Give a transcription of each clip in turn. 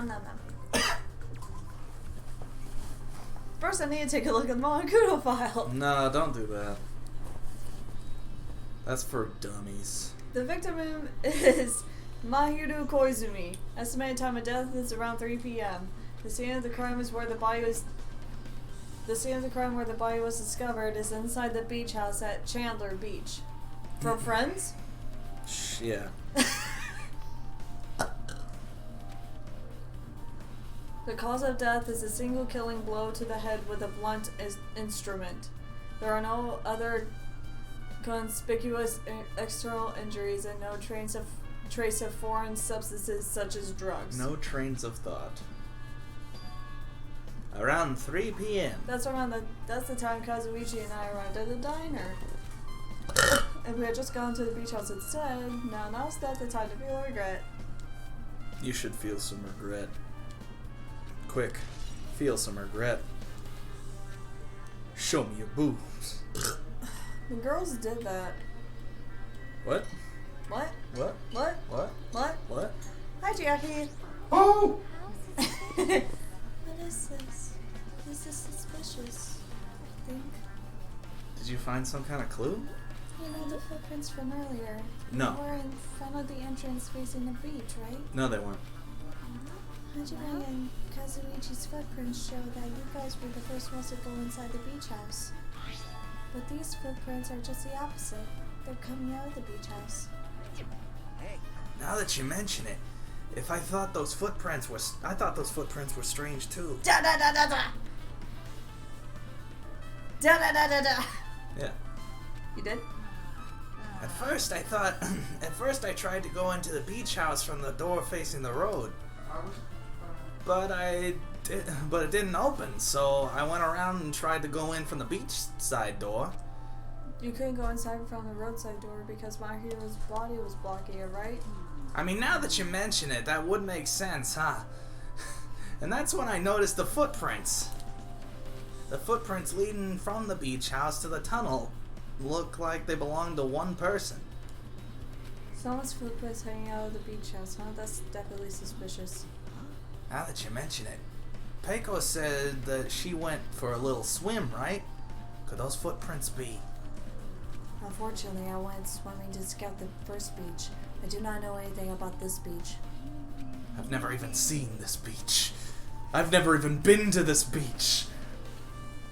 Nom nom nom. First, I need to take a look at the Monokudo file. No, don't do that. That's for dummies. The victim is Mahiru Koizumi. Estimated time of death is around 3 p.m. The scene of the crime is where the body was. The scene of the crime where the body was discovered is inside the beach house at Chandler Beach. From Friends? Yeah. The cause of death is a single killing blow to the head with a blunt instrument. There are no other conspicuous external injuries and no trace of foreign substances such as drugs. No trains of thought. Around 3 p.m. That's the time Kazuichi and I arrived at the diner. And we had just gone to the beach house instead. Now's not the time to feel regret. You should feel some regret. Quick, feel some regret. Show me your boobs. The girls did that. What? What? What? What? What? What? What? Hi, Jackie. Oh! What is this? This is suspicious, I think. Did you find some kind of clue? You know the footprints from earlier. No. They were in front of the entrance facing the beach, right? No, they weren't. Hajime and Kazuichi's footprints show that you guys were the first ones to go inside the beach house. But these footprints are just the opposite. They're coming out of the beach house. Hey. Now that you mention it, I thought those footprints were strange too. Da da da da da. Da da da da da. Yeah. You did? At first I tried to go into the beach house from the door facing the road. But it didn't open, so I went around and tried to go in from the beachside door. You couldn't go inside from the roadside door because Mahiro's body was blocking it, right? I mean, now that you mention it, that would make sense, huh? And that's when I noticed the footprints. The footprints leading from the beach house to the tunnel look like they belong to one person. Someone's footprints hanging out of the beach house, huh? That's definitely suspicious. Now that you mention it, Peiko said that she went for a little swim, right? Could those footprints be? Unfortunately, I went swimming to scout the first beach. I do not know anything about this beach. I've never even seen this beach. I've never even been to this beach.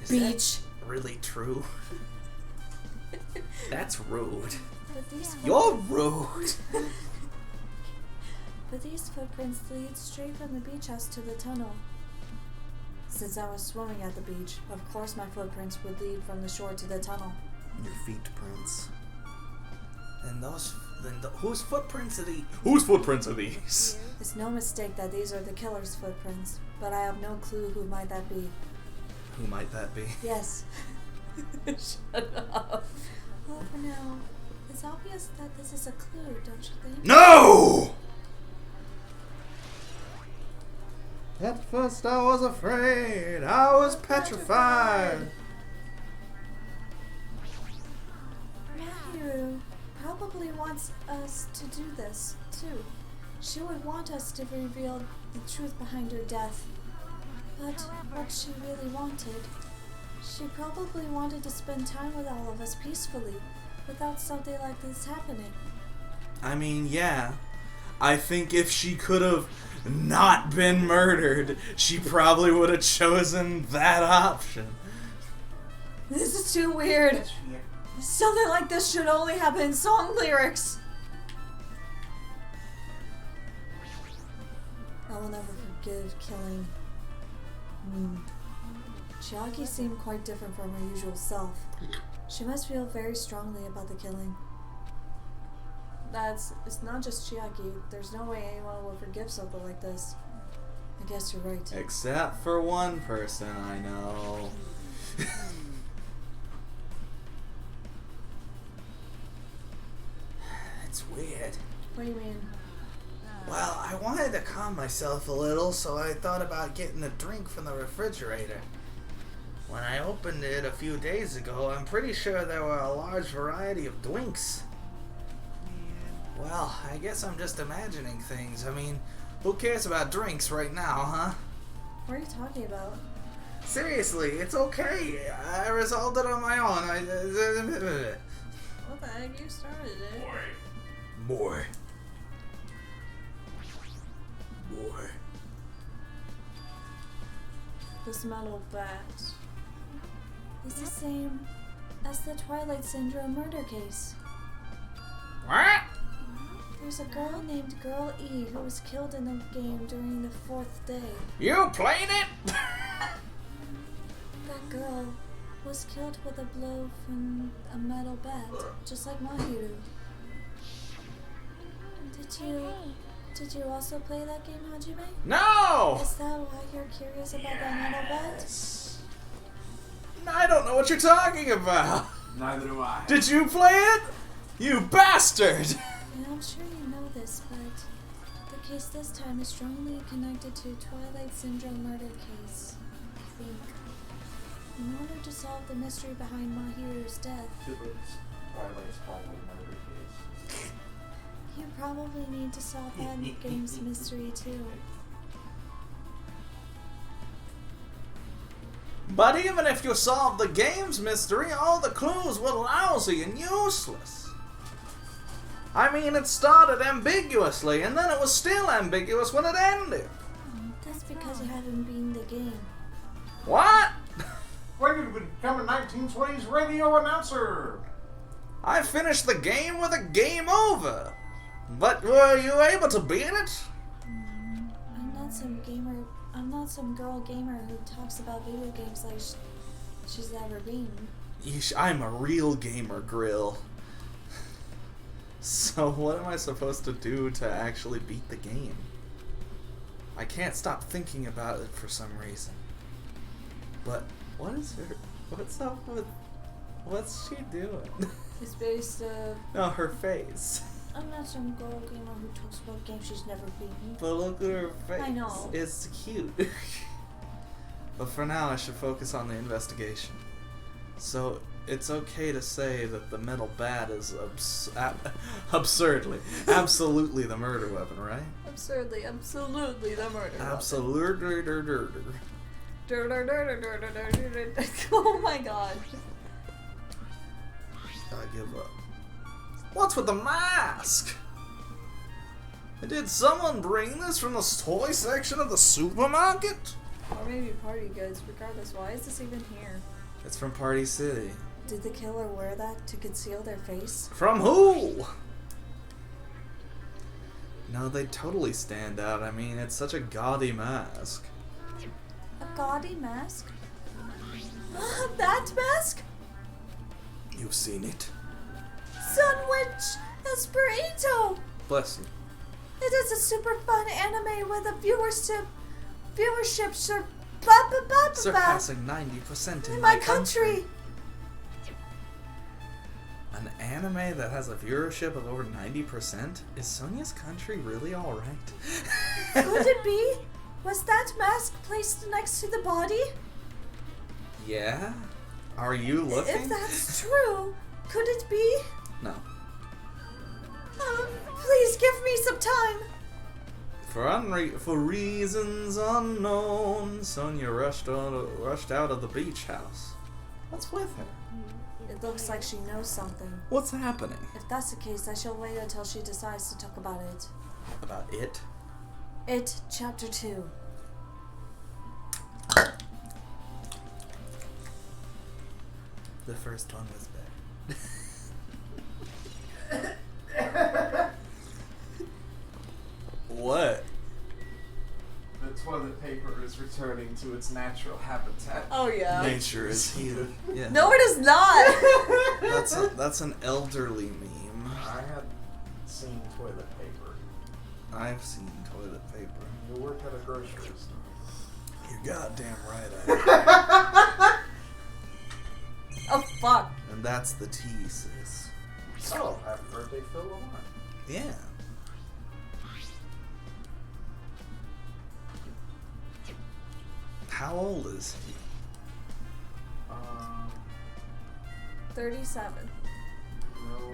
Is Beach? that really true? That's rude. But these You're rude. But these footprints lead straight from the beach house to the tunnel. Since I was swimming at the beach, of course my footprints would lead from the shore to the tunnel. Your feet prints. And whose footprints are these? Whose footprints are these? It's no mistake that these are the killer's footprints, but I have no clue who might that be. Who might that be? Yes. Shut up. Well, for now, it's obvious that this is a clue, don't you think? No! At first I was afraid. I was petrified. Mahiru probably wants us to do this, too. She would want us to reveal the truth behind her death. But what she really wanted, she probably wanted to spend time with all of us peacefully, without something like this happening. I mean, yeah. I think if she could have not been murdered, she probably would have chosen that option. This is too weird. Something like this should only happen in song lyrics. I will never forgive killing. Chiaki seemed quite different from her usual self. She must feel very strongly about the killing. It's not just Chiaki. There's no way anyone will forgive something like this. I guess you're right. Except for one person I know. It's weird. What do you mean? Well, I wanted to calm myself a little, so I thought about getting a drink from the refrigerator. When I opened it a few days ago, I'm pretty sure there were a large variety of drinks. Well, I guess I'm just imagining things. I mean, Who cares about drinks right now, huh? What are you talking about? Seriously, it's okay. I resolved it on my own. What the heck? You started it. Boy. This metal bat is the same as the Twilight Syndrome murder case. What? There's a girl named Girl E who was killed in the game during the 4th day. You played it? That girl was killed with a blow from a metal bat, just like Mahiru. Did you also play that game, Hajime? No! Is that why you're curious about that metal bat? I don't know what you're talking about. Neither do I. Did you play it? You bastard! And I'm sure you know this, but the case this time is strongly connected to Twilight Syndrome murder case, I think. In order to solve the mystery behind Mahiru's death, Twilight's probably murder case. you probably need to solve that game's mystery too. But even if you solve the game's mystery, all the clues were lousy and useless. I mean, it started ambiguously, and then it was still ambiguous when it ended. That's because you haven't beaten the game. What? When did you become a 1920s radio announcer? I finished the game with a game over. But were you able to beat it? I'm not some girl gamer who talks about video games like she's never been. I'm a real gamer, Grill. So what am I supposed to do to actually beat the game? I can't stop thinking about it for some reason. But what's up with, what's she doing? It's based No, her face. I'm not some girl gamer who talks about games she's never beaten. But look at her face. I know. It's cute. But for now, I should focus on the investigation. So, it's okay to say that the metal bat is absurdly, absolutely the murder weapon, right? Absolutely the murder weapon. Absolutely. Oh my god. I give up. What's with the mask? Did someone bring this from the toy section of the supermarket? Or maybe party goods. Regardless, why is this even here? It's from Party City. Did the killer wear that to conceal their face? From who? No, they totally stand out. I mean, it's such a gaudy mask. A gaudy mask? That mask? You've seen it? Sunwitch Esperito! Bless you. It is a super fun anime with a viewership Surpassing 90% in my country. An anime that has a viewership of over 90%? Is Sonia's country really alright? Could it be? Was that mask placed next to the body? Yeah? Are you looking? If that's true, could it be? No. Please give me some time. For reasons unknown, Sonia rushed out of the beach house. What's with her? It looks like she knows something. What's happening? If that's the case, I shall wait until she decides to talk about it. About it? It, Chapter 2. The first one was bad. What? The toilet paper is returning to its natural habitat. Oh yeah. Nature is healing. Yeah. No, it is not. That's an elderly meme. I had seen toilet paper. I've seen toilet paper. You work at a grocery store. You're goddamn right I Oh fuck. And that's the tea, sis. Oh, happy birthday, Phil Lamar. Yeah. How old is he? 37. No.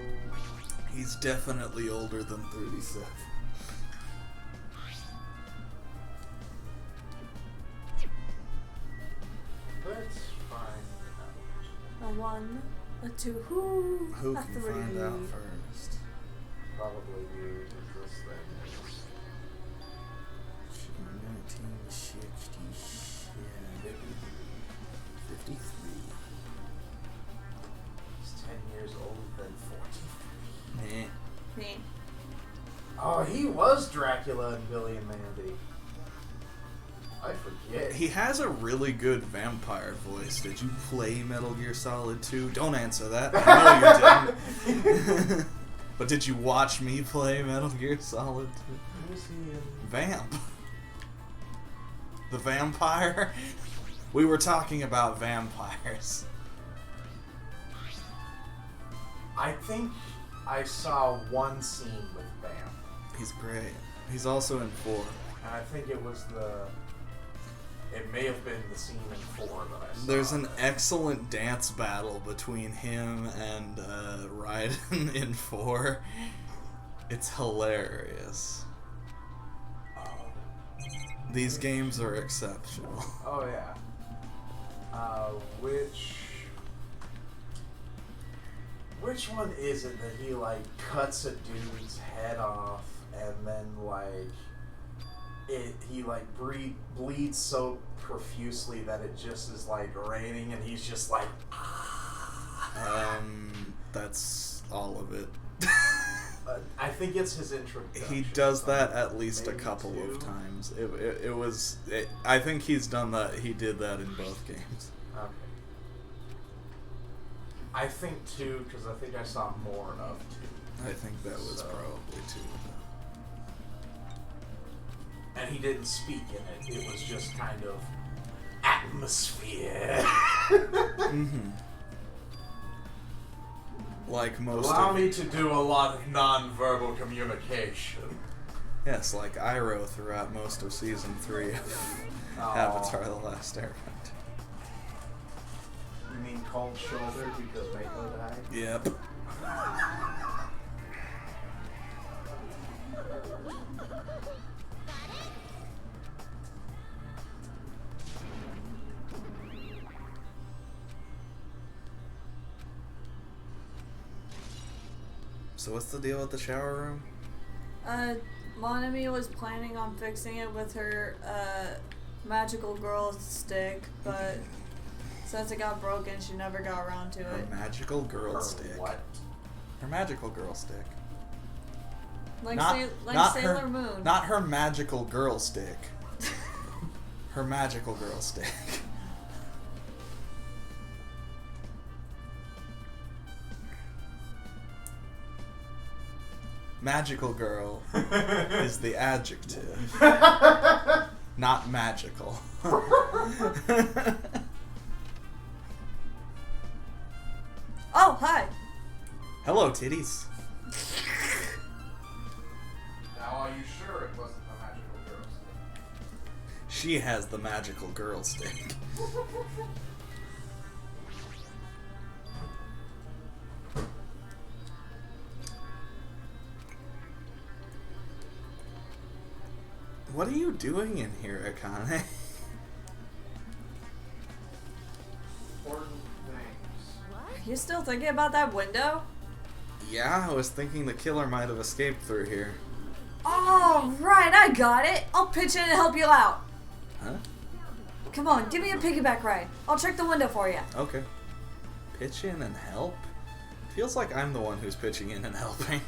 He's definitely older than 37. A 2. Who? Who A can 3. find out first? Probably you, because this thing is 1960. 53. He's 10 years older than 43. Nah. Me. Oh, he was Dracula and Billy and Mandy. I forget. He has a really good vampire voice. Did you play Metal Gear Solid 2? Don't answer that. I know you didn't. But did you watch me play Metal Gear Solid 2? Who was he in? Vamp. The vampire? We were talking about vampires. I think I saw one scene with Vamp. He's great. He's also in 4. And I think it was it may have been the scene in 4 that I saw. There's an excellent dance battle between him and Raiden in 4. It's hilarious. Oh. These games are exceptional. Oh, yeah. Which one is it that he, like, cuts a dude's head off and then, like, he bleeds so profusely that it just is, like, raining and he's just like, That's all of it. I think it's his introduction. He does that at least a Maybe couple 2. of times. I think he's done that. He did that in both games. Okay. I think 2, because I think I saw more of 2. I think that was probably 2. And he didn't speak in it. It was just kind of atmosphere. Mm-hmm. Like most Allow of me to do a lot of non-verbal communication. Yes, like Iroh throughout most of Season 3 of Avatar The Last Airbender. You mean cold shoulder because Mako died? Yep. So what's the deal with the shower room? Monami was planning on fixing it with her, magical girl stick, but since it got broken, she never got around to Her it. magical girl Or stick. what? Her magical girl stick. Like, Not Sailor her, Moon. Not her magical girl stick. Her magical girl stick. Magical girl is the adjective, not magical. Oh, hi! Hello, titties. Now are you sure it wasn't the magical girl stick? She has the magical girl stick. What are you doing in here, Akane? Important things. You still thinking about that window? Yeah, I was thinking the killer might have escaped through here. Oh, right, I got it. I'll pitch in and help you out. Huh? Come on, give me a piggyback ride. I'll check the window for you. Okay. Pitch in and help? Feels like I'm the one who's pitching in and helping.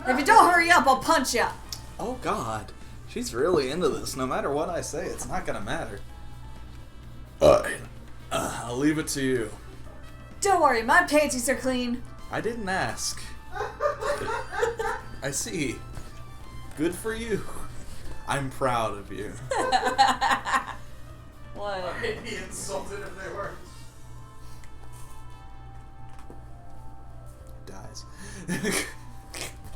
If you don't hurry up, I'll punch you. Oh god. She's really into this. No matter what I say, it's not gonna matter. I'll leave it to you. Don't worry, my panties are clean. I didn't ask. I see. Good for you. I'm proud of you. What? I'd be insulted if they weren't. Dies.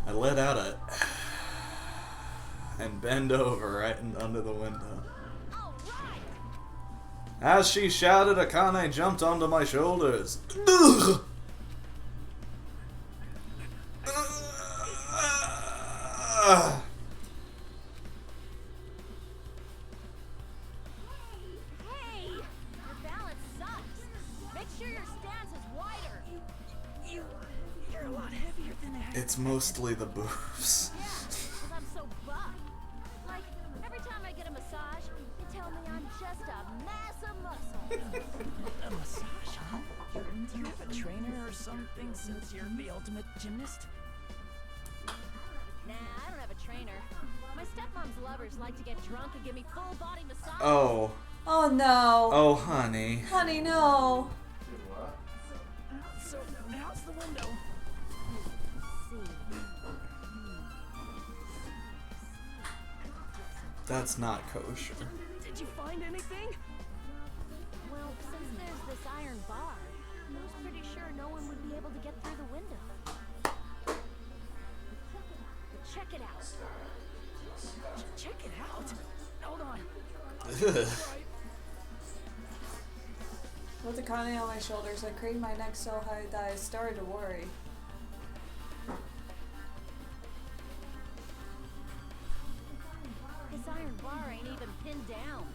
I let out a... and bend over right under the window. As she shouted, Akane jumped onto my shoulders. Ugh! Hey, your balance sucks. Make sure your stance is wider. It's mostly the boobs. Yeah, because I'm so buff. Like, every time I get a massage, they tell me I'm just a mass of muscle. A massage, huh? Do you have a trainer or something since you're the ultimate gymnast? Nah, I don't have a trainer. My stepmom's lovers like to get drunk and give me full body massage. Oh. Oh no. Oh, honey. Honey, no. Dude, what? So, how's the window? That's not kosher. Did you find anything? Well, since there's this iron bar, I was pretty sure no one would be able to get through the window. But check it out. Check it out. Hold on. With the Connie on my shoulders, I craned my neck so high that I started to worry. This iron bar ain't even pinned down.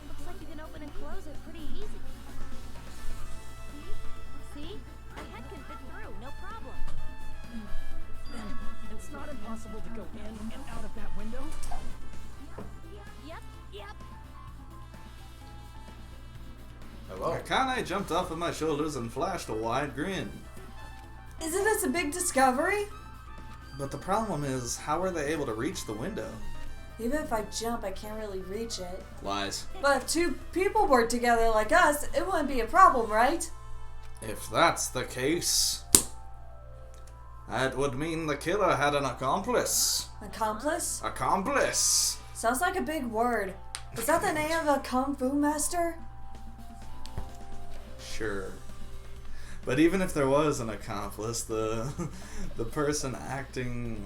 Looks like you can open and close it pretty easy. See? My head can fit through, no problem. Then it's not impossible to go in and out of that window? Yep. Hello. Akane jumped off of my shoulders and flashed a wide grin. Isn't this a big discovery? But the problem is, how were they able to reach the window? Even if I jump, I can't really reach it. Lies. But if two people work together like us, it wouldn't be a problem, right? If that's the case, that would mean the killer had an accomplice. Accomplice? Accomplice! Sounds like a big word. Is that the name of a kung fu master? Sure. But even if there was an accomplice, the person acting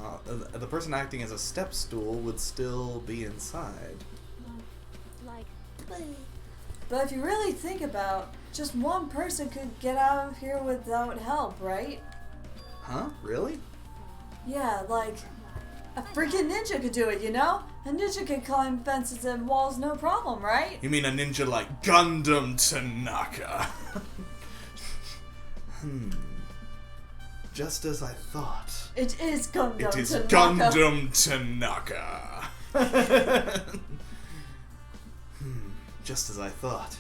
as a step stool would still be inside. Like, But if you really think about, just one person could get out of here without help, right? Huh? Really? Yeah, like a freaking ninja could do it, you know? A ninja could climb fences and walls no problem, right? You mean a ninja like Gundam Tanaka? Just as I thought. It is Gundam It is Tanaka. Gundam Tanaka. Just as I thought.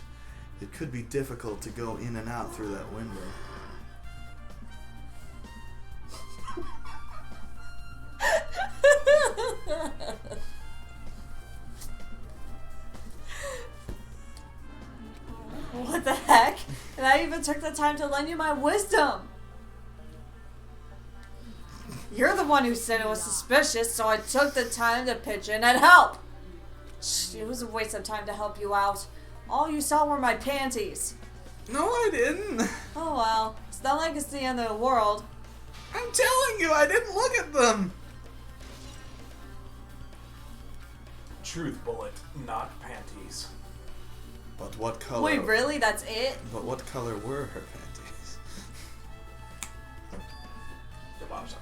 It could be difficult to go in and out through that window. What the heck? And I even took the time to lend you my wisdom. You're the one who said it was suspicious, so I took the time to pitch in and help. It was a waste of time to help you out. All you saw were my panties. No, I didn't. Oh well, it's not like it's the end of the world. I'm telling you, I didn't look at them. Truth bullet, not panties. But what color? Wait, really? That's it? But what color were her panties? The bottom side.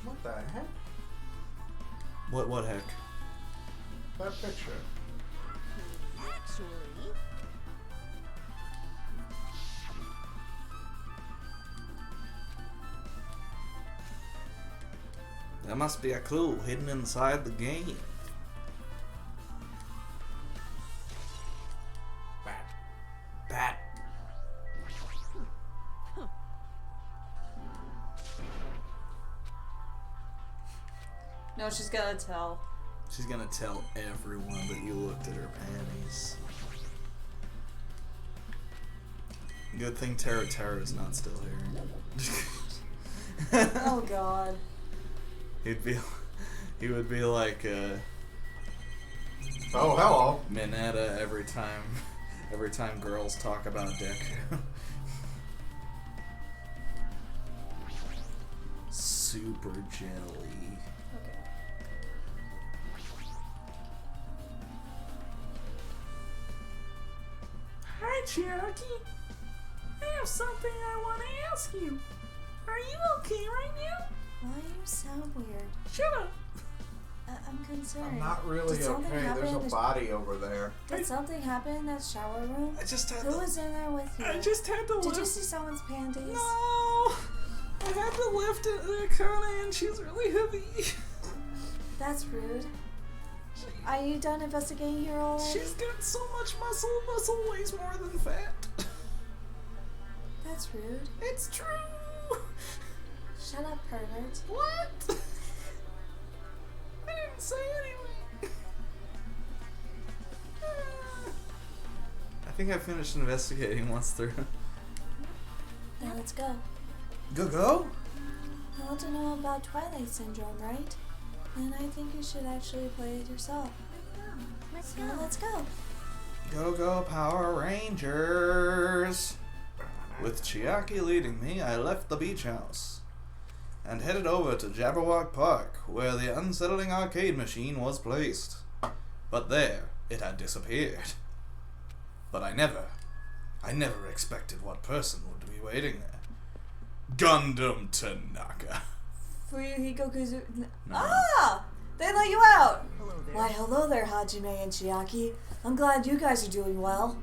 What the heck? What heck? That picture. actually, There must be a clue hidden inside the game. Bat. Bat. No, she's gonna tell. She's gonna tell everyone that you looked at her panties. Good thing Tara is not still here. Oh god. He would be like Oh, hello. Minetta every time girls talk about dick. Super jelly. Okay. Hi, Cherokee. I have something I want to ask you. Are you okay right now? Why you sound weird? Shut up. I'm concerned. I'm not really Did something okay. There's happen? a body over there. Did something happen in that shower room? I just had Who to... was in there with you? I just had to Did lift... you see someone's panties? No! I had to lift Akane and she's really heavy. That's rude. Are you done investigating here already? She's got so much muscle. Muscle weighs more than fat. That's rude. It's true. Shut up, pervert. What? I didn't say anything. I think I finished investigating once through. Now let's go. Go? I want to know about Twilight Syndrome, right? Then I think you should actually play it yourself. Let's So go. let's go. Go Power Rangers! With Chiaki leading me, I left the beach house and headed over to Jabberwock Park, where the unsettling arcade machine was placed. But there, it had disappeared. But I never expected what person would be waiting there. Gundam Tanaka. Fuyuhiko Kuzu... No. Ah! They let you out! Hello there. Why, hello there, Hajime and Chiaki. I'm glad you guys are doing well.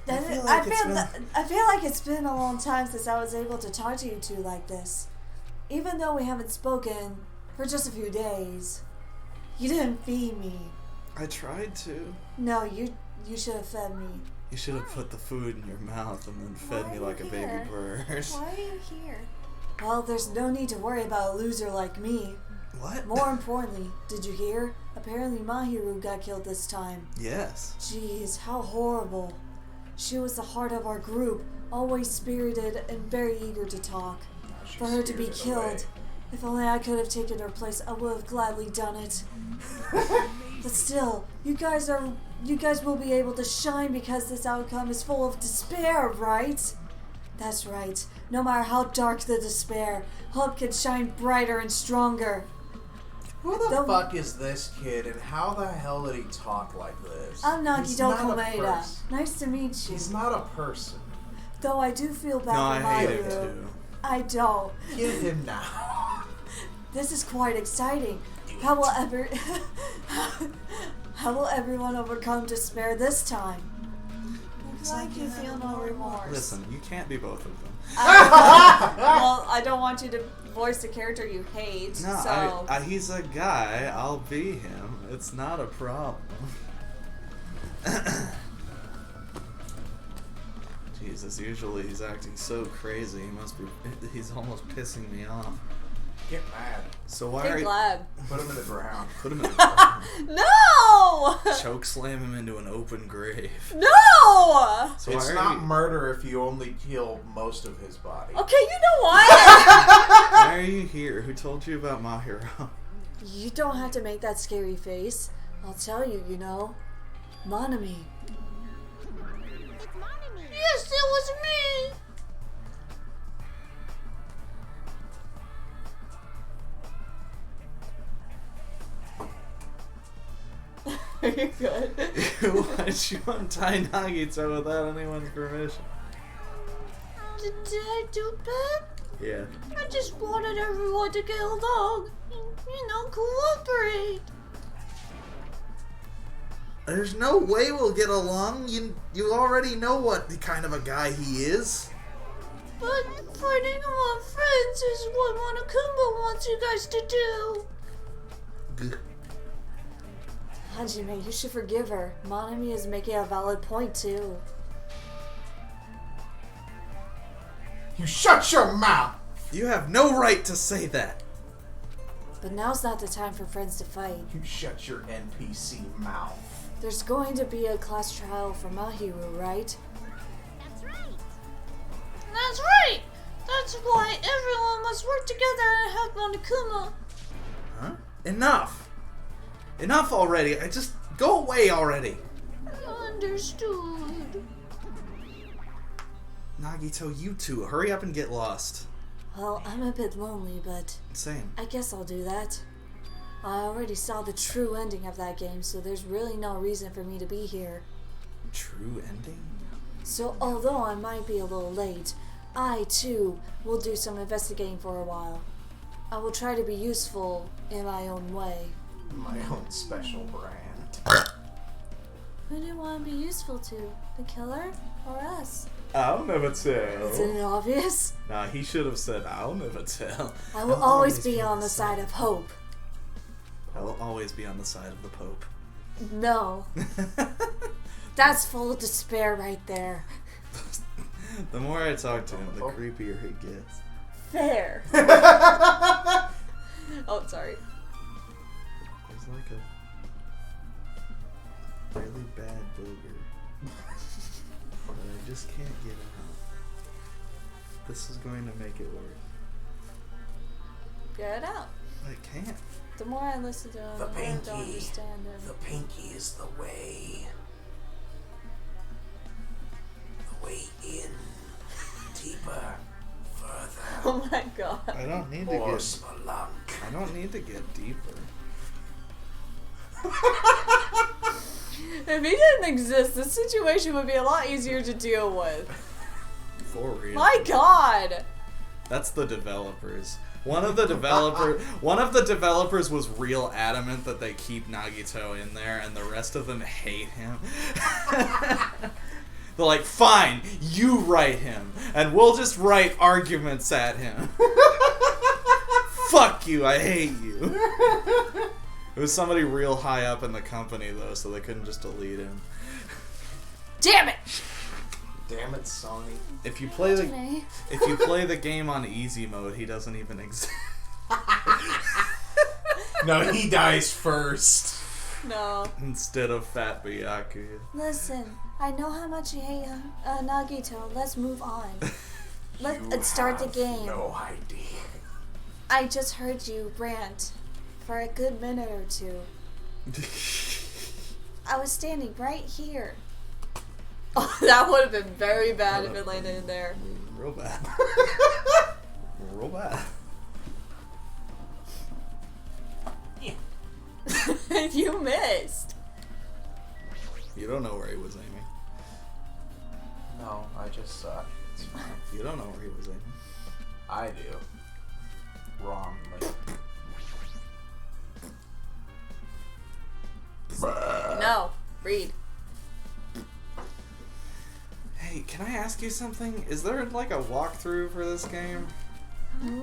I feel like it's been a long time since I was able to talk to you two like this. Even though we haven't spoken for just a few days. You didn't feed me. I tried to. No, you should have fed me. You should have put the food in your mouth and then fed Why me are like you a baby here? bird. Why are you here? Well, there's no need to worry about a loser like me. What? More importantly, did you hear? Apparently Mahiru got killed this time. Yes. Jeez, how horrible. She was the heart of our group, always spirited and very eager to talk. For her to be killed, if only I could have taken her place, I would have gladly done it. But still, you guys will be able to shine because this outcome is full of despair, right? That's right. No matter how dark the despair, hope can shine brighter and stronger. Who the fuck is this kid, and how the hell did he talk like this? I'm He's Nagito not a Komeda. person. Nice to meet you. He's not a person. Though I do feel bad No, for I hate it Mahiru. too. I don't. Kill him now. This is quite exciting. How will everyone overcome despair this time? Looks like you feel no remorse. Listen, you can't be both of them. Well, I don't want you to voice the character you hate. No, so he's a guy. I'll be him. It's not a problem. Jesus, usually he's acting so crazy. He's almost pissing me off. Get mad. So why are be you... glad. Put him in the ground. Put him in the No! choke slam him into an open grave. No! So It's why are not you... murder if you only kill most of his body. Okay, you know what? Why are you here? Who told you about Mahiro? You don't have to make that scary face. I'll tell you, you know. Monami. It's Monami. Yes, it was me! You're good. Why'd you untie Nagito without anyone's permission? Did I do bad? Yeah. I just wanted everyone to get along. You know, cooperate. There's no way we'll get along. You already know what kind of a guy he is. But fighting among friends is what Monokuma wants you guys to do. Gah. Hajime, you should forgive her. Monami is making a valid point, too. You shut your mouth! You have no right to say that. But now's not the time for friends to fight. You shut your NPC mouth. There's going to be a class trial for Mahiru, right? That's right. That's right! That's why everyone must work together and help Monokuma. Huh? Enough. Enough already. I just go away already. Understood. Nagito, you two, hurry up and get lost. Well, I'm a bit lonely, but Same. I guess I'll do that. I already saw the true ending of that game, so there's really no reason for me to be here. True ending? So although I might be a little late, I too will do some investigating for a while. I will try to be useful in my own way. My own special brand. Who do you want to be useful to? The killer or us? I'll never tell. Isn't it obvious? Nah, he should have said, I'll never tell. I will always be on the side of hope. I will always be on the side of the Pope. No. That's full of despair right there. The more I talk to him, the creepier he gets. Fair. Oh, sorry. There's like a really bad booger that I just can't get out. This is going to make it worse. Get it out. I can't. The more I listen to him, The the more I don't pinky. understand him. The pinky is the way. The way in. Deeper. Further. Oh my god. I don't need to Or get. spelunk. I don't need to get deeper. If he didn't exist, this situation would be a lot easier to deal with. For real. My god! That's the developers. One of the developers was real adamant that they keep Nagito in there, and the rest of them hate him. They're like, fine, you write him, and we'll just write arguments at him. Fuck you, I hate you. It was somebody real high up in the company, though, so they couldn't just delete him. Damn it! Damn it, Sony. If you play the Janae. if you play the game on easy mode, he doesn't even exist. No, he dies first. No. Instead of Fat Byaku. Listen, I know how much you hate Nagito. Let's move on. Let's start the have game. No idea. I just heard you rant for a good minute or two. I was standing right here. Oh, that would have been very bad if it landed in there. Real bad. Real bad. You missed. You don't know where he was aiming. No, I just suck. It's fine. You don't know where he was aiming. I do. Wrongly. No, read. Hey, can I ask you something? Is there like a walkthrough for this game? Hmm?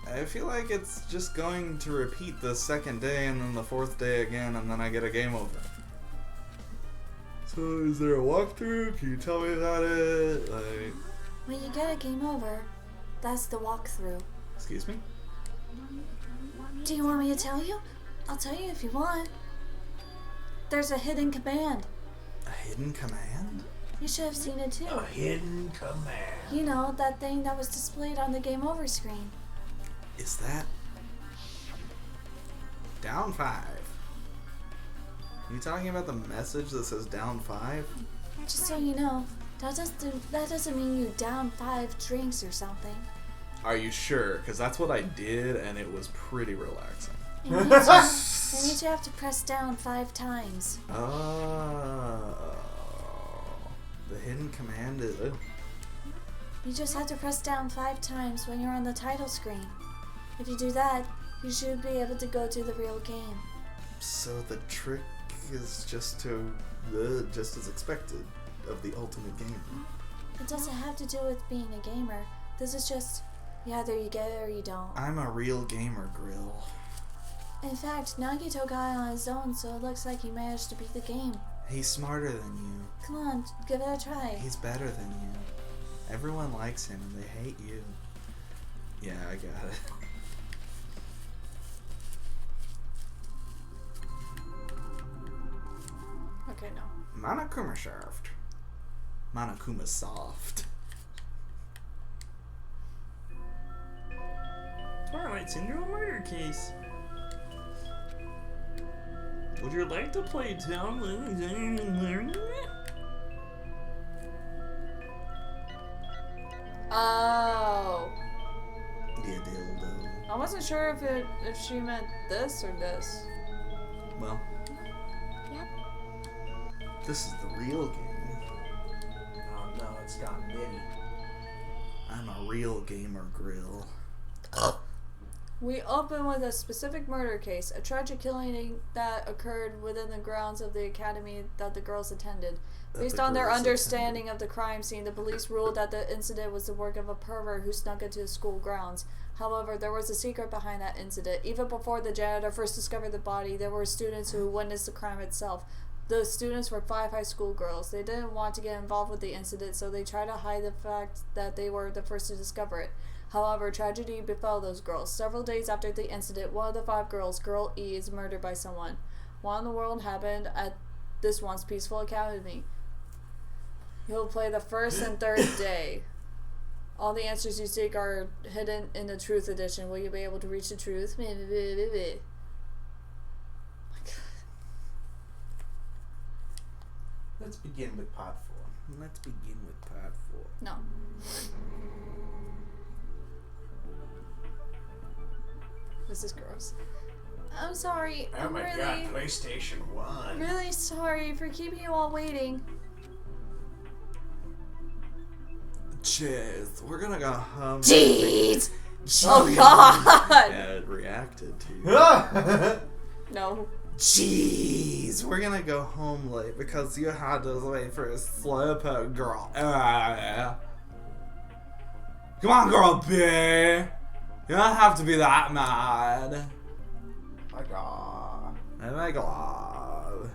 I feel like it's just going to repeat the second day and then the fourth day again, and then I get a game over. So is there a walkthrough? Can you tell me about it? Like, When you get a game over, that's the walkthrough. excuse me? Do you want me to tell you? I'll tell you if you want. There's a hidden command. A hidden command? You should have seen it too. A hidden command. You know, that thing that was displayed on the game over screen. Is that down 5? You talking about the message that says down 5? Just so you know, that doesn't mean you down 5 drinks or something. Are you sure? Because that's what I did, and it was pretty relaxing. It means you have to press down 5 times. Oh. The hidden command is... You just have to press down 5 times when you're on the title screen. If you do that, you should be able to go to the real game. So the trick is just as expected of the ultimate game. It doesn't have to do with being a gamer. This is just, either you get it or you don't. I'm a real gamer, Grill. In fact, Nagito got it on his own, so it looks like he managed to beat the game. He's smarter than you. Come on, give it a try. He's better than you. Everyone likes him and they hate you. Yeah, I got it. Okay, no. Monokuma Shaft. Monokuma Soft. Twilight Syndrome murder case. Would you like to play Town Living and Learning? Oh. Yeah, dildo. I wasn't sure if she meant this or this. Well, Yep. this is the real game. Oh no, it's gone MIDI. I'm a real gamer, Grill. We open with a specific murder case, a tragic killing that occurred within the grounds of the academy that the girls attended. Based on their understanding of the crime scene, the police ruled that the incident was the work of a pervert who snuck into the school grounds. However, there was a secret behind that incident. Even before the janitor first discovered the body, there were students who witnessed the crime itself. The students were 5 high school girls. They didn't want to get involved with the incident, so they tried to hide the fact that they were the first to discover it. However, tragedy befell those girls. Several days after the incident, one of the 5 girls, Girl E, is murdered by someone. What in the world happened at this once peaceful academy? You'll play the first and third day. All the answers you seek are hidden in the Truth Edition. Will you be able to reach the truth? My God. Let's begin with part 4. Let's begin with part 4. No. This is gross. I'm sorry. Oh I'm my really, god, PlayStation 1. really sorry for keeping you all waiting. Jeez, we're gonna go home. Jeez! Oh God! Yeah, it reacted to you. No. Jeez, we're gonna go home late because you had to wait for a slowpoke girl. Come on, girl B. You don't have to be that mad. My god. Oh my god.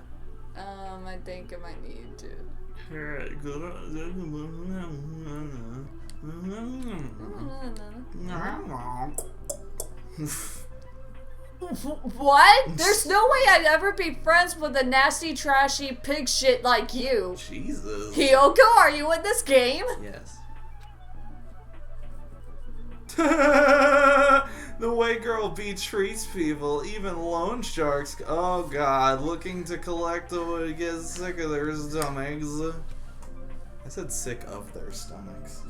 I think I might need to. What? There's no way I'd ever be friends with a nasty, trashy pig shit like you. Jesus. Hiyoko, are you in this game? Yes. The way Girl B treats people, even loan sharks. Oh god, looking to collect would get sick of their stomachs. I said sick of their stomachs.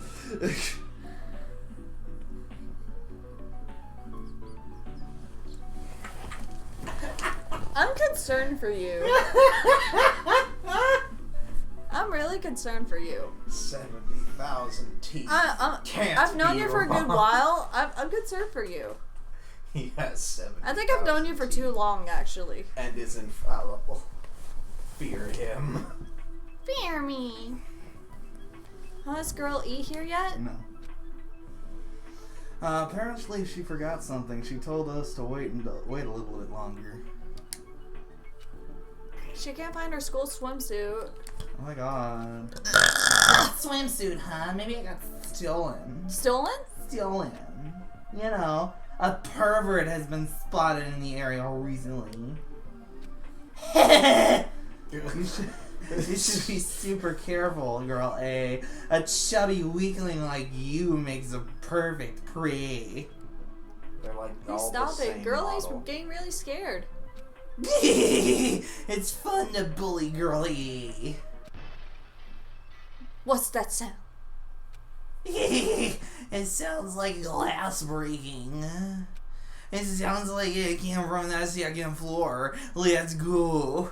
I'm concerned for you. I'm really concerned for you. 70,000 teeth. Can't I've known be you for a good wrong. while. I'm concerned for you. He has 70,000 I think I've known you for too long, actually. and is infallible. Fear him. Fear me. Is Girl E here yet? No. Apparently she forgot something. She told us to wait a little bit longer. She can't find her school swimsuit. Oh my god. Swimsuit, huh? Maybe it got stolen. Stolen? Stolen. You know, a pervert has been spotted in the area recently. You should be super careful, Girl A. A chubby weakling like you makes a perfect prey. They're like Hey, all stop the it. same Girl A's model. getting really scared. It's fun to bully Girl E. What's that sound? It sounds like glass breaking. It sounds like it came from that second floor. Let's go.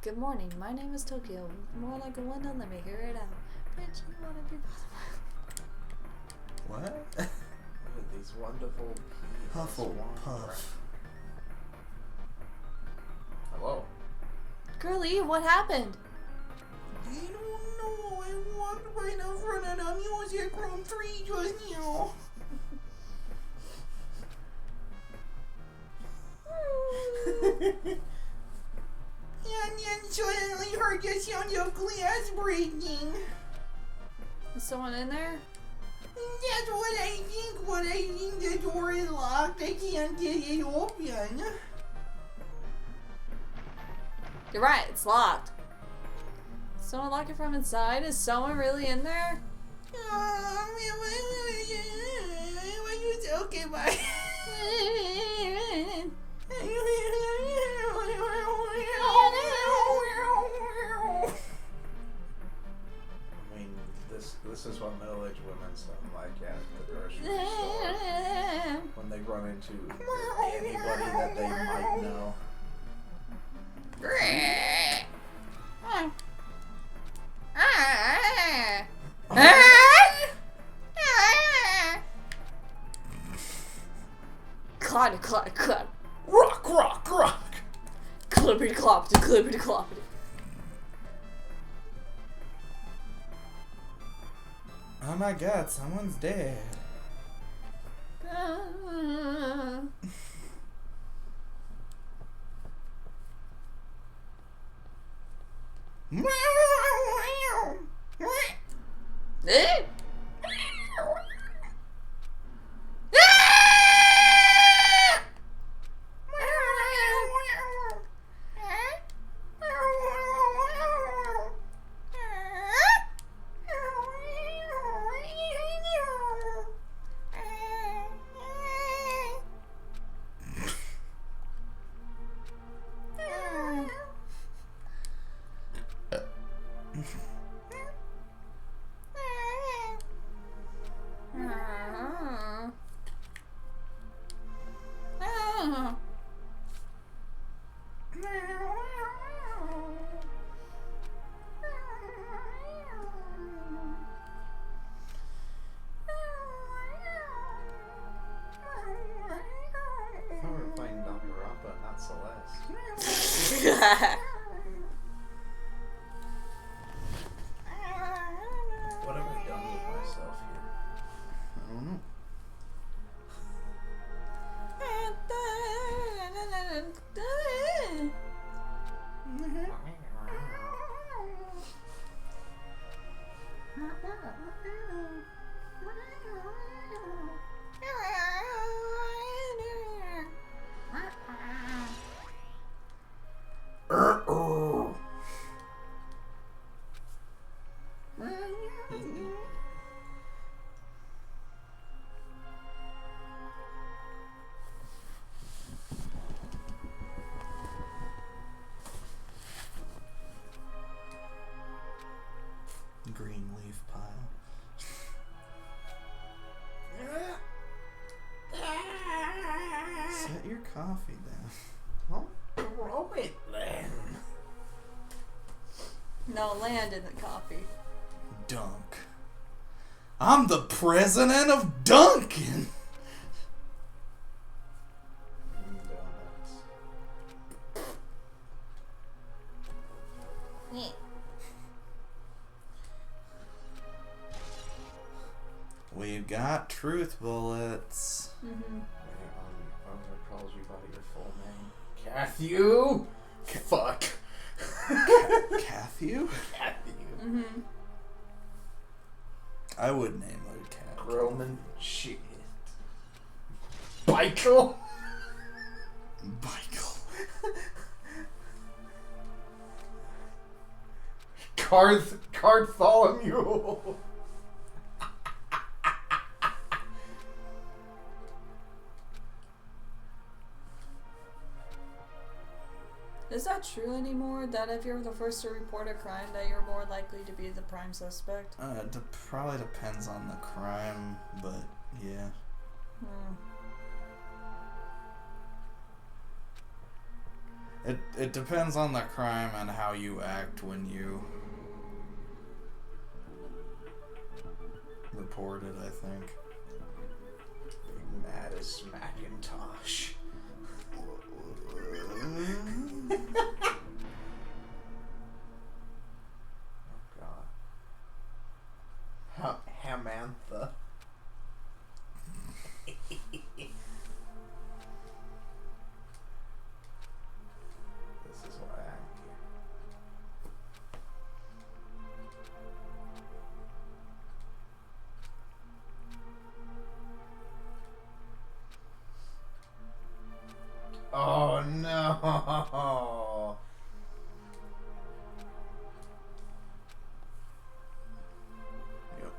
Good morning. My name is Tokyo. More like a window. Let me hear it out. Bitch, you wanna be What? With these wonderful Hufflepuff. Hello. Girlie, what happened? I don't know. I walked right in front of the music room 3 just now. And then suddenly heard the sound of glass breaking. Is someone in there? That's what I think. The door is locked. I can't get it open. You're right, it's locked. Someone lock it from inside? Is someone really in there? Okay, bye. I mean, this is what middle-aged women sound like at the grocery store when they run into anybody that they might know. clack, clack. Rock, rock, rock. Clippity cloppity, clippity cloppity. Oh my god, someone's dead. Eh? I thought we were playing Danganronpa, not Celeste. What have I done with myself here? I don't know. Green leaf pile. Set your coffee down. Well, throw it then. No, land in the coffee. Dunk. I'm the president of Dunkin'. Donuts. We've got truth bullets. Mm-hmm. Whoever calls you by your full name. Cathew? Fuck. Cathew? Cathew. Mm-hmm. I would name a cat. Roman shit. Michael? Michael. Cartholomew. Is that true anymore? That if you're the first to report a crime, that you're more likely to be the prime suspect? It probably depends on the crime, but yeah. It depends on the crime and how you act when you report it, I think. Mad as Macintosh. Oh god. Hamantha. This is why I'm here. Oh no! Yep.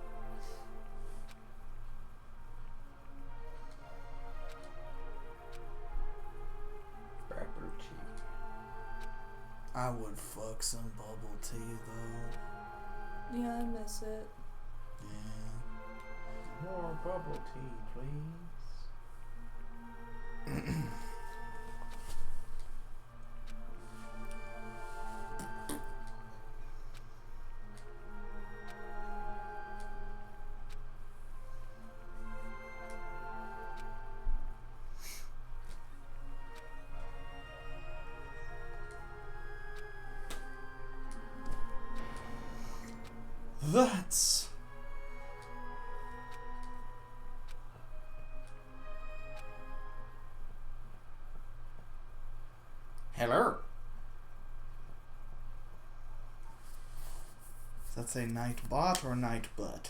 Pepper tea. I would fuck some bubble tea though. Yeah, I miss it. Yeah. More bubble tea, please. That's... Hello. Does that say Nightbot or Nightbutt?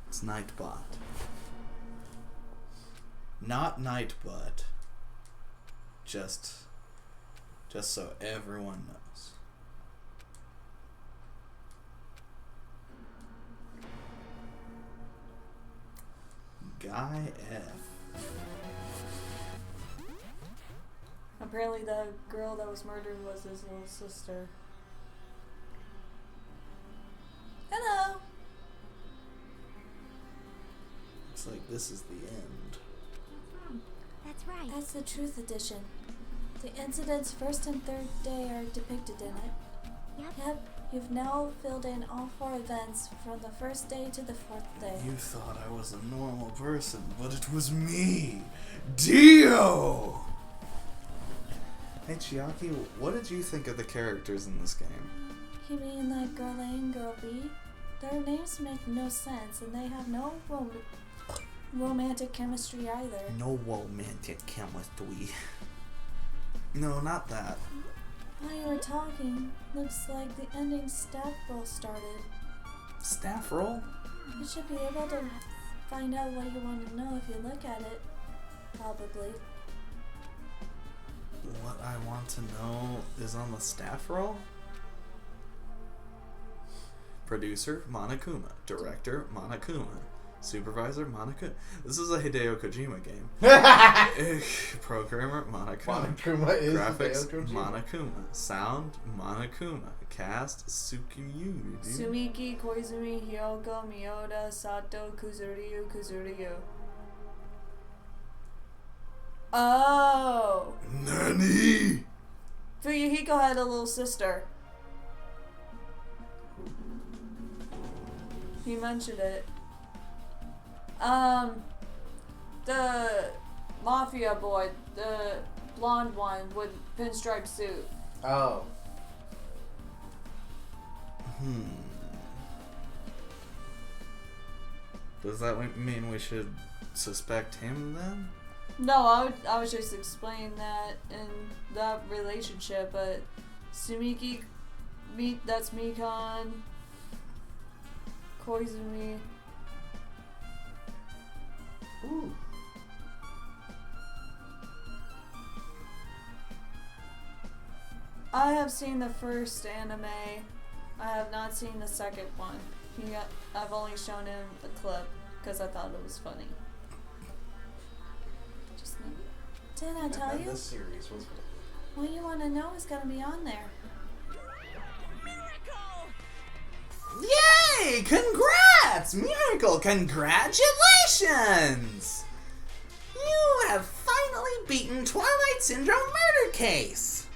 It's Nightbot. Not Nightbutt. Just so everyone knows. Guy F. Apparently the girl that was murdered was his little sister. Hello! Looks like this is the end. That's right. That's the Truth Edition. The incident's first and third day are depicted in it. Yep, you've now filled in all 4 events from the first day to the 4th day. You thought I was a normal person, but it was me, Dio! Hey Chiaki, what did you think of the characters in this game? You mean like Girl A and Girl B? Their names make no sense, and they have no romantic chemistry either. No romantic chemistry. No, not that. While you were talking, looks like the ending staff roll started. Staff roll? You should be able to find out what you want to know if you look at it. Probably. What I want to know is on the staff roll? Producer, Monokuma. Director, Monokuma. Supervisor, Monokuma. This is a Hideo Kojima game. Programmer, Monokuma. Monokuma is Graphics, Hideo Kojima. Monokuma. Sound, Monokuma. Cast, Tsukiyumi. Sumiki, Koizumi, Hyoko, Miyoda, Sato, Kuzuryu. Oh! Nani? Fuyuhiko had a little sister. He mentioned it. The mafia boy, the blonde one with pinstripe suit. Oh. Does that mean we should suspect him then? No, I was just explaining that in that relationship, but Sumiki, that's Mikan, Koizumi. Ooh. I have seen the first anime. I have not seen the second one. I've only shown him the clip because I thought it was funny. Didn't I tell And you? this series was What you want to know is going to be on there. Yay! Congrats! Miracle! Congratulations! You have finally beaten Twilight Syndrome Murder Case!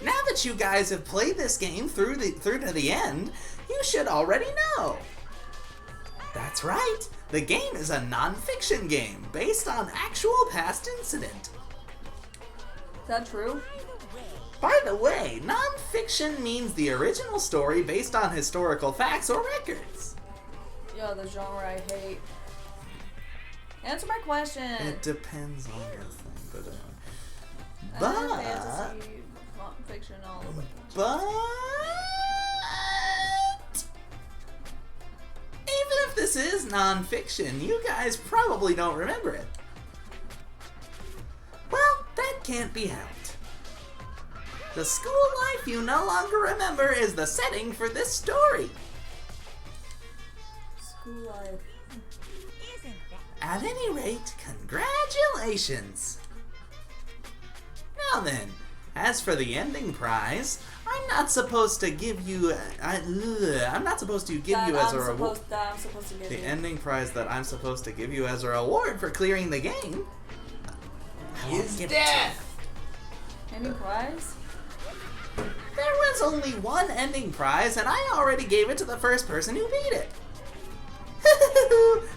Now that you guys have played this game through to the end, you should already know. That's right. The game is a non-fiction game based on actual past incident. Is that true? By the way, non-fiction means the original story based on historical facts or records. Yo, the genre I hate. Answer my question. It depends on the thing, but Fantasy, fiction, all of it. But even if this is non-fiction, you guys probably don't remember it. Well, that can't be helped. The school life you no longer remember is the setting for this story. School life. Isn't that At any rate, congratulations! Now then, as for the ending prize, I'm not supposed to give you. I'm not supposed to give you as a reward. I'm supposed to give the you. ending prize that I'm supposed to give you as a reward for clearing the game is death. Any prize? There was only one ending prize, and I already gave it to the first person who beat it.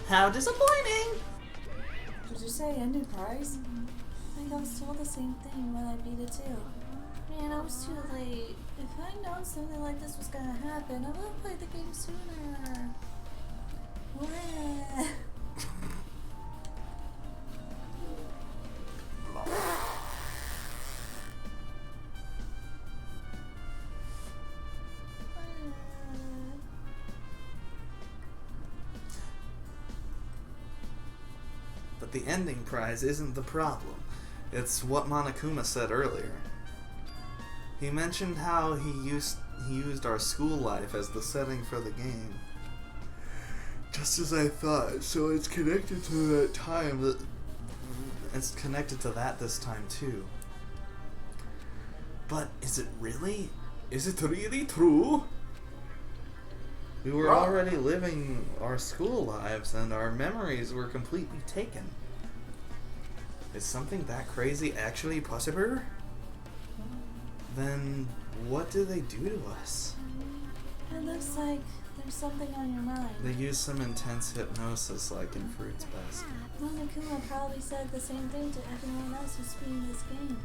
How disappointing! Did you say ending prize? I think I was told the same thing when I beat it too. Man, I was too late. If I'd known something like this was gonna happen, I would have played the game sooner. What? But the ending prize isn't the problem. It's what Monokuma said earlier. He mentioned how he used our school life as the setting for the game. Just as I thought, so it's connected to that time. It's connected to that this time too. But is it really? Is it really true? We were already living our school lives and our memories were completely taken. Is something that crazy actually possible? Then what do they do to us? It looks like there's something on your mind. They use some intense hypnosis like in Fruits Basket. Monokuma probably said the same thing to everyone else who's playing this game.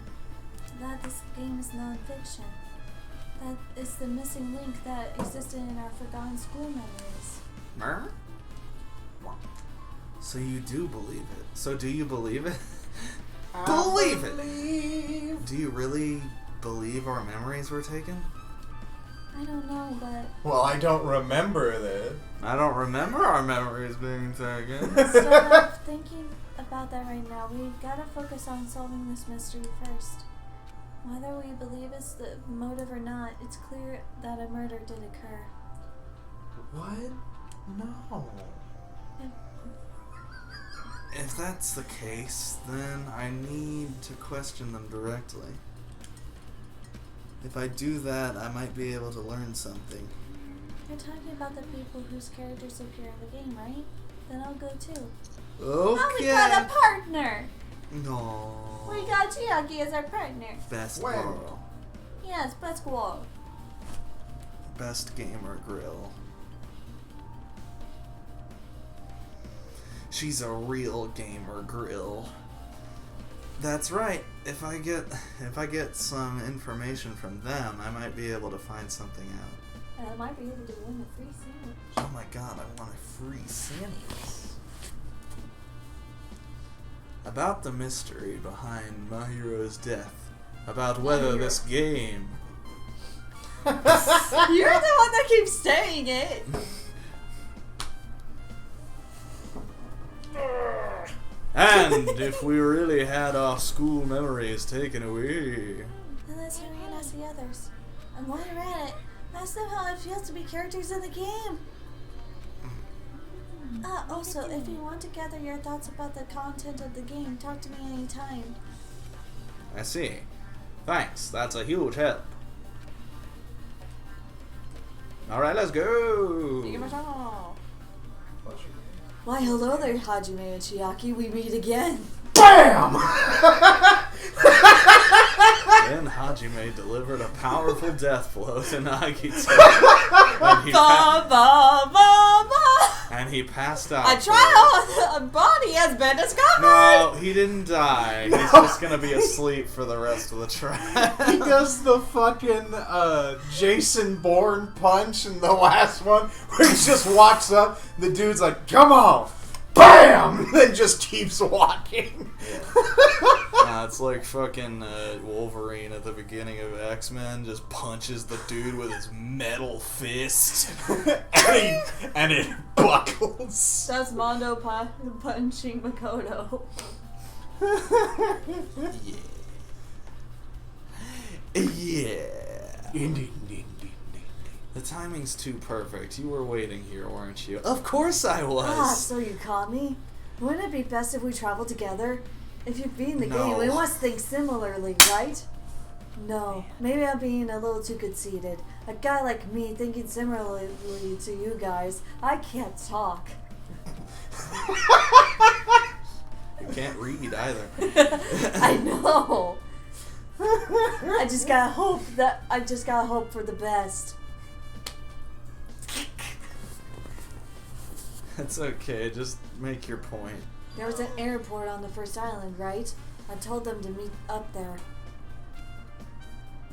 That this game is non-fiction. That is the missing link that existed in our forgotten school memories. So you do believe it. So do you believe it? Believe it! Do you really believe our memories were taken? I don't know, but... Well, I don't remember that. I don't remember our memories being taken. Instead of thinking about that right now, we gotta focus on solving this mystery first. Whether we believe it's the motive or not, it's clear that a murder did occur. What? No. If that's the case, then I need to question them directly. If I do that, I might be able to learn something. You're talking about the people whose characters appear in the game, right? Then I'll go too. Okay. Oh, we got a partner! No. We got Chiaki as our partner. Best When? girl. Yes, best girl. Best gamer grill. She's a real gamer grill. That's right. If I get some information from them, I might be able to find something out. And I might be able to win a free sandwich. Oh my god, I want a free sandwich. About the mystery behind My Hero's death. About whether this game... You're the one that keeps saying it. And if we really had our school memories taken away... Then let's hurry and ask the others. And while you're at it, ask them how it feels to be characters in the game. Also, if you want to gather your thoughts about the content of the game, talk to me anytime. I see. Thanks, that's a huge help. Alright, let's go! Why, hello there, Hajime and Chiaki. We meet again. BAM! Then Hajime delivered a powerful death blow to Nagito. And he passed out. A trial of a body has been discovered! No, he didn't die. He's just gonna be asleep for the rest of the trial. He does the fucking Jason Bourne punch in the last one, where he just walks up, the dude's like, come on! BAM! And then just keeps walking. It's like fucking Wolverine at the beginning of X-Men just punches the dude with his metal fist. and it buckles. That's Mondo punching Makoto. Yeah. The timing's too perfect. You were waiting here, weren't you? Of course I was. So you caught me? Wouldn't it be best if we traveled together? If you've beaten the game, we must think similarly, right? No, maybe I'm being a little too conceited. A guy like me thinking similarly to you guys, I can't talk. You can't read either. I know. I just gotta hope for the best. It's okay, just make your point. There was an airport on the first island, right? I told them to meet up there.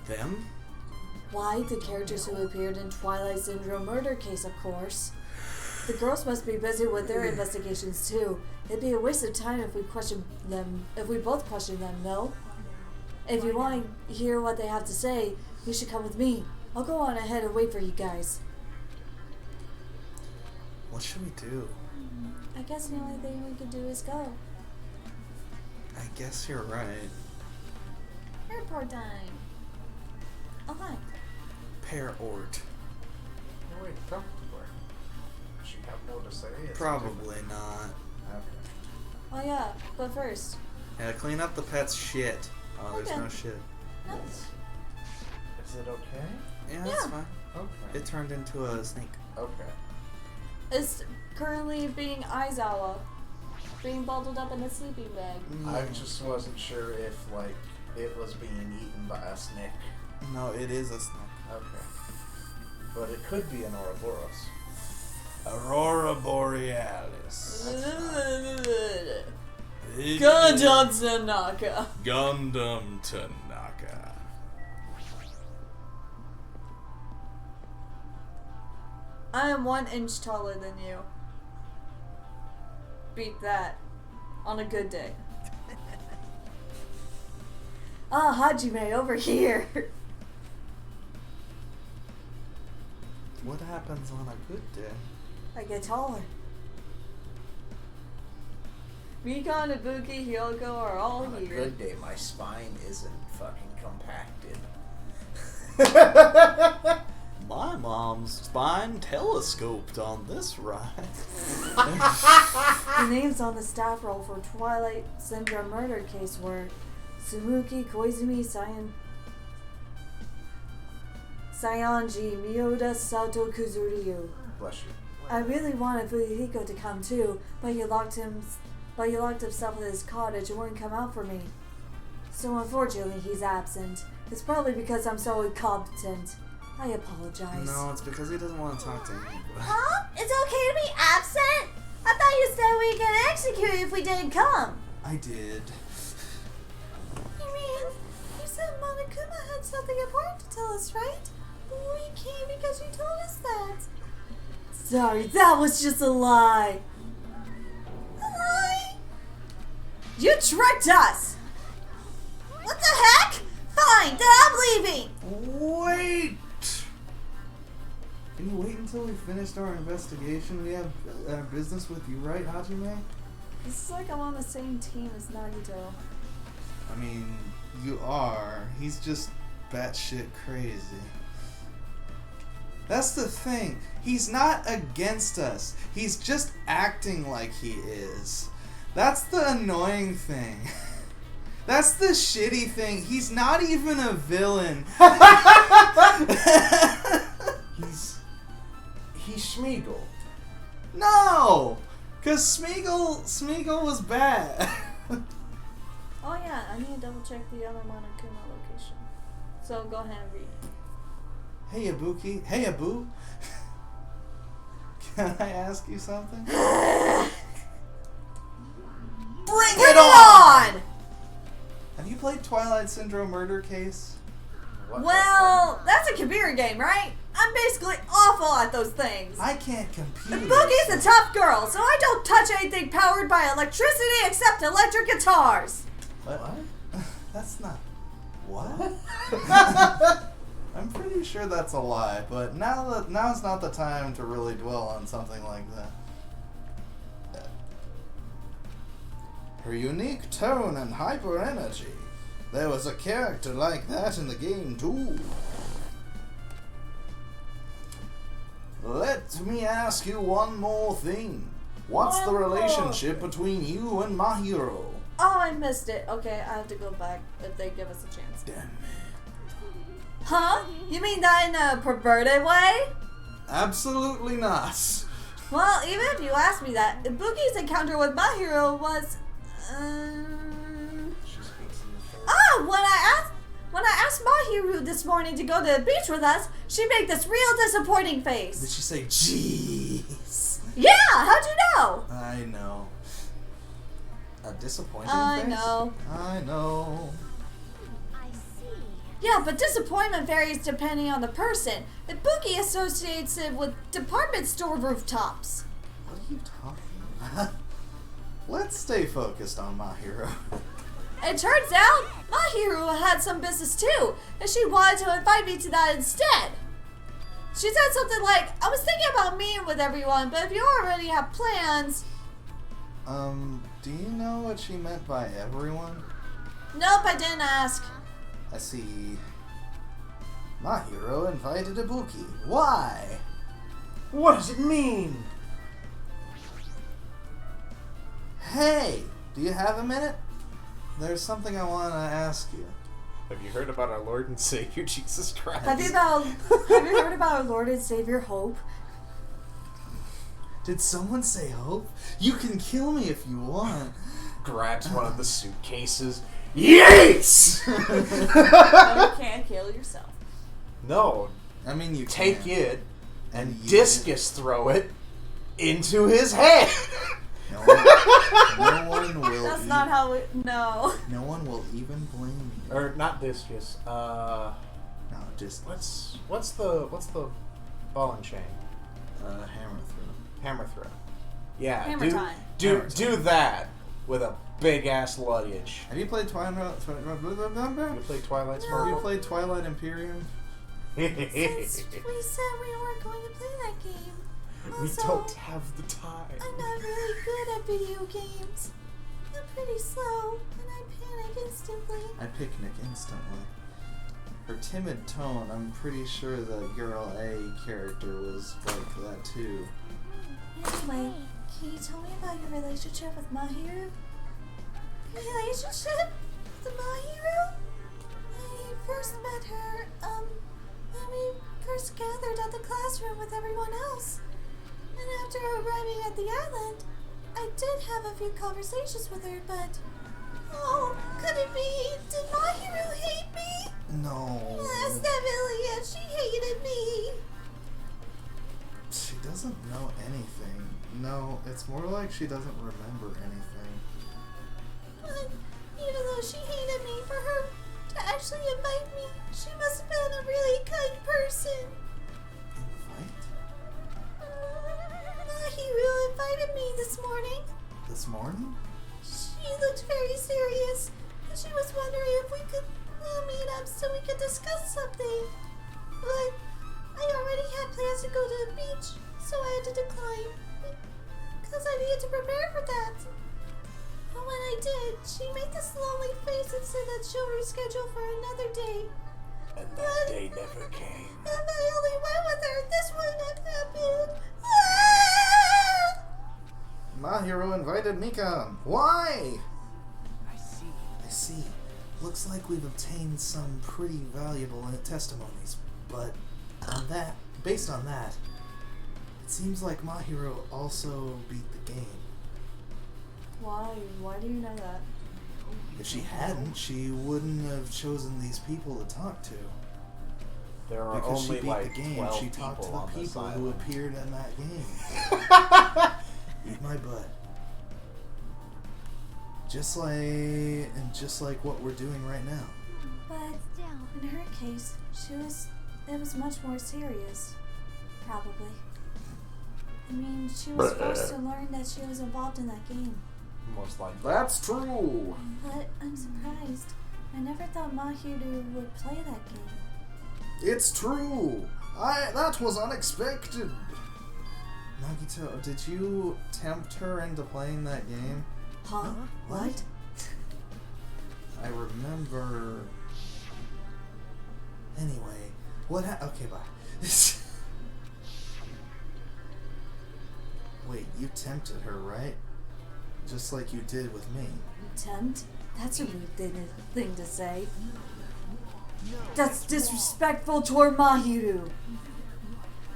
Them? Why? The characters who appeared in Twilight Syndrome murder case, of course. The girls must be busy with their investigations too. It'd be a waste of time if we both question them, no? If you want to hear what they have to say, you should come with me. I'll go on ahead and wait for you guys. What should we do? I guess the only thing we could do is go. I guess you're right. Airport time. Oh, hi. Pear Ort. No way to talk to her. She have more to say. Probably not. Okay. Oh yeah, but first. Yeah, clean up the pet's shit. Oh, there's Okay. no shit. Is it okay? Yeah, that's Yeah. fine. Okay. It turned into a snake. Okay. It's currently being Aizawa. Being bundled up in a sleeping bag. I just wasn't sure if, like, it was being eaten by a snake. No, it is a snake. Okay. But it could be an Ouroboros. Aurora Borealis. Gundam Tanaka. Gundam Tanaka. I am 1 inch taller than you. Beat that. On a good day. Ah, Hajime, over here. What happens on a good day? I get taller. Mika, Ibuki, Hyoko are all On a here. good day, my spine isn't fucking compacted. My mom's spine telescoped on this ride. The names on the staff roll for Twilight Syndrome murder case were Sumuki, Koizumi, Sayanji, Miyoda, Sato, Kuzuryu. Bless you. I really wanted Fuyuhiko to come too, but he locked himself in his cottage and wouldn't come out for me. So unfortunately, he's absent. It's probably because I'm so incompetent. I apologize. No, it's because he doesn't want to talk to anybody. Huh? It's okay to be absent? I thought you said we get executed if we didn't come. I did. You mean, you said Monokuma had something important to tell us, right? We came because you told us that. Sorry, that was just a lie. A lie? You tricked us! What the heck? Fine, then I'm leaving! Wait! Can you wait until we finished our investigation? We have business with you, right, Hajime? This is like I'm on the same team as Nagito. I mean, you are. He's just batshit crazy. That's the thing. He's not against us. He's just acting like he is. That's the annoying thing. That's the shitty thing. He's not even a villain. He's Schmeagol. No! Cause Smeagol was bad. Oh yeah, I need to double check the other Monokuma location. So go ahead and read. Hey Ibuki. Hey Abu. Can I ask you something? Bring it on! Have you played Twilight Syndrome Murder Case? Well, that's a computer game, right? I'm basically awful at those things. I can't compute. Boogie's a tough girl, so I don't touch anything powered by electricity except electric guitars. What? That's not... What? I'm pretty sure that's a lie, but now's not the time to really dwell on something like that. Her unique tone and hyper energy. There was a character like that in the game too. Let me ask you one more thing. What's the relationship between you and Mahiro? Oh, I missed it. Okay, I have to go back if they give us a chance. Damn it. Huh? You mean that in a perverted way? Absolutely not. Well, even if you ask me that, Boogie's encounter with Mahiro was, when I asked Mahiro this morning to go to the beach with us, she made this real disappointing Did face. she say, jeez? Yeah, how'd you know? I know. A disappointing I face? know. I know. I see. Yeah, but disappointment varies depending on the person. And Bookie associates it with department store rooftops. What are you talking about? Let's stay focused on My Hero. It turns out my hero had some business too, and she wanted to invite me to that instead. She said something like, I was thinking about meeting with everyone, but if you already have plans... Do you know what she meant by everyone? Nope, I didn't ask. I see. My Hero invited Ibuki. Why? What does it mean? Hey, do you have a minute? There's something I want to ask you. Have you heard about our Lord and Savior Jesus Christ? Have you heard about our Lord and Savior Hope? Did someone say Hope? You can kill me if you want. Grabs one of the suitcases. Yes! You can't kill yourself. No, I mean, you take can. it and You discus throw it into his head. No one will. That's not how it... No. No one will even blame you. Or not discus. No, just What's the ball and chain? hammer through. Hammer throw. Yeah. Hammer time. Do that with a big ass luggage. Have you played Twilight? You play Twilight Have you Sparkle? played Twilight Imperium? Since we said we weren't going to play that game. We Also, don't have the time. I'm not really good at video games. I'm pretty slow, and I panic instantly. I picnic instantly. Her timid tone, I'm pretty sure the girl A character was like that too. Anyway, can you tell me about your relationship with my hero? Relationship with my hero? I first met her, when we first gathered at the classroom with everyone else. And after arriving at the island, I did have a few conversations with her, but... Oh, could it be? Did my hero hate me? No. That's definitely it. She hated me. She doesn't know anything. No, it's more like she doesn't remember anything. But even though she hated me, for her to actually invite me, she must have been a really kind person. Invite? My hero invited me this morning. This morning? She looked very serious, and she was wondering if we could meet up so we could discuss something. But I already had plans to go to the beach, so I had to decline, because I needed to prepare for that. But when I did, she made this lonely face and said that she'll reschedule for another day. And that day never came. If I only went with her, this wouldn't have happened. Ah! My Hero invited Mika. Why? I see. I see. Looks like we've obtained some pretty valuable testimonies, but based on that, it seems like My Hero also beat the game. Why? Why do you know that? If she hadn't, she wouldn't have chosen these people to talk to. There are Because she only beat like the game, 12 she talked to people the on this people who island. appeared in that game. Eat my butt. Just like what we're doing right now. But Still. in her case, it was much more serious. Probably. I mean, she was forced to learn that she was involved in that game. Most likely. That's true. But I'm surprised. I never thought Mahiru would play that game. It's true. That was unexpected. Nagito, did you tempt her into playing that game? Huh? What? I remember. Anyway, okay, bye. Wait, you tempted her, right? Just like you did with me. Tempt? That's a rude thing to say. That's disrespectful toward Mahiru.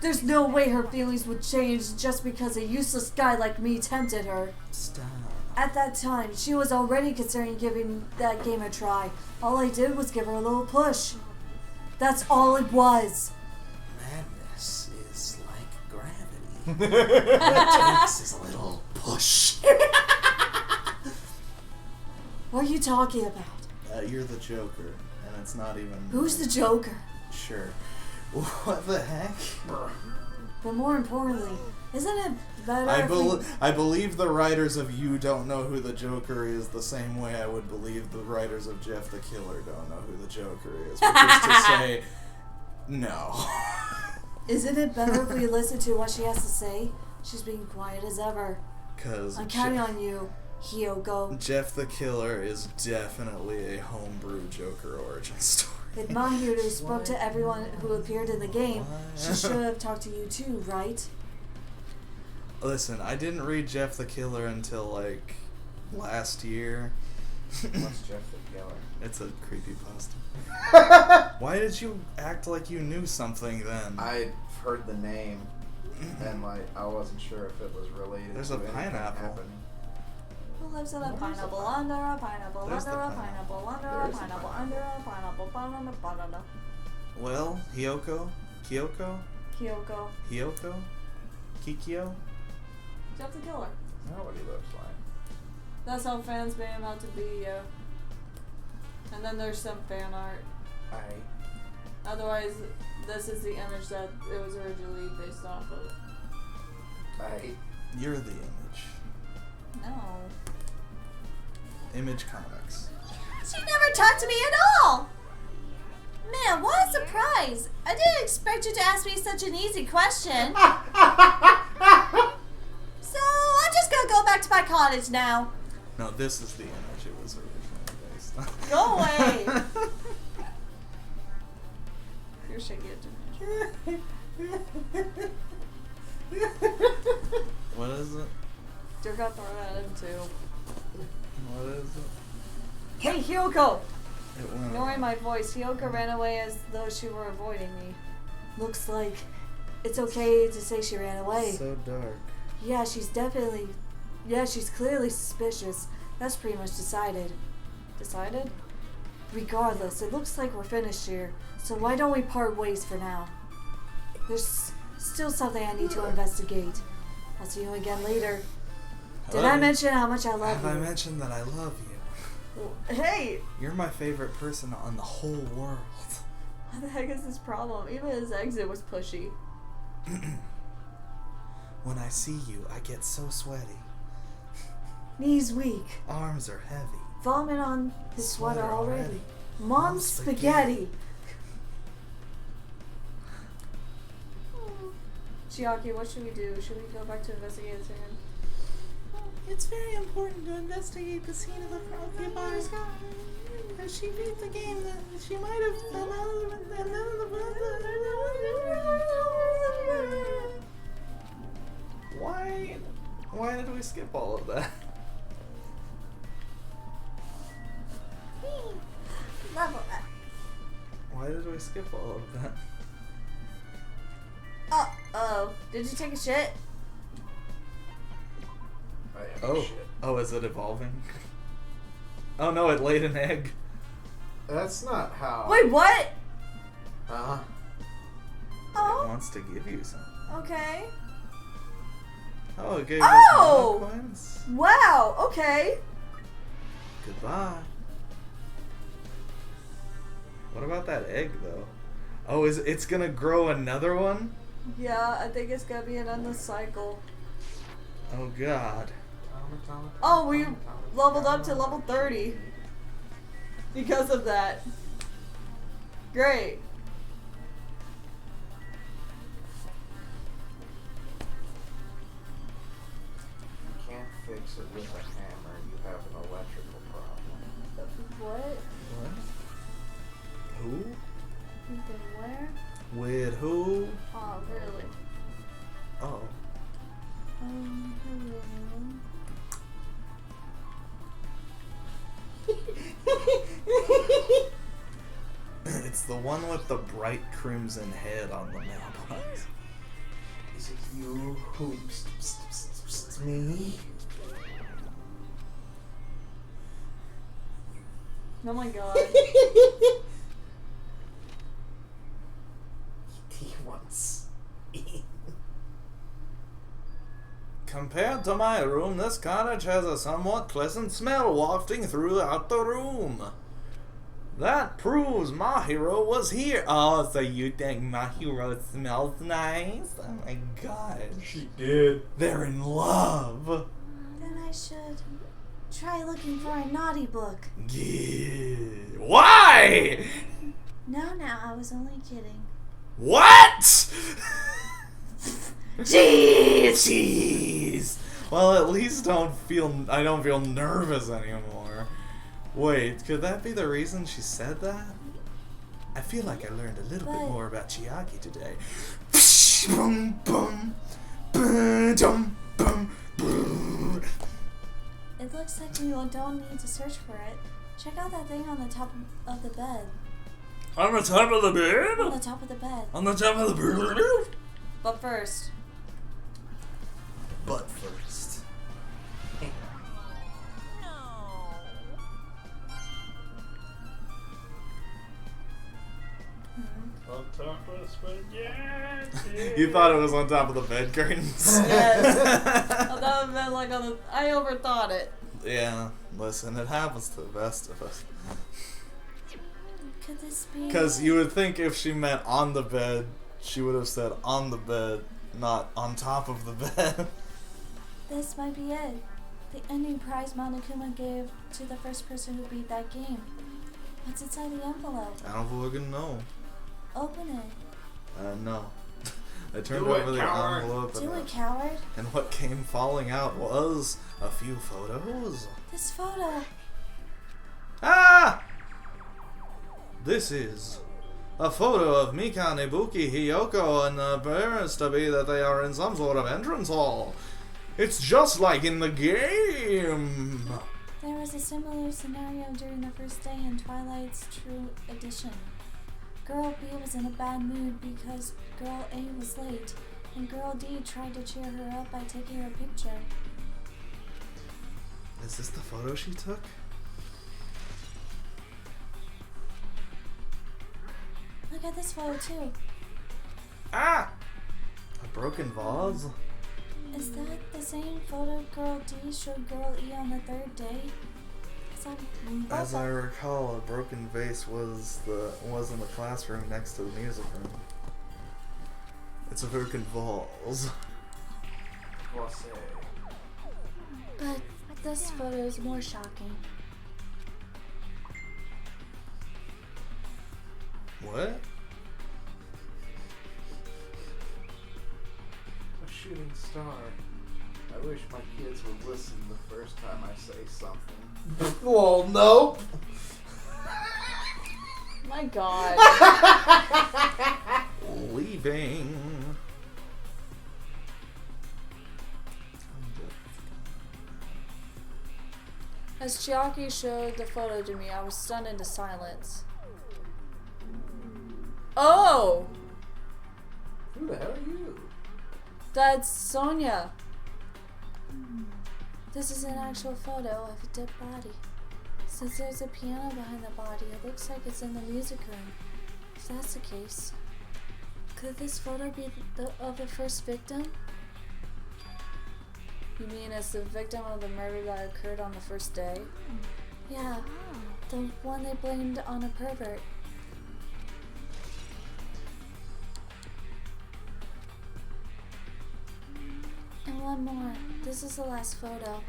There's no way her feelings would change just because a useless guy like me tempted her. Stop. At that time, she was already considering giving that game a try. All I did was give her a little push. That's all it was. Madness is like gravity. All it takes is a little push. What are you talking about? You're the Joker, and it's not even... Who's the Joker? Sure. What the heck? But more importantly, isn't it better if we... I believe the writers of You Don't Know Who the Joker is the same way I would believe the writers of Jeff the Killer don't know who the Joker is, which is to say, no. Isn't it better if we listen to what she has to say? She's being quiet as ever. Because I'm counting on you, Hyoko. Jeff the Killer is definitely a homebrew Joker origin story. If Mahiru spoke to everyone who appeared in the game, What? she should have talked to you too, right? Listen, I didn't read Jeff the Killer until, like, last year. What's Jeff the Killer? It's a creepypasta. Why did you act like you knew something then? I heard the name, and like I wasn't sure if it was related. There's to a anything pineapple. happening. Who lives in a What is pineapple, a under a pineapple, There's under the a pineapple, under a There's a pineapple, pineapple. under a pineapple, banana, banana. Well, Kyoko? Kyoko. Kikyo? Jeff the Killer. Not what he looks like. That's how fans made him out to be, and then there's some fan art. Otherwise, this is the image that it was originally based off of. You're the Image. No. Image Comics. She never talked to me at all! Man, what a surprise! I didn't expect you to ask me such an easy question. So, I'm just gonna go back to my cottage now. No, this is the Image it was originally based on. Go away! You're shaking it too What is it? You're gonna throw that in too. What is it? Hey, Hyoko! It went Ignoring my voice, Hyoko ran away as though she were avoiding me. Looks like it's okay to say she ran away. so dark. Yeah, she's clearly suspicious. That's pretty much decided. Decided? Regardless, it looks like we're finished here. So why don't we part ways for now? There's still something I need to investigate. I'll see you again later. Did I mention how much I love Have you? I mentioned that I love you? Hey! You're my favorite person on the whole world. What the heck is this problem? Even his exit was pushy. When I see you, I get so sweaty. Knees weak. Arms are heavy. Vomit on his sweater Sweater already. already. Mom's spaghetti. Chiaki, what should we do? Should we go back to investigate the scene? It's very important to investigate the scene of the Froggy Bar. If she beat the game, then she might have fell out and Why did we skip all of that? Level up. Why did we skip all of that? Uh-oh. Did you take a shit? Oh, is it evolving? Oh no, it laid an egg. That's not how. Wait, what? Uh-huh. It Oh, wants to give you some. okay. Oh, it gave Oh! us mana coins. Wow, okay. Goodbye. What about that egg though? Oh, it's gonna grow another one? Yeah, I think it's gonna be an endless cycle. Oh god. Oh, we leveled up to level 30 because of that. Great. You can't fix it with a hammer. You have an electrical problem. What? What? Who? You've been where? With who? Oh, really? Oh. Hello. It's the one with the bright crimson head on the mailbox. Is it you who me? Oh my god. He wants. compared to my room, this cottage has a somewhat pleasant smell wafting throughout the room. That proves my hero was here. Oh, so you think my hero smells nice? Oh my gosh. She did. They're in love. Then I should try looking for a naughty book. Yeah. Why? No, I was only kidding. What? Jeez. Well, at least I don't feel nervous anymore. Wait, could that be the reason she said that? I feel like I learned a little bit more about Chiaki today. Boom, boom, boom, boom, boom. It looks like we don't need to search for it. Check out that thing on the top of the bed. On the top of the bed? On the top of the bed. On the top of the bed? But first. But first. On top of spaghetti. You thought it was on top of the bed curtains? Yes. That would have been like on the. I overthought it. Yeah, listen, it happens to the best of us. Could this be? Because you would think if she meant on the bed, she would have said on the bed, not on top of the bed. This might be it. The ending prize Monokuma gave to the first person who beat that game. What's inside the envelope? I don't fucking know. Open it. No. I turned Do it, over the coward. envelope Do it, coward. and what came falling out was a few photos. This photo. Ah! This is a photo of Mikan, Ibuki, Hiyoko, and appears to be that they are in some sort of entrance hall. It's just like in the game. There was a similar scenario during the first day in Twilight's True Edition. Girl B was in a bad mood because Girl A was late, and Girl D tried to cheer her up by taking her picture. Is this the photo she took? Look at this photo too. Ah! A broken vase? Is that the same photo Girl D showed Girl E on the third day? As I recall, a broken vase was in the classroom next to the music room. It's a broken vase. But this photo is more shocking. What? A shooting star. I wish my kids would listen the first time I say something. Well, nope. My God. Leaving. As Chiaki showed the photo to me, I was stunned into silence. Oh! Who the hell are you? That's Sonia. This is an actual photo of a dead body. Since there's a piano behind the body, it looks like it's in the music room. If that's the case, could this photo be of the first victim? You mean as the victim of the murder that occurred on the first day? Yeah, the one they blamed on a pervert. And one more. This is the last photo.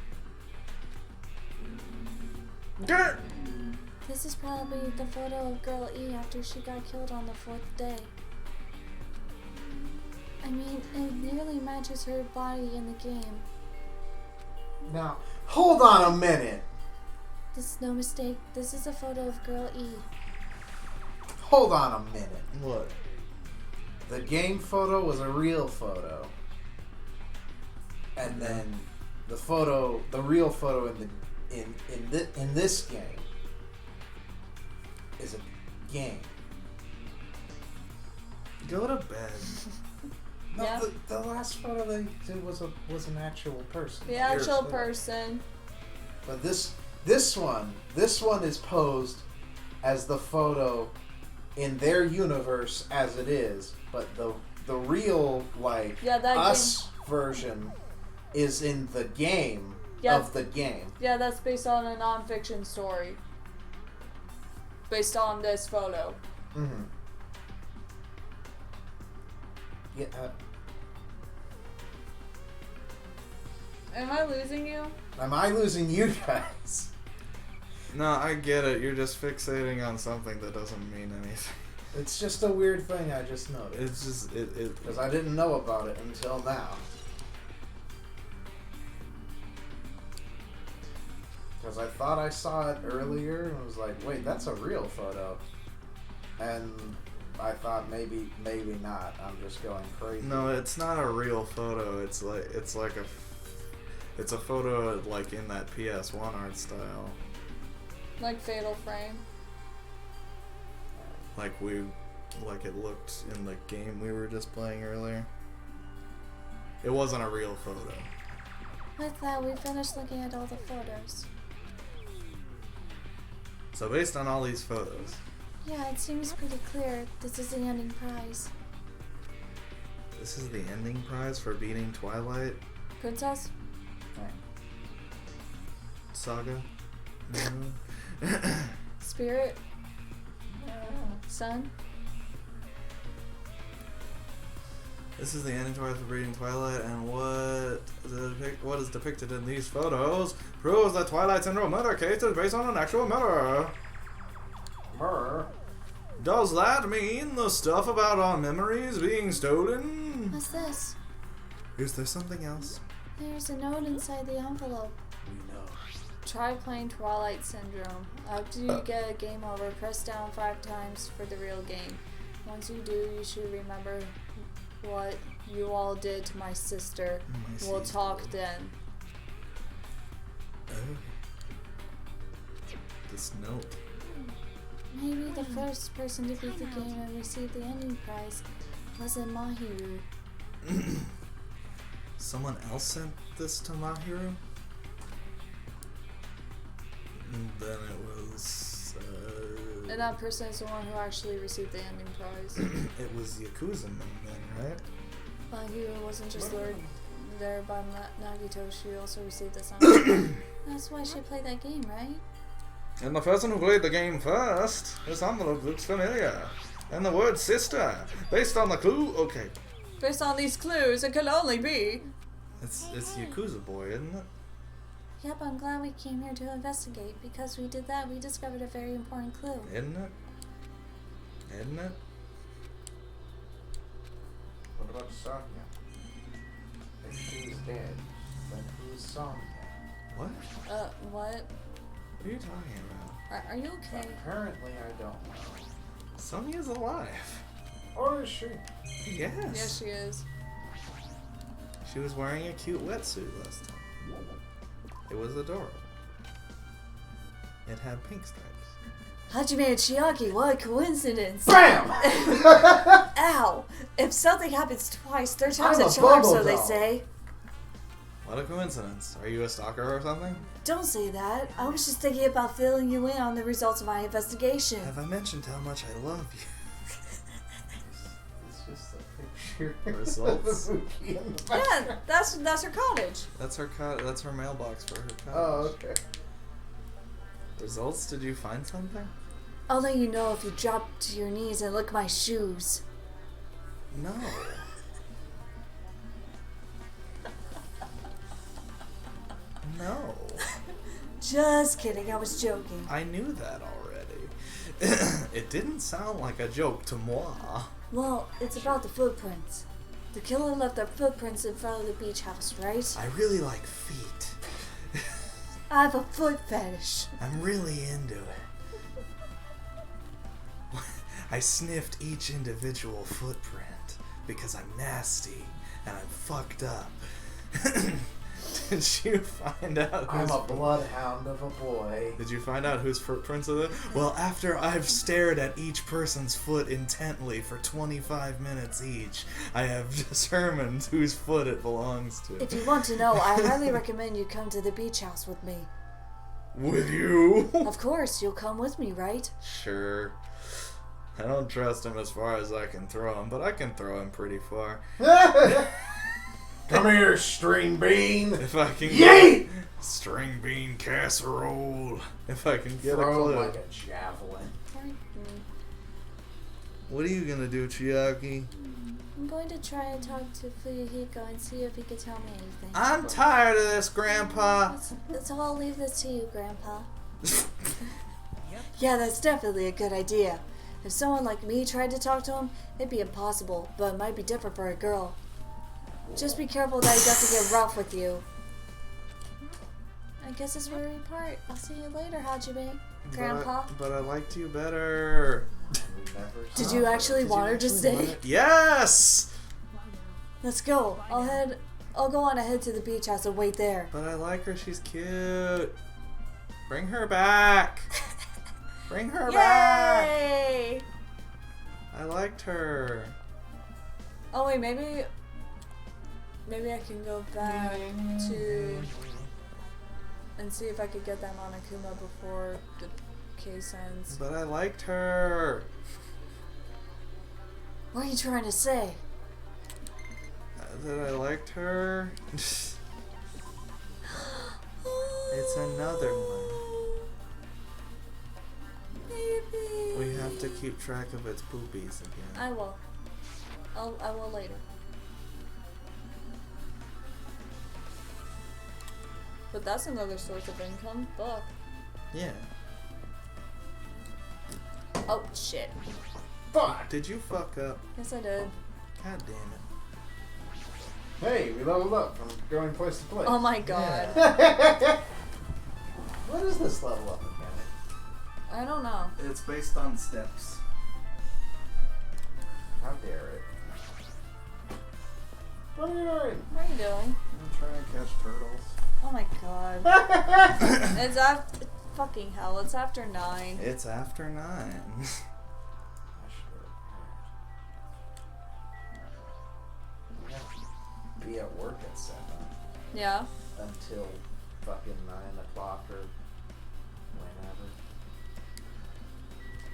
This is probably the photo of Girl E after she got killed on the 4th day. I mean, it nearly matches her body in the game. Now, hold on a minute. This is no mistake. This is a photo of Girl E. Hold on a minute. What? The game photo was a real photo. And then the real photo in this game is a game. Go to bed. No, Yeah. the last photo they did was an actual person. The actual person. But this one is posed as the photo in their universe as it is, but the real Yeah, that us version is in the game Yeah. of the game. Yeah, that's based on a non-fiction story. Based on this photo. Mm-hmm. Yeah. Am I losing you? Am I losing you guys? No, I get it. You're just fixating on something that doesn't mean anything. It's just a weird thing I just noticed. It's just it. Because I didn't know about it until now. Because I thought I saw it earlier and was like, wait, that's a real photo. And I thought maybe not. I'm just going crazy. No, it's not a real photo. It's a photo like in that PS1 art style. Like Fatal Frame. Like it looked in the game we were just playing earlier. It wasn't a real photo. With that, we finished looking at all the photos. So based on all these photos, Yeah, it seems pretty clear. This is the ending prize. this is the ending prize for beating Twilight Princess? Saga. Spirit? Sun? This is the ending prize for beating Twilight, and what is depicted in these photos proves that Twilight Syndrome murder case is based on an actual murder. Murr. Does that mean the stuff about our memories being stolen? What's this? Is there something else? There's a note inside the envelope. We know. Try playing Twilight Syndrome. After you get a game over, press down 5 times for the real game. Once you do, you should remember what you all did to my sister. We'll talk then. Oh. This note. Maybe the first person to beat the game and receive the ending prize wasn't Mahiru. Someone else sent this to Mahiru? And then it was... And that person is the one who actually received the ending prize. it was Yakuza Man then, right? Mahiru wasn't just lured there by Nagito, she also received this envelope. That's why she played that game, right? And the person who played the game first, this envelope looks familiar. And the word sister, based on the clue, okay. Based on these clues, it could only be... It's Yakuza Boy, isn't it? Yep, I'm glad we came here to investigate. Because we did that, we discovered a very important clue. Isn't it? Isn't it? What about Sonya? If she's dead, then who's Sonya? What? What? What are you talking about? Are you okay? Apparently I don't know. Sonya's alive. Or is she? Yes. Yes, she is. She was wearing a cute wetsuit last time. It was adorable. It had pink stripes. Hajime and Chiaki, what a coincidence! BAM! Ow! If something happens twice, third time's I'm a a charm, bubble so they doll. say. What a coincidence. Are you a stalker or something? Don't say that. I was just thinking about filling you in on the results of my investigation. Have I mentioned how much I love you? It's just a picture. Results? of the Mookie in the back. Yeah, that's her cottage. That's her mailbox for her cottage. Oh, okay. Results? Did you find something? I'll let you know if you drop to your knees and lick my shoes. No. No. Just kidding, I was joking. I knew that already. It didn't sound like a joke to moi. Well, it's about the footprints. The killer left their footprints in front of the beach house, right? I really like feet. I have a foot fetish. I'm really into it. I sniffed each individual footprint because I'm nasty and I'm fucked up. Did you find out I'm a bloodhound of a boy. Did you find out whose footprints are there? Well, after I've stared at each person's foot intently for 25 minutes each, I have determined whose foot it belongs to. If you want to know, I highly recommend you come to the beach house with me. With you? Of course, you'll come with me, right? Sure. I don't trust him as far as I can throw him, but I can throw him pretty far. Come here, string bean. If I can Yeet! String bean casserole. If I can get a Throw clue. like a javelin. What are you gonna do, Chiaki? I'm going to try and talk to Fuyuhiko and see if he could tell me anything. I'm tired of this, Grandpa. So I'll leave this to you, Grandpa. Yeah, that's definitely a good idea. If someone like me tried to talk to him, it'd be impossible, but it might be different for a girl. Just be careful that he doesn't get rough with you. I guess it's where we part. I'll see you later, Hajime. Grandpa. But I liked you better. Did you actually want her to stay? Yes! Let's go. I'll go on ahead to the beach house and wait there. But I like her. She's cute. Bring her back. Bring her back. Yay! I liked her. Oh wait, maybe I can go back to and see if I could get that Monokuma before the case ends. But I liked her. What are you trying to say? That I liked her. It's another one. Baby. We have to keep track of its poopies again. I will. I will later. But that's another source of income. Fuck. Yeah. Oh shit. Fuck! Did you fuck up? Yes, I did. God damn it. Hey, we leveled up from going place to place. Oh my god. What is this level up mechanic? I don't know. It's based on steps. How dare it? What are you doing? What are you doing? I'm trying to catch turtles. Oh my god. It's after fucking hell. It's after 9. It's after 9. I should have be at work at 7 Yeah. until fucking 9 o'clock or whenever.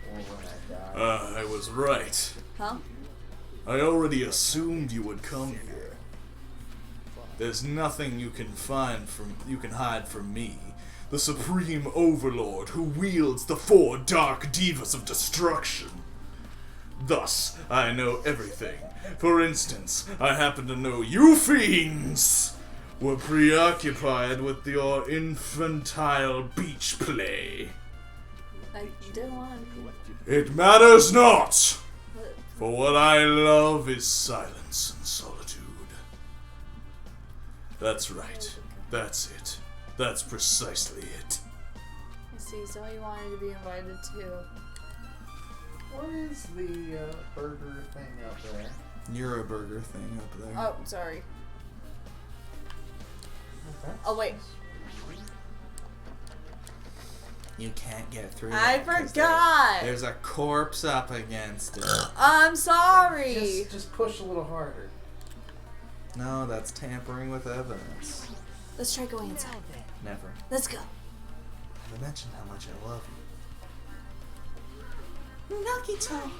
Or when I die. I was right. Huh? I already assumed you would come here. There's nothing you can hide from me, the supreme overlord who wields the 4 dark divas of destruction. Thus, I know everything. For instance, I happen to know you fiends were preoccupied with your infantile beach play. I didn't want to. It matters not, for what I love is silence and solitude. That's right. That's it. That's precisely it. I see. So you wanted to be invited to. What is the burger thing up there? You're a burger thing up there. Oh, sorry. That's Oh wait. You can't get through. I that 'cause forgot. There's a corpse up against it. I'm sorry. Just push a little harder. No, that's tampering with evidence. Let's try going inside. Never. Let's go. I mentioned how much I love you. Nagito.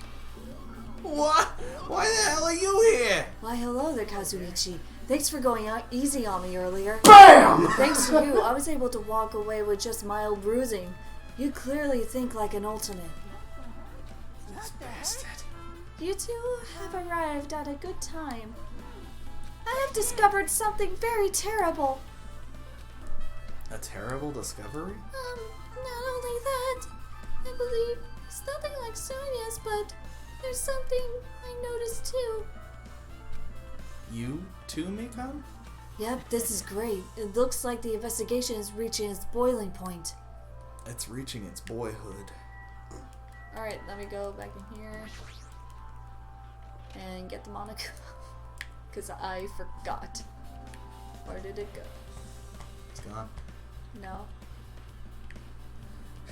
What? Why the hell are you here? Why, hello there, Kazuichi. Thanks for going out easy on me earlier. BAM! Thanks to you, I was able to walk away with just mild bruising. You clearly think like an ultimate. This bastard. You two have arrived at a good time. I have discovered something very terrible. A terrible discovery? Not only that, I believe it's nothing like Sonya's, but there's something I noticed too. You too, Mikon? Yep, this is great. It looks like the investigation is reaching its boiling point. It's reaching its boyhood. Alright, let me go back in here and get the Monokuma. Because I forgot. Where did it go? It's gone. No.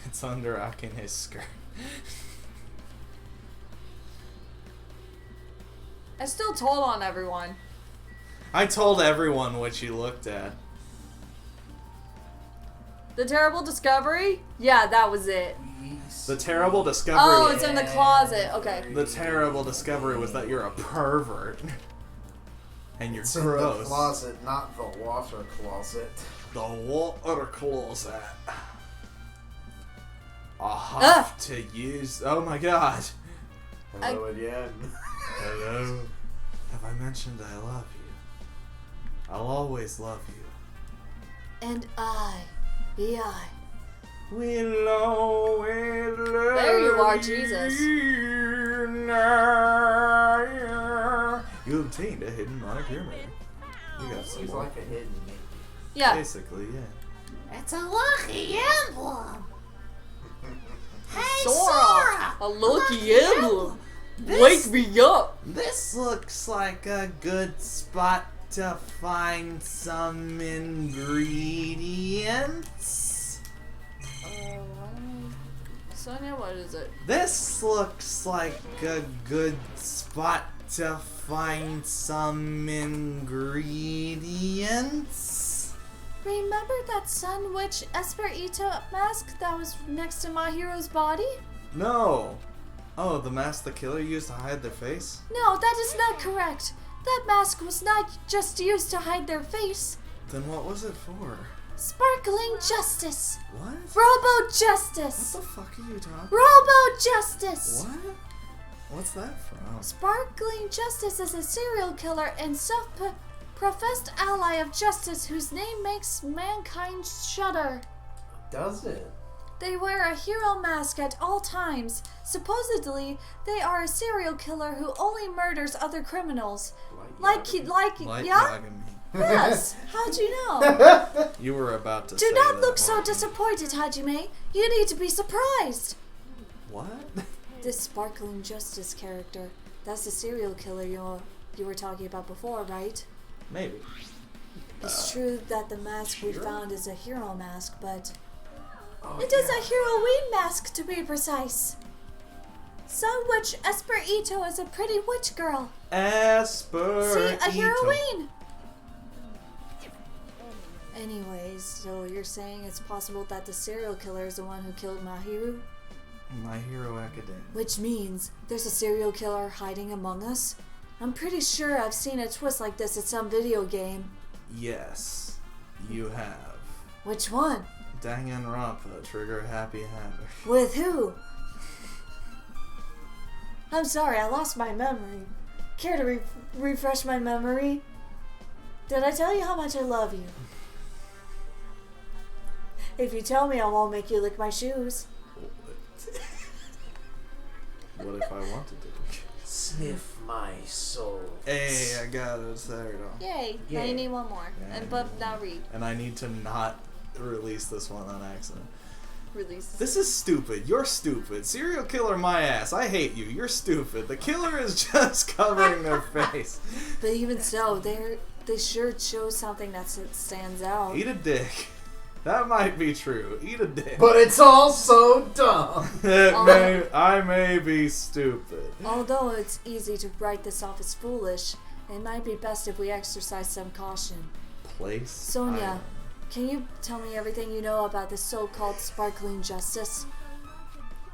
It's under Akine's skirt. I still told on everyone. I told everyone what you looked at. The terrible discovery? Yeah, that was it. The terrible discovery. Oh, it's in the closet. Okay. The terrible discovery was that you're a pervert. And you're It's in gross. the closet, not the water closet. The water closet. I have to use. Oh my god. Hello again. Hello. Have I mentioned I love you? I'll always love you. And I, B.I. We'll always love There you are, Jesus. you. You obtained a hidden monogrammer. You got some He's more. like a hidden Mickey. Yeah. Basically, yeah. It's a lucky emblem. Hey, Sora! A lucky emblem! Wake me up! This looks like a good spot to find some ingredients. Sonia, what is it? This looks like a good spot to find some ingredients. Remember that Sun Witch Esperito mask that was next to my hero's body? No. Oh, the mask the killer used to hide their face? No, that is not correct. That mask was not just used to hide their face. Then what was it for? Sparkling Justice! What? Robo What Justice! the fuck are you talking? Robo Justice! What? What's that from? Sparkling Justice is a serial killer and self-professed ally of justice whose name makes mankind shudder. Does it? They wear a hero mask at all times. Supposedly, they are a serial killer who only murders other criminals. Light Yeah? Yagami. Yes. How'd you know? You were about to Do say not that, look so weren't you? disappointed, Hajime. You need to be surprised. What? This Sparkling Justice character, that's the serial killer you were talking about before, right? Maybe. It's true that the mask we found is a hero mask, but Oh, it is a heroine mask to be precise. Sun Witch Esperito is a pretty witch girl. Esper. See, a heroine. Anyways, so you're saying it's possible that the serial killer is the one who killed Mahiru? My Hero Academia. Which means there's a serial killer hiding among us? I'm pretty sure I've seen a twist like this in some video game. Yes, you have. Which one? Danganronpa, Trigger Happy Hammer. With who? I'm sorry, I lost my memory. Care to refresh my memory? Did I tell you how much I love you? If you tell me, I won't make you lick my shoes. What if I wanted to? Sniff my soul. Hey, I got it. There it is. Yay! Now Yeah. you need one more. Yeah, And but now read. And I need to not release this one on accident. Release. This is stupid. You're stupid. Serial killer my ass. I hate you. You're stupid. The killer is just covering their face. But even so, they sure show something that stands out. Eat a dick. That might be true. Eat a dick. But it's all so dumb. I may be stupid. Although it's easy to write this off as foolish, it might be best if we exercise some caution. Place. Sonia, can you tell me everything you know about this so-called Sparkling Justice?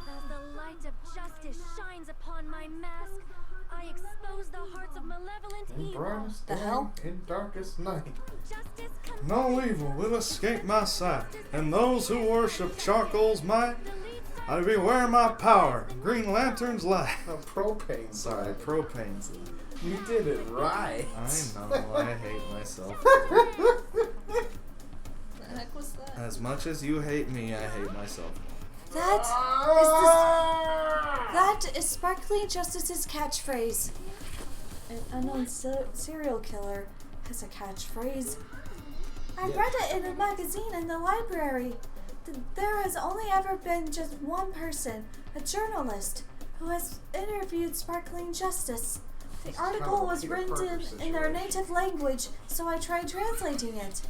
As the light of justice shines upon my mask, I expose the hearts of malevolent evil. The hell? In darkest night. Justice No evil will escape my sight, and those who worship charcoal's might, I beware my power, Green Lantern's light. A propane. Sorry, propane's light. You did it right. I know, I hate myself. The heck was that? As much as you hate me, I hate myself. That is Sparkling Justice's catchphrase. An unknown serial killer has a catchphrase. I read it in a magazine in the library. There has only ever been just one person, a journalist, who has interviewed Sparkling Justice. The article was written in their native language, so I tried translating it.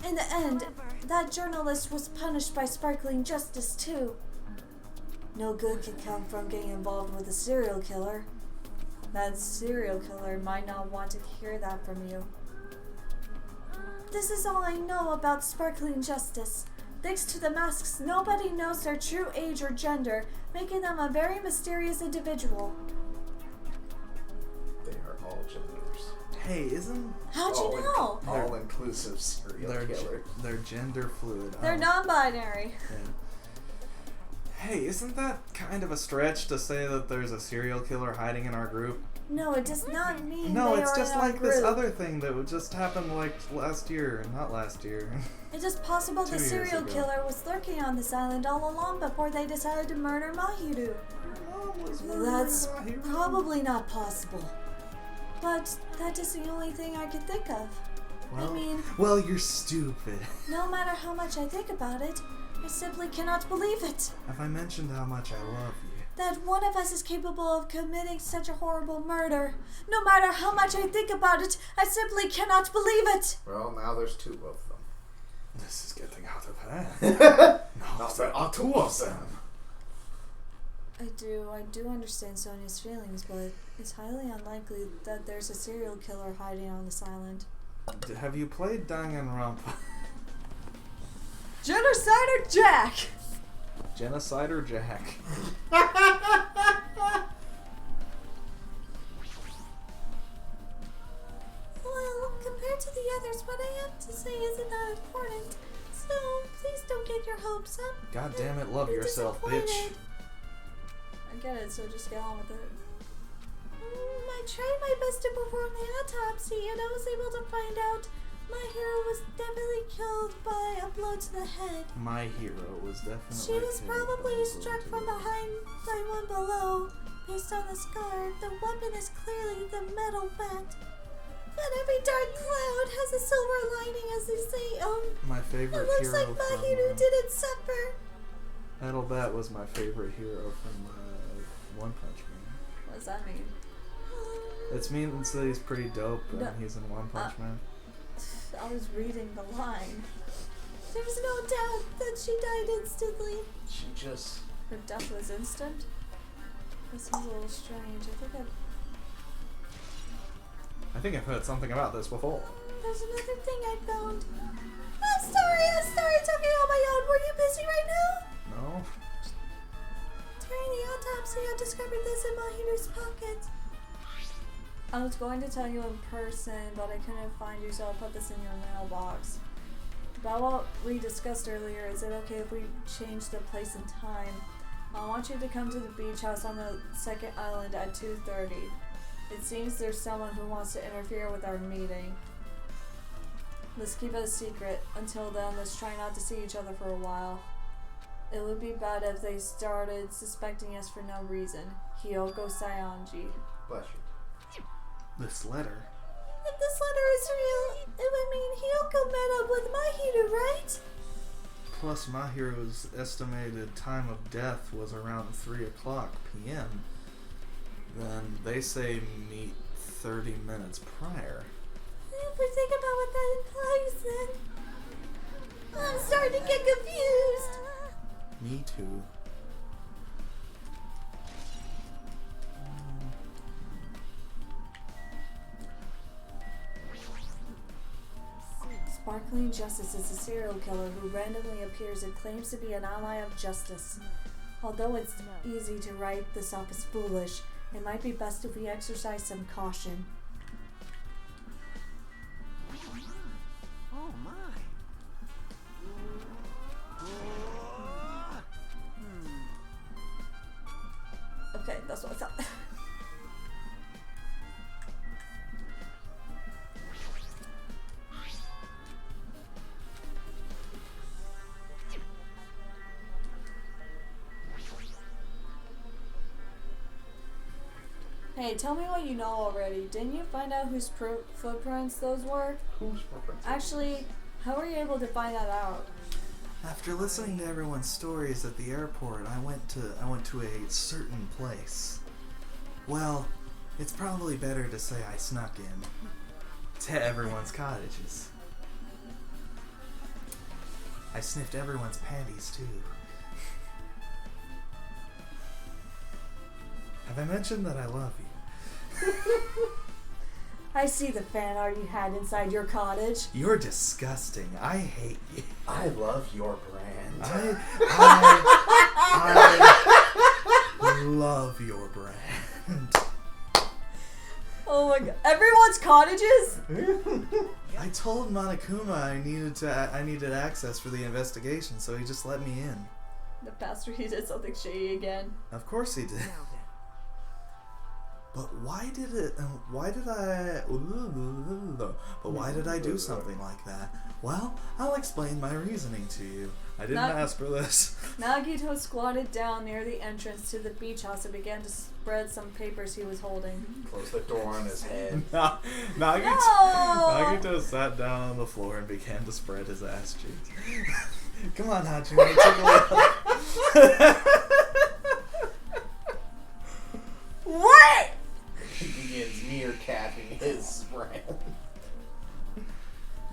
In the end, that journalist was punished by Sparkling Justice too. No good can come from getting involved with a serial killer. That serial killer might not want to hear that from you. This is all I know about Sparkling Justice. Thanks to the masks, nobody knows their true age or gender, making them a very mysterious individual. They are all genders. Hey, isn't How'd you know? All-inclusive serial killer. they're gender fluid? They're non-binary. Yeah. Hey, isn't that kind of a stretch to say that there's a serial killer hiding in our group? No, it does not mean No, they it's are just in our like this group. other thing that just happened like last year. Not last year. It is possible 2 the years serial ago. killer was lurking on this island all along before they decided to murder Mahiru. That's probably not possible. But that is the only thing I could think of. Well, I mean, well, you're stupid. no matter how much I think about it, I simply cannot believe it. Have I mentioned how much I love you? That one of us is capable of committing such a horrible murder. No matter how much I think about it, I simply cannot believe it. Well, now there's 2 of them. This is getting out of hand. Now there are 2 of them. I do understand Sonia's feelings, but it's highly unlikely that there's a serial killer hiding on this island. Have you played Danganronpa? Genocider Jack! Genocider Jack. Well, compared to the others, what I have to say isn't that important. So, please don't get your hopes up. God damn it, love Be yourself, bitch. disappointed. I get it, so just get on with it. I tried my best to perform the autopsy, and I was able to find out my hero was definitely killed by a blow to the head. My hero was definitely She was killed by probably a struck blow from to the- behind by one below. Based on the scar, the weapon is clearly the metal bat. But every dark cloud has a silver lining, as they say. My favorite It looks hero like from Mahiru didn't suffer. Metal Bat was my favorite hero from One Punch Man. What does that mean? It means that he's pretty dope and No. he's in One Punch Man. I was reading the line. There's no doubt that she died instantly. She just... Her death was instant? That seems a little strange. I think I've heard something about this before. There's another thing I found. I'm sorry talking on my own. Were you busy right now? No? During the autopsy, I discovered this in Mahiru's pocket. I was going to tell you in person, but I couldn't find you, so I'll put this in your mailbox. About what we discussed earlier, is it okay if we change the place and time? I want you to come to the beach house on the second island at 2:30. It seems there's someone who wants to interfere with our meeting. Let's keep it a secret. Until then, let's try not to see each other for a while. It would be bad if they started suspecting us for no reason. Hyoko Saionji. Bless you. This letter? If this letter is real, it would mean Hyoko met up with Mahiru, right? Plus, Mahiru's estimated time of death was around 3 o'clock p.m. Then they say meet 30 minutes prior. If we think about what that implies, then I'm starting to get confused. Me too. Sparkling Justice is a serial killer who randomly appears and claims to be an ally of justice. Although it's easy to write this off as foolish, it might be best if we exercise some caution. Oh my. Okay, that's what I thought. Hey, tell me what you know already. Didn't you find out whose footprints those were? Who's footprints? Actually, how were you able to find that out? After listening to everyone's stories at the airport, I went to a certain place. Well, it's probably better to say I snuck in to everyone's cottages. I sniffed everyone's panties too. Have I mentioned that I love you? I see the fan art you had inside your cottage. You're disgusting. I hate you. I love your brand. I love your brand. Oh Oh my god. Everyone's cottages? I told Monokuma I needed access for the investigation, so he just let me in. The pastor, he did something shady again. Of course he did. Now then. But why did I do something like that? Well, I'll explain my reasoning to you. I didn't ask for this. Nagito squatted down near the entrance to the beach house and began to spread some papers he was holding. Close the door on his head. Nagito sat down on the floor and began to spread his ass cheeks. Come on, Hajime, take a look. What? He begins meerkatting his brand.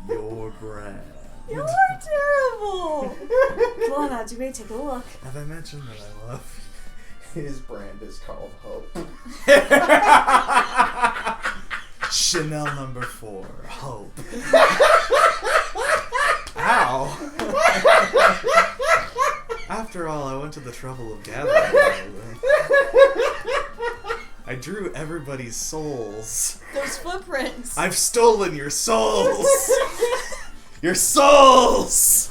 Your brand. You're terrible. Come on, Hajime, take a look. Have I mentioned that I love His brand is called Hope. Chanel number 4, Hope. Ow! After all, I went to the trouble of gathering all of them. I drew everybody's souls. Those footprints. I've stolen your souls! Your souls!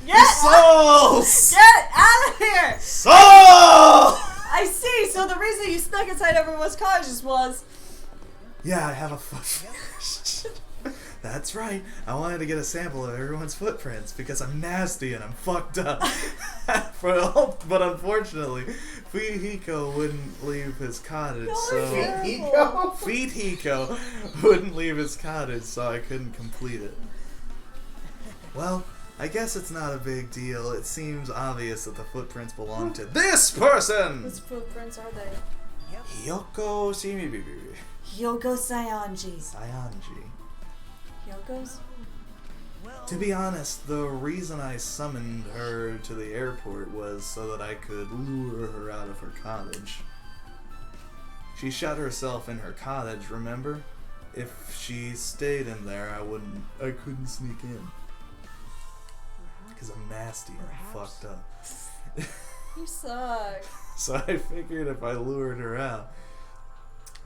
Your souls! Get out of here! Soul! I see. So the reason you snuck inside everyone's cottages was... Yeah, I have a foot fetish. That's right. I wanted to get a sample of everyone's footprints because I'm nasty and I'm fucked up. But unfortunately, Fihiko wouldn't leave his cottage, Fihiko wouldn't leave his cottage, so I couldn't complete it. Well, I guess it's not a big deal. It seems obvious that the footprints belong to this person! Whose footprints are they? Hyoko Shimibibi. Hyoko Sayanji. Sayanji. Hyoko's? To be honest, the reason I summoned her to the airport was so that I could lure her out of her cottage. She shut herself in her cottage, remember? If she stayed in there, I couldn't sneak in. Because I'm nasty and I'm fucked up. You suck. So I figured if I lured her out,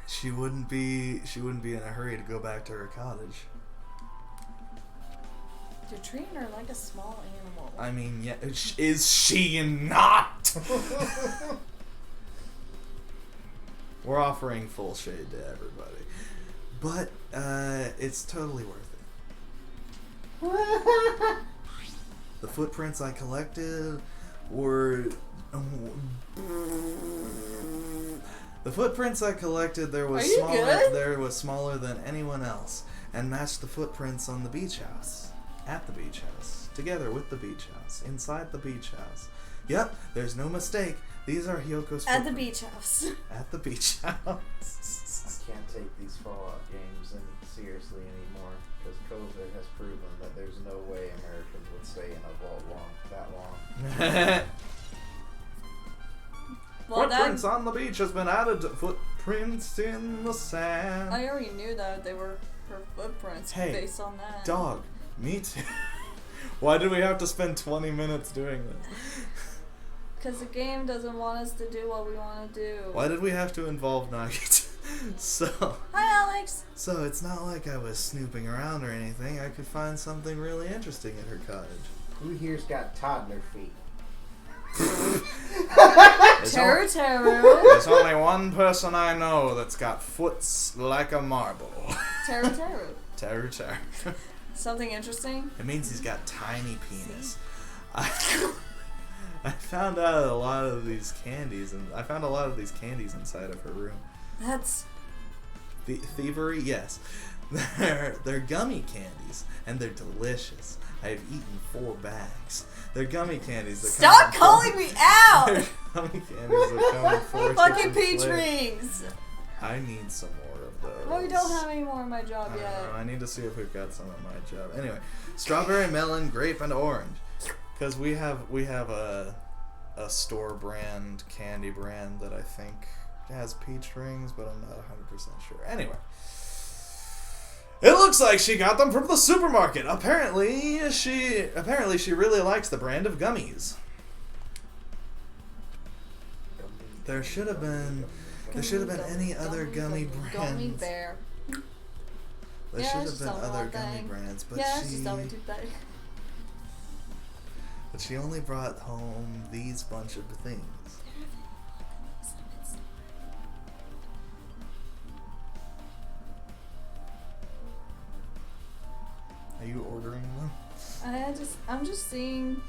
she wouldn't be in a hurry to go back to her cottage. You're treating her like a small animal. I mean, yeah, is she not? We're offering full shade to everybody. But, it's totally worth it. The footprints I collected were... The footprints I collected, there was smaller than anyone else, and matched the footprints on the beach house. At the beach house. Together with the beach house. Inside the beach house. Yep, there's no mistake. These are Hyoko's footprints. At the beach house. At the beach house. I can't take these Fallout games seriously anymore because COVID has proven that there's no way Americans would stay in a vault that long. Well, Footprints on the beach has been added to footprints in the sand. I already knew that they were her footprints based on that. Dog, me too. Why did we have to spend 20 minutes doing this? Because the game doesn't want us to do what we want to do. Why did we have to involve Nagita? Hi, Alex! So it's not like I was snooping around or anything. I could find something really interesting at her cottage. Who here's got toddler feet? Teru. There's only one person I know that's got foots like a marble. Teru. Teru. Something interesting? It means he's got tiny penis. I found out a lot of these candies, and I found a lot of these candies inside of her room. That's Thievery? Yes. They're gummy candies, and they're delicious. I've eaten 4 bags. They're gummy candies that Stop calling me out! They're gummy candies that come in 4 fucking different peach flavors. rings! I need some more of those. Well, we don't have any more in my job I yet. don't know. I need to see if we've got some at my job. Anyway, strawberry, melon, grape, and orange. Because we have a store brand, candy brand that I think has peach rings, but I'm not 100% sure. Anyway. It looks like she got them from the supermarket. Apparently she really likes the brand of gummies. There should have been There should have been any other gummy brands. Gummy bear. There Yeah, should it's have been just a other one gummy thing. brands, but Yeah, it's she just tell me toothpick. but she only brought home these bunch of things. Are you ordering them? I'm just seeing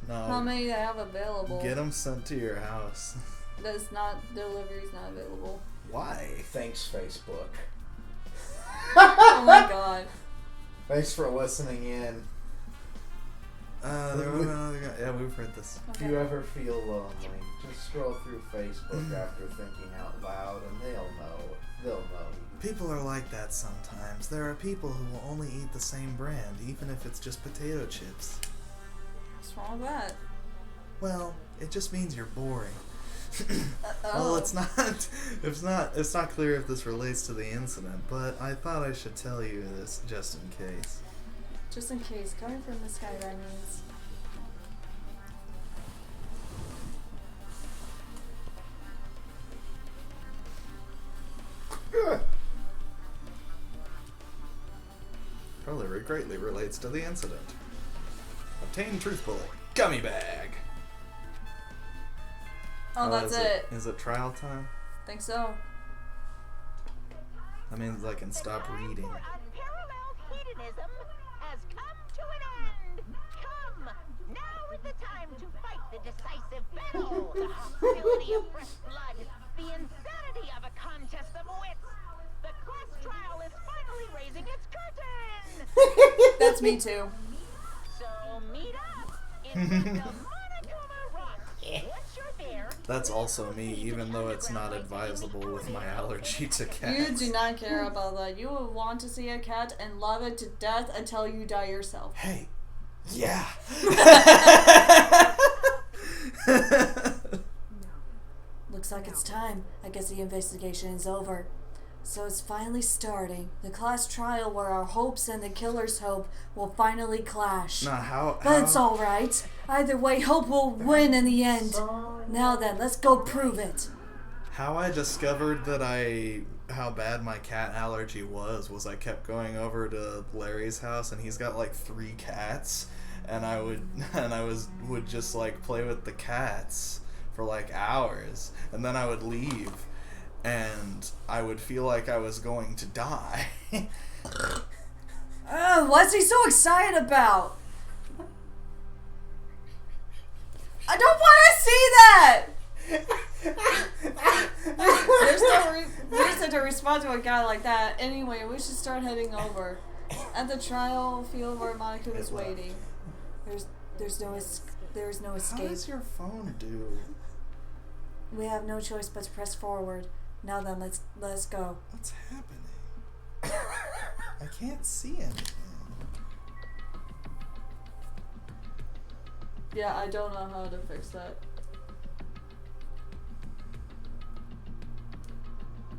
how No. many I have available. Get them sent to your house. Delivery's not available. Why? Thanks, Facebook. Oh my god. Thanks for listening in. There was another guy. Yeah, we've heard this. If you ever feel lonely, just scroll through Facebook after thinking out loud, and they'll know. They'll know. People are like that sometimes. There are people who will only eat the same brand, even if it's just potato chips. What's wrong with that? Well, it just means you're boring. Oh. Well, it's not clear if this relates to the incident, but I thought I should tell you this just in case. Just in case, coming from this guy, that means. Probably greatly relates to the incident. Obtain truth bullet. Gummy bag. Oh, that's it. Is it trial time? Think so. That means I can stop reading. Unparalleled hedonism has come to an end. Come, now is the time to fight the decisive battle. The hostility of fresh blood, the insanity of a contest of wits. The class trial is finally raising its curtain. That's me too. So meet up in the Monokuma Rock. Once you're there, That's also me, even though it's not advisable with my allergy to You cats. do not care about that. You will want to see a cat and love it to death until you die yourself. Hey. Yeah. Looks like it's time. I guess the investigation is over. So it's finally starting. The class trial where our hopes and the killer's hope will finally clash. Now, how But it's alright. Either way, hope will win in the end. Now then, let's go prove it. How I discovered how bad my cat allergy was I kept going over to Larry's house, and he's got like 3 cats, and I would just like play with the cats for like hours, and then I would leave, and I would feel like I was going to die. What's he so excited about? I don't want to see that! There's no reason to respond to a guy like that. Anyway, we should start heading over. At the trial field where Monaco is waiting. There's no How escape. does your phone do? We have no choice but to press forward. Now then, let's go. What's happening? I can't see anything. Yeah, I don't know how to fix that.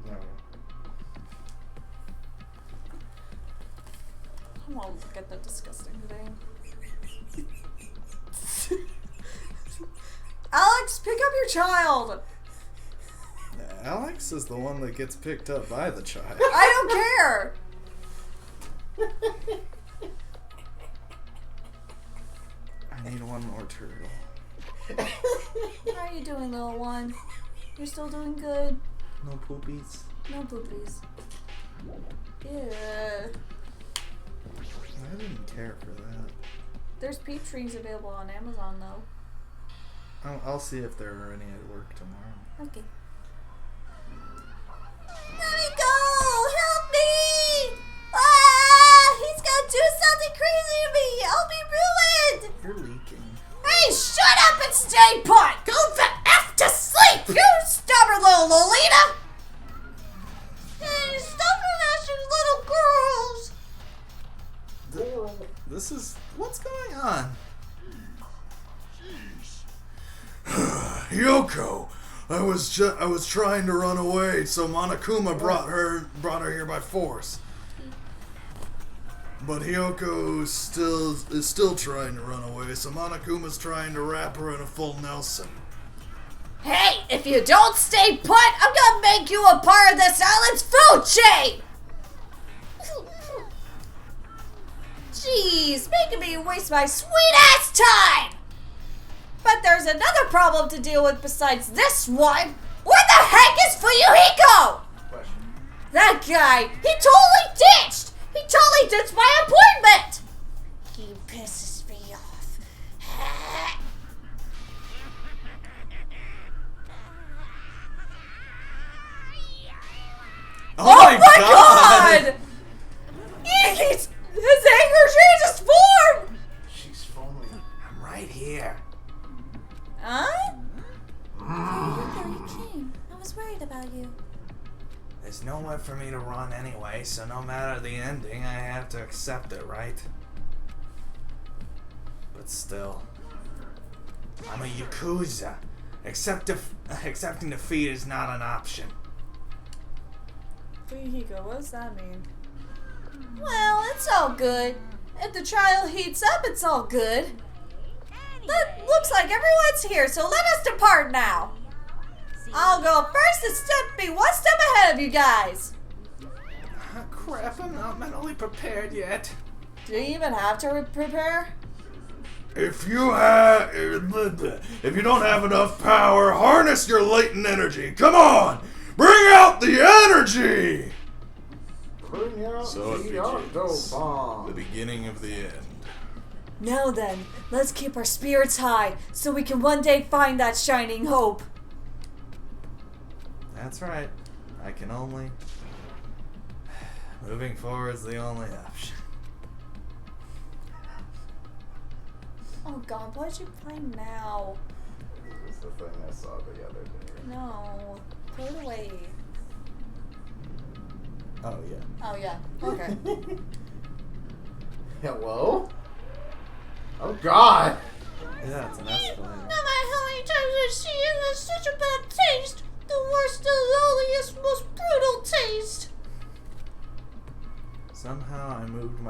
No. Come on, look at that disgusting thing. Alex, pick up your child! Alex is the one that gets picked up by the child. I don't care! I need one more turtle. How are you doing, little one? You're still doing good? No poopies? No poopies. Yeah. I didn't care for that. There's peep trees available on Amazon, though. I'll see if there are any at work tomorrow. Okay. Let me go! Help me! Ah! He's gonna do something crazy to me! I'll be ruined! You're leaking. Hey, shut up and stay put! Go the F to sleep, you stubborn little Lolita! Hey, stop harassing little girls! This is... What's going on? Yoko! I was trying to run away, so Monokuma brought her here by force. But Hyoko is still trying to run away, so Monokuma's trying to wrap her in a full Nelson. Hey, if you don't stay put, I'm gonna make you a part of this island's food chain! Jeez, making me waste my sweet-ass time! But there's another problem to deal with besides this one. Where the heck is Fuyuhiko? That guy, he totally ditched! He totally ditched my appointment! He pisses me off. Oh my god! His anger changes form! She's foaming. I'm right here. Huh? Fuyuhiko, you came. I was worried about you. There's nowhere for me to run anyway, so no matter the ending, I have to accept it, right? But still, I'm a Yakuza. Accepting defeat is not an option. Fuyuhiko, what does that mean? Well, it's all good. If the trial heats up, it's all good. Looks like everyone's here, so let us depart now. I'll go first and be one step ahead of you guys. Crap, I'm not mentally prepared yet. Do you even have to prepare? If you don't have enough power, harness your latent energy. Come on! Bring out the energy! Bring out So it the begins. Octobomb. The beginning of the end. Now then, let's keep our spirits high so we can one day find that shining hope. That's right. I can only... Moving forward is the only option. Oh god, why'd you play now? This is the thing I saw the other day. No. Put it away. Oh, yeah. Oh yeah. Okay. Hello? Oh god! Yeah, it's an escalator. No matter how many times I see it, it's such a bad taste. The worst, the lowliest, most brutal taste. Somehow I moved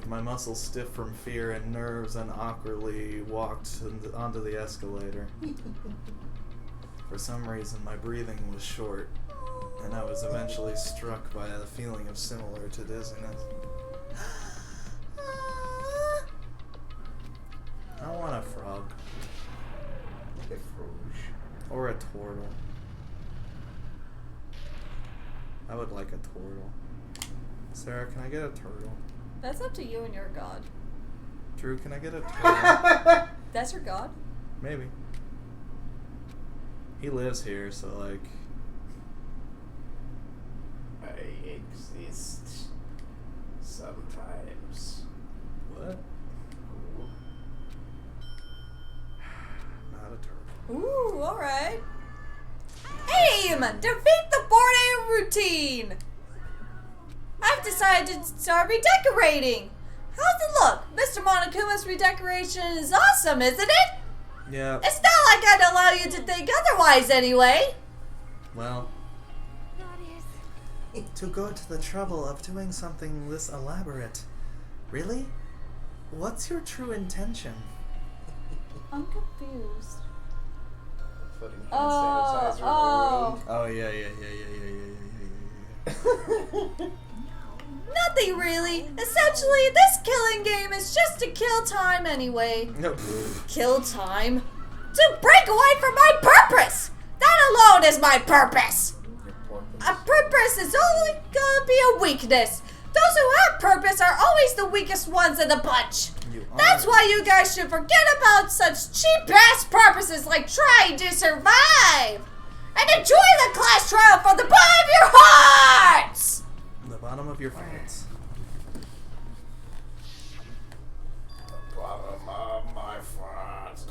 my muscles stiff from fear and nerves and awkwardly walked onto the escalator. For some reason, my breathing was short, and I was eventually struck by a feeling of similar to dizziness. I want a frog. Or a turtle. I would like a turtle. Sarah, can I get a turtle? That's up to you and your god. Drew, can I get a turtle? That's your god? Maybe. He lives here, so like... I exist sometimes. What? Not a turtle. Ooh, alright. Aim! Defeat the board A routine! I've decided to start redecorating! How's it look? Mr. Monokuma's redecoration is awesome, isn't it? Yeah, It's not like I'd allow you to think otherwise anyway. well... To go to the trouble of doing something this elaborate. Really? What's your true intention? I'm confused. Putting hand sanitizer in the wound. Oh, yeah. Nothing really. Essentially, this killing game is just to kill time anyway. No. Kill time? To break away from my purpose! That alone is my purpose! A purpose is only gonna be a weakness. Those who have purpose are always the weakest ones in the bunch. That's why you guys should forget about such cheap-ass purposes like trying to survive. And enjoy the class trial from the bottom of your hearts! The bottom of your pants. Bottom of my front.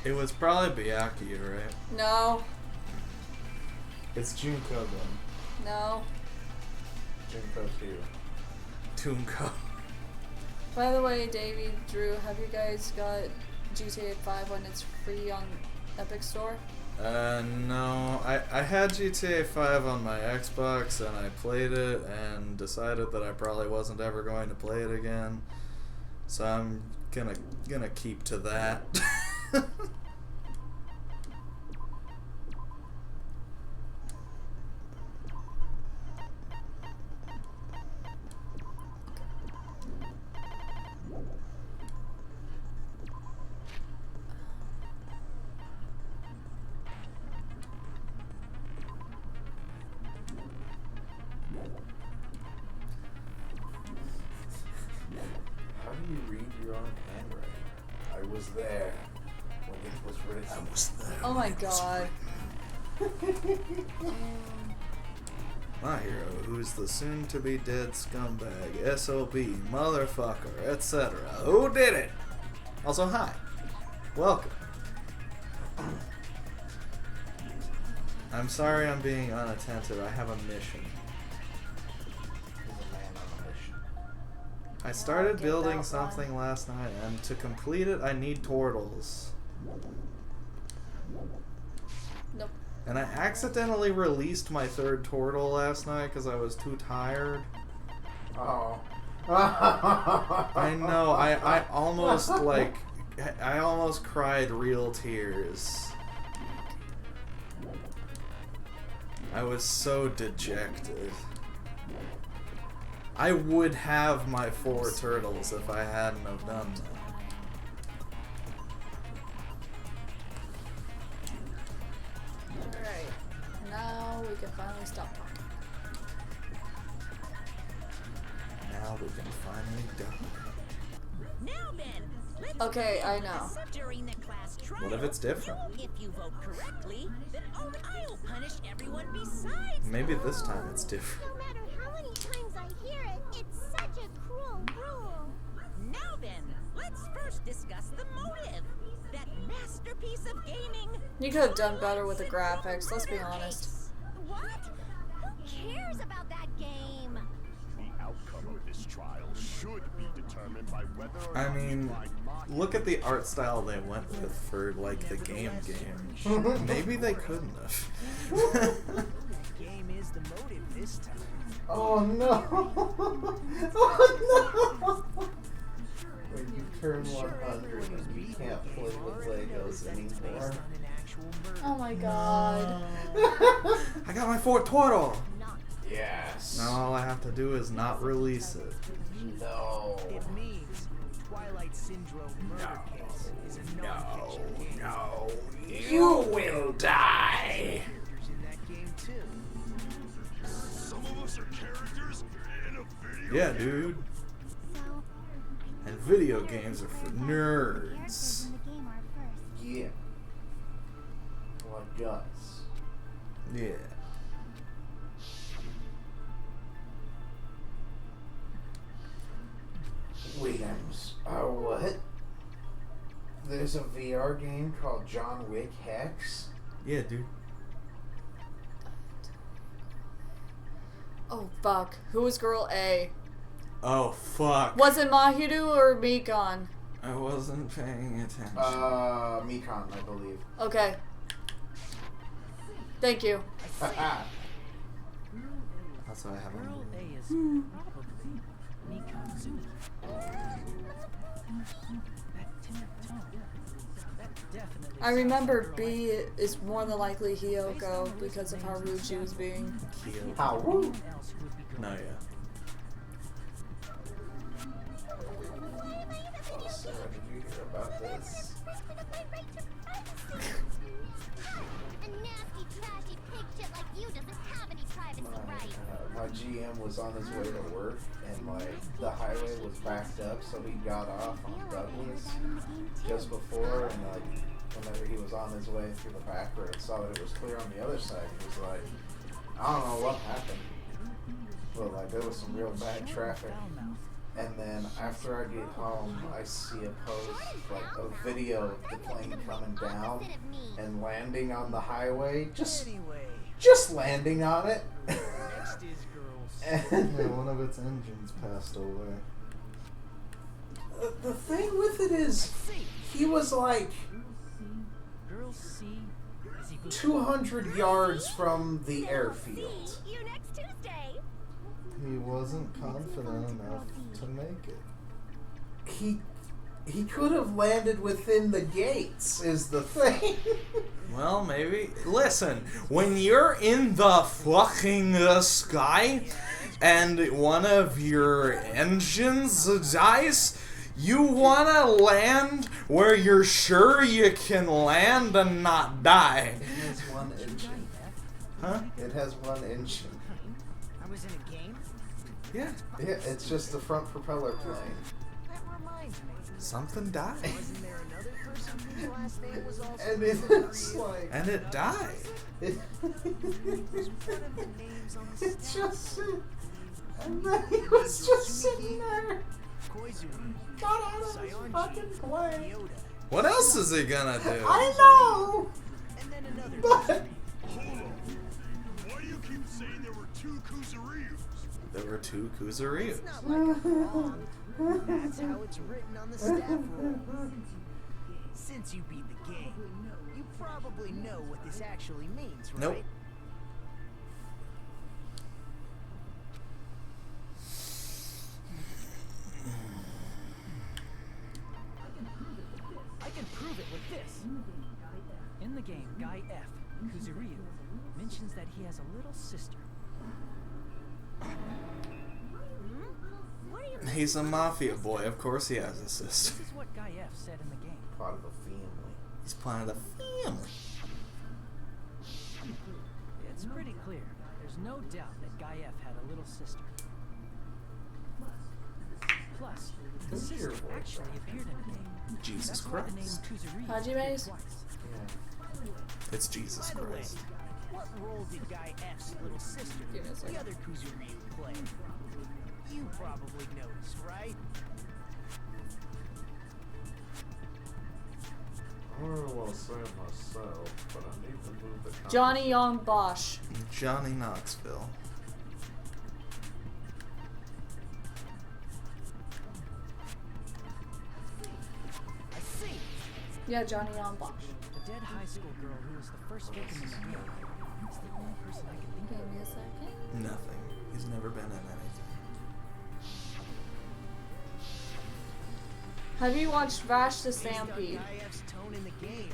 It was probably Byakuya, right? No. It's Junko then. No. Junko 2. Tunko. By the way, Davey, Drew, have you guys got GTA 5 when it's free on Epic Store? No. I had GTA 5 on my Xbox and I played it and decided that I probably wasn't ever going to play it again. So I'm gonna keep to that. How do you read your own handwriting? I was there when it was written. I was there. Oh my god. My hero, who's the soon-to-be-dead scumbag, SOB, motherfucker, etc. Who did it? Also, hi. Welcome. I'm sorry I'm being unattentive. I have a mission. He's a man on a mission. I started get building that something last night, and to complete it, I need turtles. Nope. And I accidentally released my third turtle last night because I was too tired. Oh. I know, I almost, like, I almost cried real tears. I was so dejected. I would have my 4 turtles if I hadn't have done that. Alright. Now we can finally stop talking. Now we can finally die. Now then, let's Okay, I know. during the class trial. What if it's different? If you vote correctly, then I'll punish everyone besides. Maybe this time it's different. No matter how many times I hear it, it's such a cruel rule. Now then, let's first discuss the motive. That masterpiece of gaming. You could have done better with the graphics, let's be honest. What? Who cares about that game? The outcome of this trial should be determined by whether or I not mean, you find look at the art style they went with for, like, the game. Maybe they couldn't have. Game is the motive this time. Oh no! Oh no! When you turn 100 and you can't play with Legos anymore. Oh my god. I got my 4th turtle! Yes. Now all I have to do is not release it. No. It means Twilight Syndrome murder case is a non-fiction game. No, you will die. Characters in that game too. some of us are characters in a video Yeah, dude. So, And video games are for nerds. characters in the game are first. Yeah. Like guns. Yeah. Williams. What? There's a VR game called John Wick Hex? Yeah, dude. Oh fuck. Who was girl A? Oh, fuck. Was it Mahiru or Mikon? I wasn't paying attention. Mekon, I believe. Okay. Thank you. That's what I have on. Girl A is probably Mikazu. That timid tone. That definitely I remember B is more than likely Hiyoko because of how rude she was being. Kyo. How? Woo! else would be No, yeah. Oh, Sarah, did you hear about this? A nasty, trashy pig shit like you doesn't have any privacy rights. My GM was on his way to work, and like the highway was backed up, so he got off on Douglas just before, and like whenever he was on his way through the back road, saw that it was clear on the other side. He was like, I don't know what happened, but like there was some real bad traffic. And then after I get home, I see a post, like a video of the plane coming down and landing on the highway, just landing on it. Next is girls. And Yeah, one of its engines passed away. the thing with it is, he was like, Girls C, 200 yards from the airfield. See you next Tuesday. He wasn't confident enough to make it. He could have landed within the gates, is the thing. Well, maybe. Listen, when you're in the fucking sky and one of your engines dies, you want to land where you're sure you can land and not die. It has one engine. Huh? It has one engine. I was in a game? Yeah. Yeah, it's just the front propeller plane. That reminds me. Something died. Wasn't there another person whose last name was also And it's like... And it died. It, one of the names on the it just... And then he was just sitting there. Koizumi, Got out of his Sayonji, fucking plane. Yoda, What else is he gonna do? I know! and then another But... Hold on. Why do you keep saying there were 2 Kuzuryus? There were 2 Kuzuryus. It's not like I'm wrong. That's how it's written on the staff roll. Since you beat the game, you probably know what this actually means, right? Nope. I can prove it with this. In the game, Guy F, Kuzuryu, mentions that he has a little sister. What do you He's a mafia boy. Of course he has a sister. This is what Guy F said in the game. Part of the family. He's part of the family. It's pretty clear. There's no doubt that Guy F had a little sister. Plus, the sister actually appeared in the game. Jesus That's why the name Christ. Kuzuryu Hajime's? appeared twice. It's Jesus By the way, Christ. what role did Guy F's little sister, Give me a second. the other Kuzuryu, play? You probably noticed, right? I don't really want to say it myself, but I need to move the... Johnny Young Bosch. Johnny Knoxville. I see. Yeah, Johnny Young Bosch. The dead high school girl who was the first victim in the game. It's the only person I can think Give of. me a second. Nothing. He's never been in anything. Have you watched Vash the Based on Stampede? Guy F's tone in the game,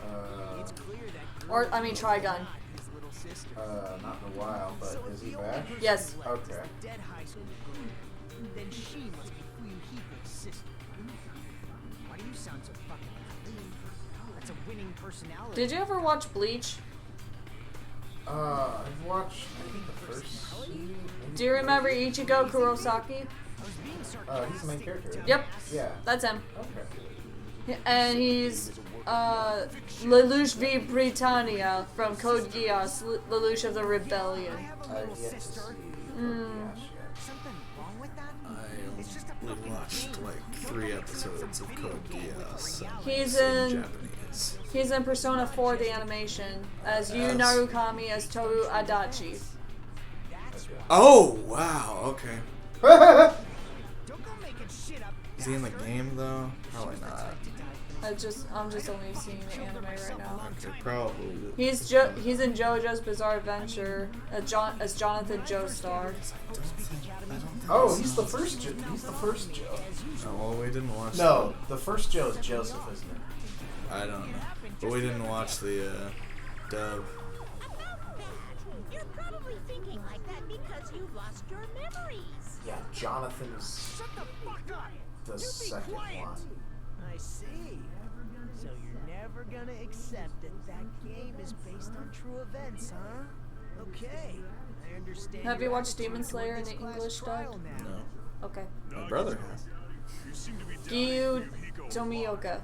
it's clear that Or, girl I mean, was Trigun. not his little sister. Not in a while, but So is if he the only back? person Yes. left is Okay. the dead high school girl, then she must be Fuyuhiko's sister. Why do you sound so fucking happy? That's a winning personality. Did you ever watch Bleach? I've watched, I think, the first... Do you remember Ichigo Kurosaki? he's the main character. Yep, Yeah. that's him. Okay. And he's Lelouch v. Britannia from Code Geass, Lelouch of the Rebellion. I've yet to see... Mm. Gosh, Something wrong with that? I only watched like 3 episodes of Code Geass. He's in in Japanese. he's in Persona 4 the animation as Yu Narukami as Toru Adachi. Oh wow. Okay. yeah. Don't go making shit up. Is he in the game though? Probably not. I'm just only seeing the anime right now. Okay, probably. He's in JoJo's Bizarre Adventure as Jonathan Joestar. Oh, he's the first Joe. He's the first Joe. Oh, well, we didn't watch. No, the first Joe is Joseph, isn't it? I don't know. But we didn't watch the dub. You're probably thinking like that because you've lost your memories. Yeah, Jonathan's Shut the fuck up! the You be second quiet. one. I see. So you're never gonna accept that that game is based on true events, huh? Okay, I understand. Have your you watched attitude Demon toward Slayer in this the class English trial dub? now. No. Okay. My brother has. You seem to be down Giyu with Fuyuhiko. Tomioka.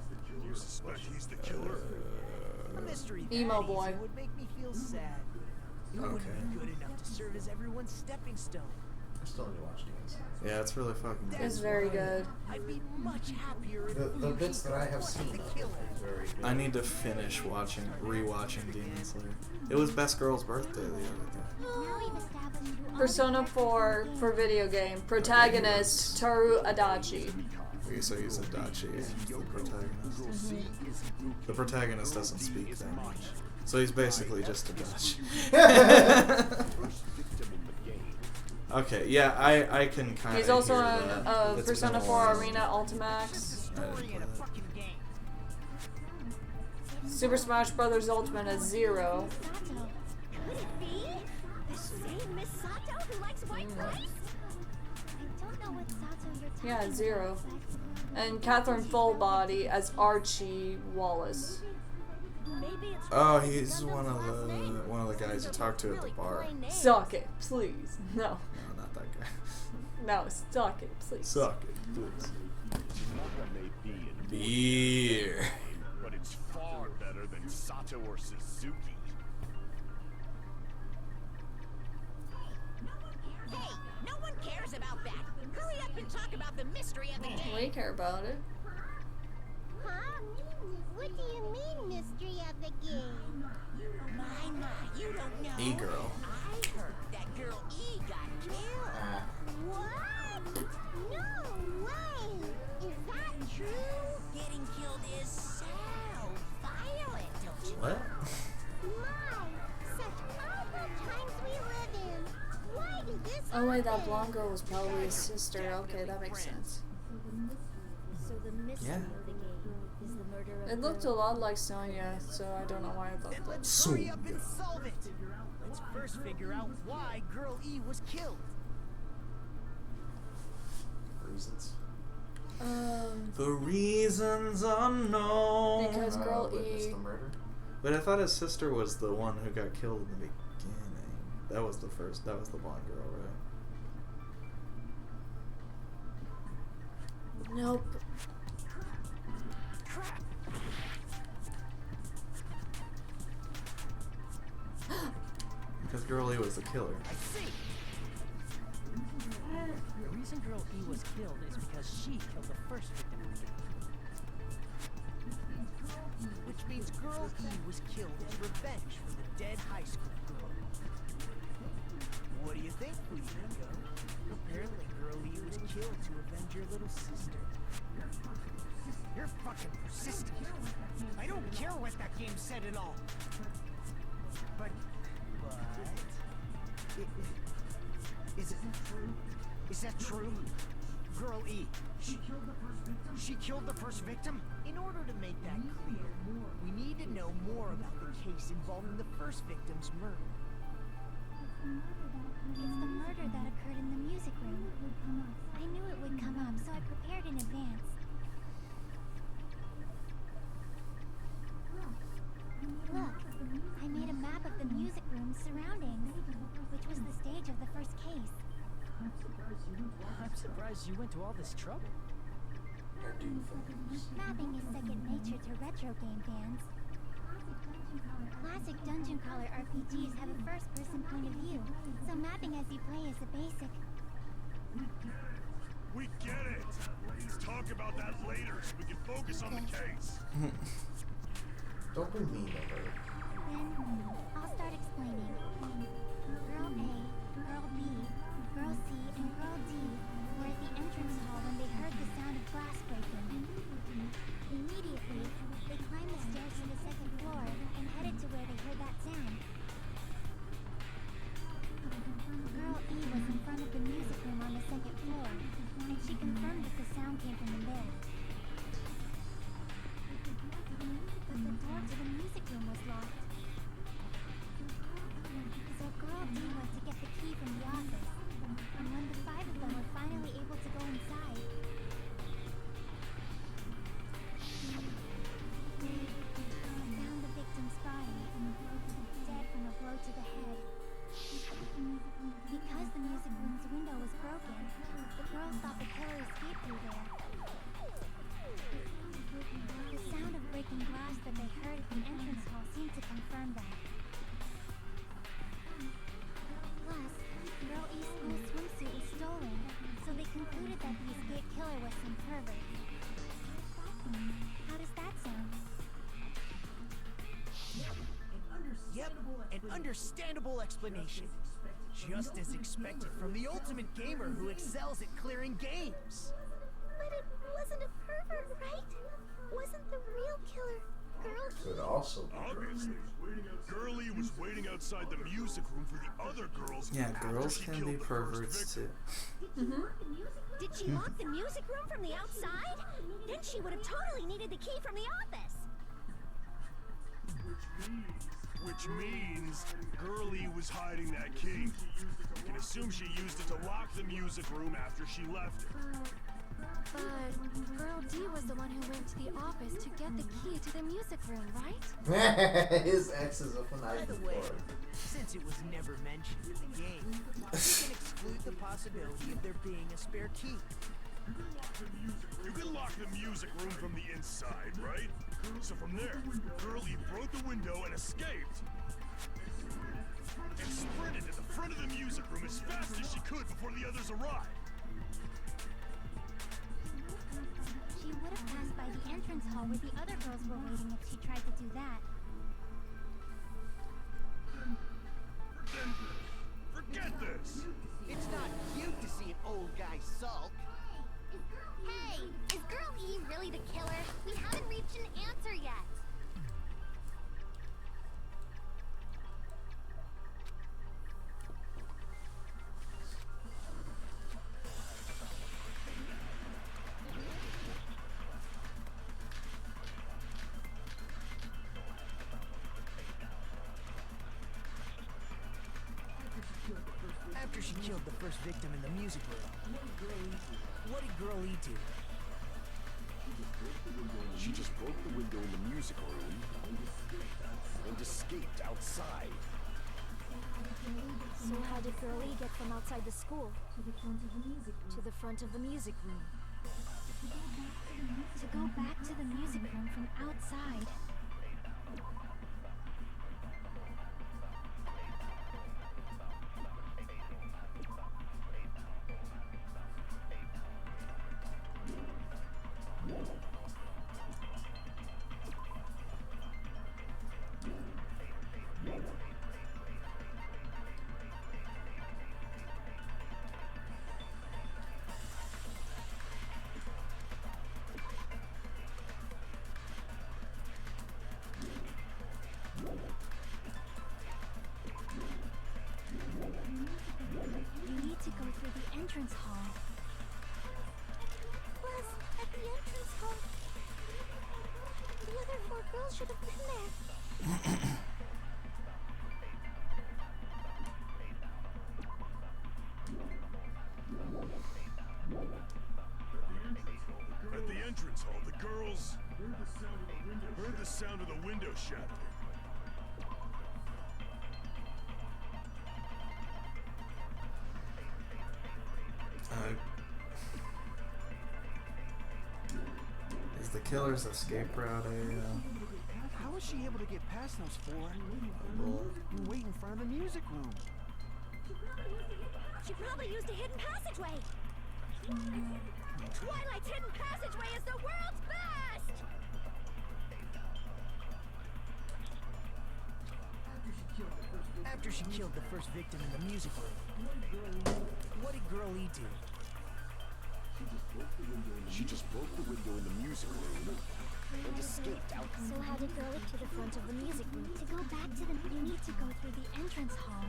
You suspect he's the killer? A mystery Emo that boy. easy would make me feel sad. You Okay. wouldn't be good enough to serve as everyone's stepping stone. I still need to watch Demon Slayer. Yeah, it's really fucking good. It's very good. I'd be much happier if The bits that I have wasn't seen the of it killer. is very good. I need to finish rewatching Demon Slayer. It was Best Girl's birthday the other day. Now we've established who Persona 4 for video game. Protagonist Toru Adachi. Okay, so he's Adachi, the protagonist. The protagonist doesn't speak that much. So he's basically just a Dutch. Okay, yeah, I can kind of. He's also hear on that. It's Persona been a 4 while. Arena Ultimax, Story in a fucking game. Super Smash Bros. Ultimate as Zero. Sato. Could it be? The same Miss Sato who likes white rice? I don't know what Sato you're talking Yeah, Zero. about. And Catherine Fullbody as Archie Wallace. Maybe it's Oh, because he's Gundam's one of last name. the guys you talked to at the Really bar. plain name. Suck it, please. No. No, not that guy. No, suck it, please. Suck it, please. That may be in Beer. but it's far better than Sato or Suzuki. Hey, no one cares about that. Hurry up and talk about the mystery of the game. We care about it. Huh? What do you mean, mystery of the game? My, you don't know. E-girl. I heard that girl E got killed. What? No way! Is that true? Getting killed is so violent, don't you What? My, such awful times we live in. Why did this Oh wait, that happen? blonde girl was probably his sister. Okay, that makes sense. So the mystery Yeah. of the game is the murder of It looked a lot like Sonya, so I don't know why I thought Then that. let's hurry up and solve it. Let's first figure out why Girl E was killed. Reasons. For reasons unknown. Because Girl Witness E. the murder. But I thought his sister was the one who got killed in the beginning. That was the first. That was the blonde girl, right? Nope. Crap. Because Girl E was the killer. I see. The reason Girl E was killed is because she killed the first victim of the game. Which means Girl E was killed as revenge for the dead high school girl. What do you think, Fujiko? Apparently Girl E was killed to avenge your little sister. You're fucking persistent. I don't care what that game said at all. But... Is it true? Is that true? Girl E, she killed the first victim? In order to make that clear, we need to know more about the case involving the first victim's murder. It's the murder that occurred in the music room. I knew it would come up, so I prepared in advance. Look, I made a map of the music room's surroundings, which was the stage of the first case. I'm surprised you went to all this trouble. I do things. Mapping is second nature to retro game fans. Classic dungeon crawler RPGs have a first-person point of view, so mapping as you play is a basic. We get it. Let's talk about that later so we can focus on the case. Don't be mean to her. Then, I'll start explaining. Girl A, Girl B, Girl C, and Girl D were at the entrance hall when they heard the sound of glass breaking. Immediately, they climbed the stairs to the second floor and headed to where they heard that sound. Girl E was in front of the music room on the second floor, and she confirmed that the sound came from in there. But the door to the music room was locked. So Girl D went to get the key from the office, and when the five of them were finally able to go inside, they found the victim's body, dead from a blow to the head. Because the music room's window was broken, the girls thought the killer escaped through there. The sound of breaking glass that they heard at the entrance hall seemed to confirm that. Plus, Girl E's school swimsuit was stolen, so they concluded that the escaped killer was some pervert. How does that sound? Yep, an understandable explanation. Just as expected from the ultimate gamer who excels at clearing games. But it wasn't a pervert, right? Wasn't the real killer Girl E? Could also be. Obviously. outside the music room for the other girls. Yeah, after girls she can killed be the first perverts victim. too. Did she lock the music room from the outside? Then she would have totally needed the key from the office. Which means Girlie was hiding that key. You can assume she used it to lock the music room after she left it. But Girl D was the one who went to the office to get the key to the music room, right? His ex is a By the way, since it was never mentioned in the game, we can exclude the possibility of there being a spare key. You can lock the music room from the inside, right? So from there, Girlie broke the window and escaped. And sprinted to the front of the music room as fast as she could before the others arrived. She would have passed by the entrance hall where the other girls were waiting if she tried to do that. Then, forget this! It's not cute to see an old guy sulk. Hey, is Girl E really the killer? We haven't reached an answer yet. After she killed the first victim in the music room, what did Girl E do? She just broke the window in the music room and escaped outside. So how did Girl E get from outside the school to the front of the music room? To go back to the music room from outside. You need to go through the entrance hall. Plus, at the entrance hall, the other 4 girls should have been there. At the entrance hall, the girls heard the sound of the window shattering. Is the killer's escape route How was she able to get past those 4 and wait in front of the music room? She probably used a hidden passageway. Twilight's hidden passageway is the world's best! After she killed the first victim in the music room, what did Girl E do? She just broke the window in the music room and escaped out. So how did Girl E to the front of the music room? To go back to the... You need to go through the entrance hall.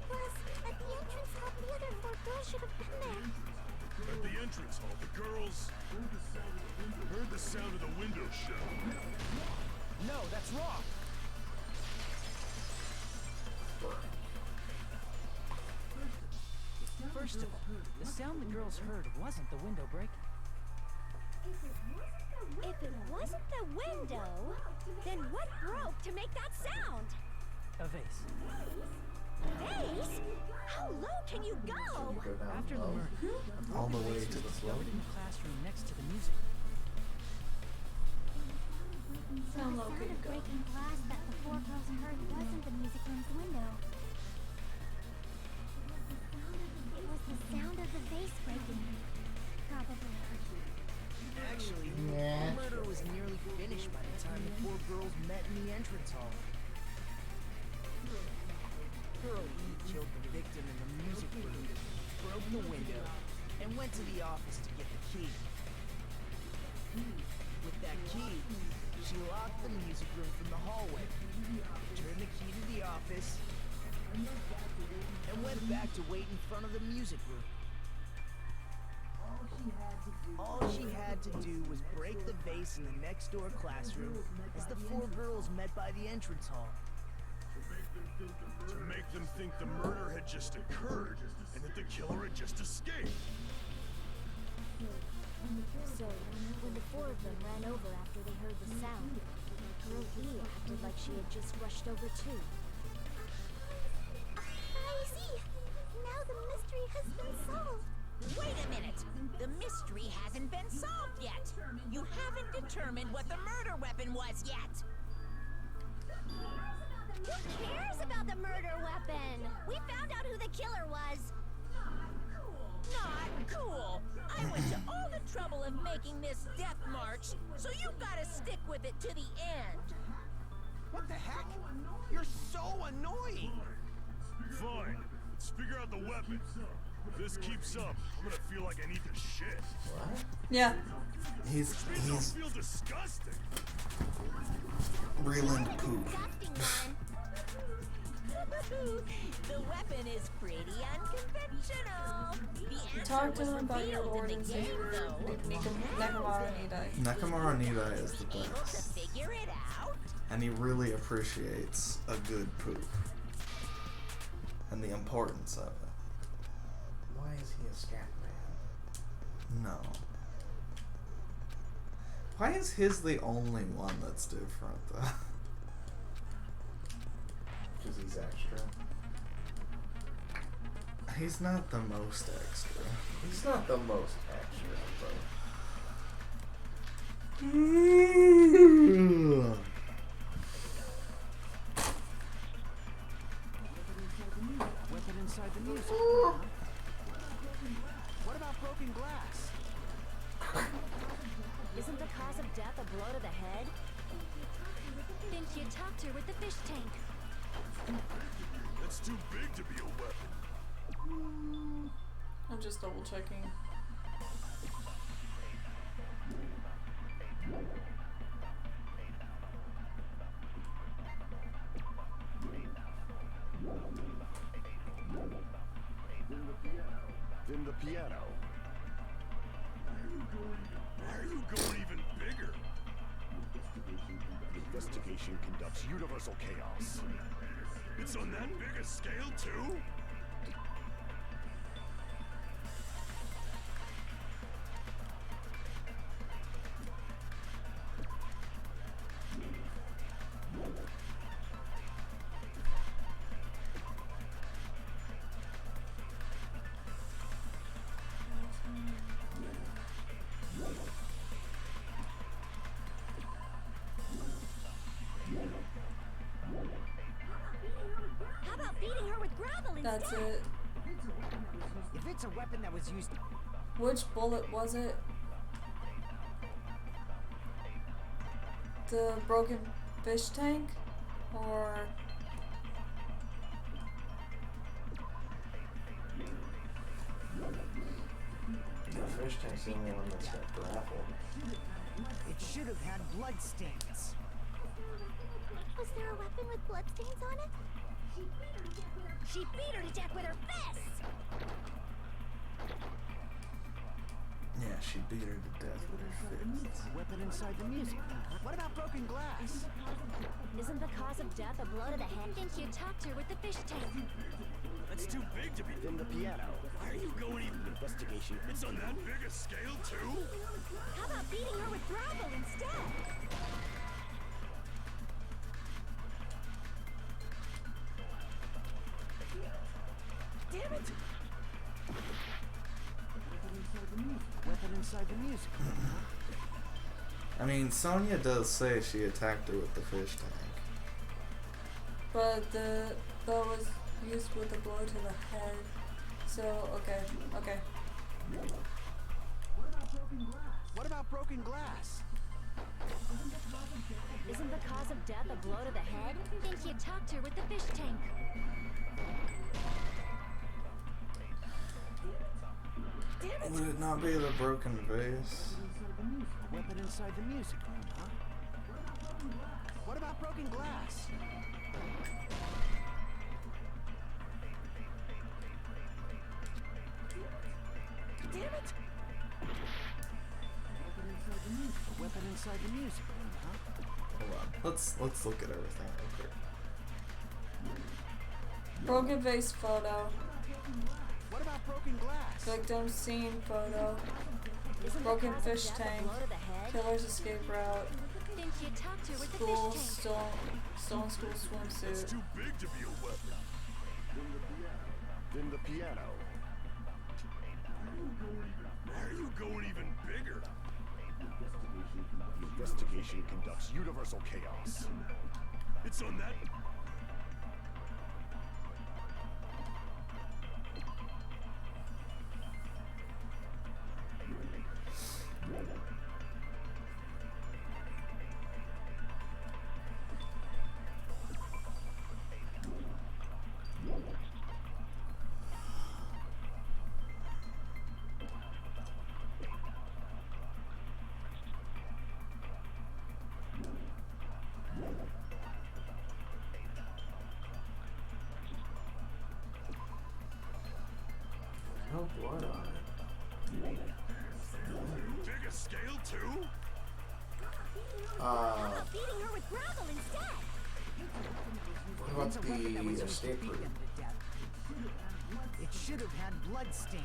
Plus, at the entrance hall, the other 4 girls should have been there. At the entrance hall, the girls heard the sound of the window shattering. No, that's wrong. First of all, the sound the girls heard wasn't the window breaking. If it wasn't the window, then what broke to make that sound? A vase. Vase? How low can you go? After the murder, all the way to the floor? in the classroom next to the music. So the sound of breaking glass that the 4 girls heard wasn't the music room's window. It was the sound of the vase breaking. Probably. Actually, the murder was nearly finished by the time the 4 girls met in the entrance hall. Girl E killed the victim in the music room, broke the window, and went to the office to get the key. With that key, she locked the music room from the hallway, turned the key to the office, and went back to wait in front of the music room. All she had to do was break the vase in the next door classroom as the four girls met by the entrance hall. To make them think the murder had just occurred and that the killer had just escaped. So, when the four of them ran over after they heard the sound, Girl E acted like she had just rushed over too. I see. Now the mystery has been solved. Wait a minute. The mystery hasn't been solved yet. You haven't determined what the murder weapon was yet. Who cares about the murder weapon? We found out who the killer was. Not cool. I went to all the trouble of making this death march, so you've got to stick with it to the end. What the heck? You're so annoying! Fine. Let's figure out the weapon. If this keeps up, I'm gonna feel like I need to shit. What? Yeah. He's I feel disgusting. reeling poop. The weapon is pretty unconventional. You talked to him about your lord and savior, Nakamura Nidai. Nakamura Nidai is the Able to best. figure it out? And he really appreciates a good poop. And the importance of it. Why is he a scat man? No. Why is his the only one that's different, though? Because he's extra. He's not the most extra. He's not the most extra, Weapon inside the music. What about broken glass? Isn't the cause of death a blow to the head? Think you talked her with the fish tank. That's too big to be a weapon. I'm just double checking. Then the piano. Why are you going even bigger? Investigation conducts universal chaos. It's on that big a scale, too? How about beating her with gravel instead? That's it. If it's a weapon that was used... Which bullet was it? The broken fish tank? Or... The fish tank's the only one that's got grapple. It should have had bloodstains. Was there a weapon with bloodstains on it? She beat her to death with her fists! Yeah, she beat her to death with her fists. Weapon inside the music. What about broken glass? Isn't the cause of death a blow to the head? Think you talked her with the fish tank. That's too big to be. Then the piano. Why are you going even? Investigation. It's on that big a scale, too? How about beating her with gravel instead? Damn it! Weapon inside the music. I mean, Sonya does say she attacked her with the fish tank. But that was used with a blow to the head. So, okay. What about broken glass? Isn't the cause of death a blow to the head? Think you talked her with the fish tank. Would it not be the broken vase? Weapon inside the music room, huh? What about broken glass? Damn it! A weapon inside the music room, huh? Hold on. Let's look at everything real quick. Broken vase photo. What about broken glass? Victim scene photo. Isn't the Broken cause of fish death a tank. blow to the head? Killer's escape route. Didn't you talk to her with the School fish tank? stolen school It's swimsuit. too big to be a weapon. Then the piano. Why are you going even bigger? The investigation conducts universal chaos. It's on that. No blood on it. Bigger scale too? Beating her with gravel instead. What It's a about weapon that was the used to escape beat room? them to death. It should have had blood stain.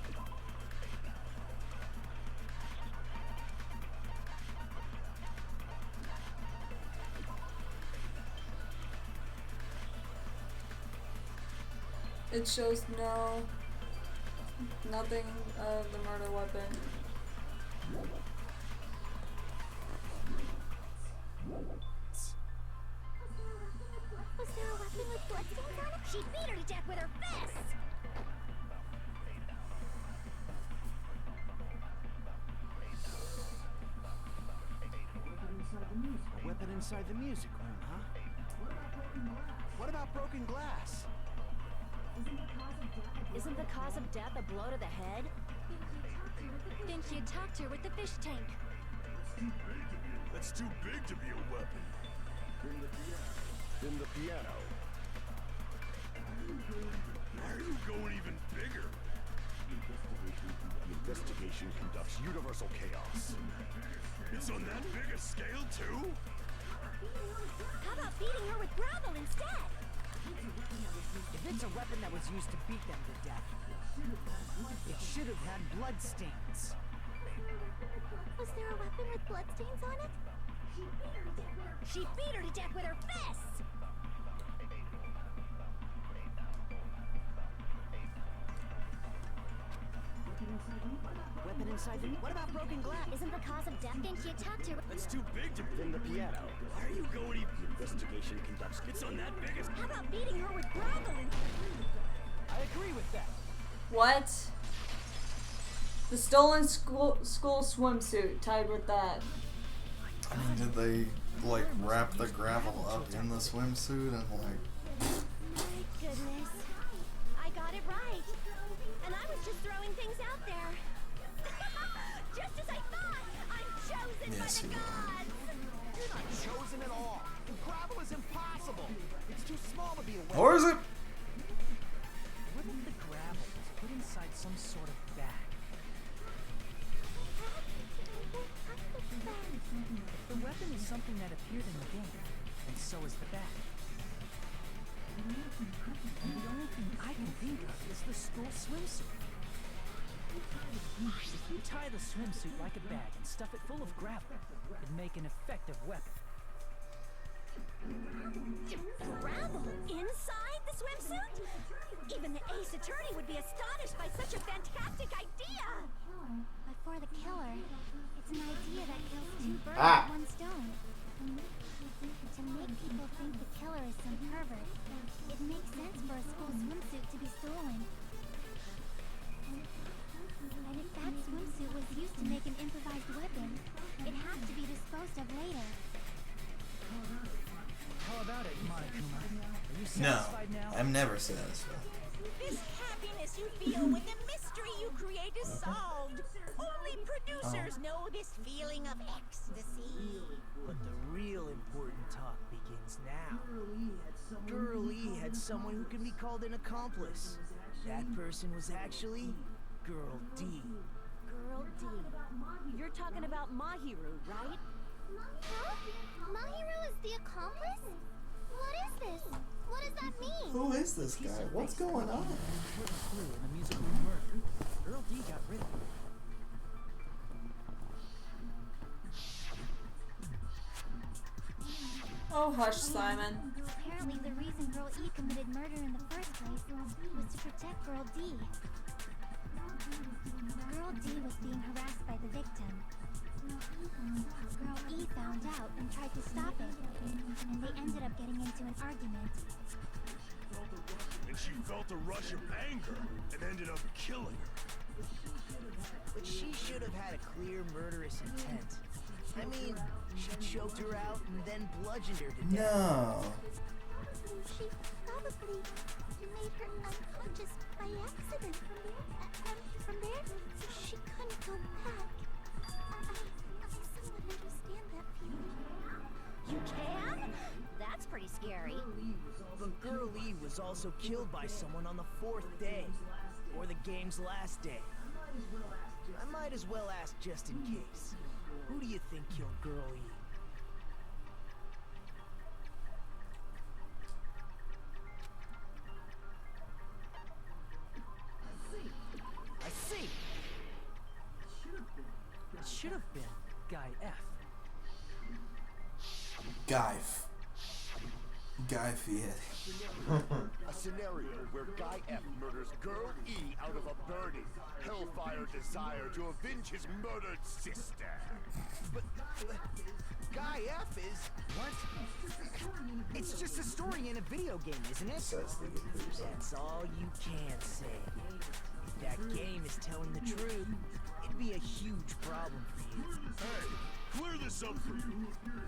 It shows nothing of the murder weapon. Was there a weapon with bloodstains on it? She beat her to death with her fists. A weapon inside the music room, huh? What about broken glass? Isn't the cause of death a blow to the head? Didn't you talk to her with the fish tank? That's too big to be a weapon. Then the piano. Why are you going even bigger? The investigation conducts universal chaos. It's on that big a scale too? How about beating her with gravel instead? If it's a weapon that was used to beat them to death, it should have had blood stains. Was there a weapon with bloodstains on it? She beat her to death with her fists. Weapon inside the... What about broken glass? Isn't the cause of death? Didn't you talk to her? That's too big to be. Then the piano. Why are you going even? The investigation conducts. It's on that big a. How about beating her with gravel I agree with that. What? The stolen school swimsuit tied with that. I mean, did they like wrap the gravel up in the swimsuit and like? Thank goodness. I got it right. And I was just throwing things out there. Just as I thought, I'm chosen Yes, by the you are. gods. You're not chosen at all. Gravel is impossible. It's too small to be a weapon. Or is it? What if the gravel was put inside some sort of bag? The weapon is something that appeared in the game, and so is the bag. And the only thing I can think of is the school swimsuit. If you tie the swimsuit like a bag and stuff it full of gravel, it'd make an effective weapon. Gravel inside the swimsuit? Even the ace attorney would be astonished by such a fantastic idea. But for the killer, it's an idea that kills two birds Ah. with one stone. To make people think the killer is some pervert, it makes sense for a school swimsuit to be stolen. And if that swimsuit was used to make an improvised weapon, it has to be disposed of later. How about it, Monokuma? Are you No, satisfied now? I'm never satisfied. This happiness you feel when the mystery you create is solved. Only producers know this feeling of ecstasy. But the real important talk begins now. Girl E had someone who can be called an accomplice. That person was actually Girl D. Girl D. You're talking about Mahiru, right? Huh? Mahiru is the accomplice? What is this? What does that mean? Who is this guy? What's going on? Clue in the music room murder. Girl D got rid of it. Oh, hush, Simon. Apparently the reason Girl E committed murder in the first place was to protect Girl D. Girl D was being harassed by the victim. Girl E found out and tried to stop it, and they ended up getting into an argument. And she felt a rush of anger and ended up killing her. But she should have had a clear murderous intent. I mean, she choked her out and then bludgeoned her to death. No. She probably made her unconscious by accident. From there, she couldn't go back. I somewhat understand that feeling. You can? That's pretty scary. But Girl E was also killed by someone on the 4th day, or the game's last day. I might as well ask just in case. Who do you think killed Girl E? I see. It should have been Guy F. Guy Fieri. A scenario where Guy F murders Girl E out of a burning, hellfire desire to avenge his murdered sister. But Guy F is... What? It's just a story in a video game, isn't it? That's all you can say. If that game is telling the truth, it'd be a huge problem for you. Hey, clear this up for you.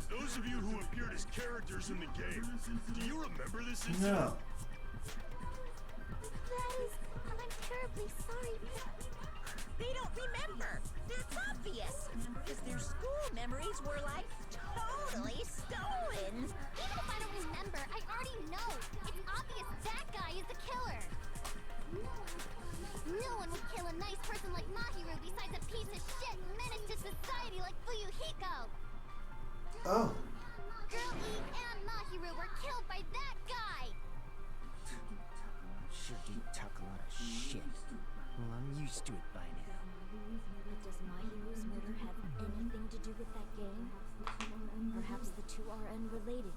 Those of you who appeared as characters in the game, do you remember this incident? No. I'm terribly sorry. They don't remember. That's obvious. Because their school memories were like totally stolen. Even if I don't remember, I already know. It's obvious that guy is the killer. No one would kill a nice person like Mahiru besides a piece of shit menace to society like Fuyuhiko. Oh. Girl E and Mahiru were killed by that guy. Sure do talk a lot of shit. Well, I'm used to it by now. But does Mahiru's murder have anything to do with that game? Perhaps the two are unrelated.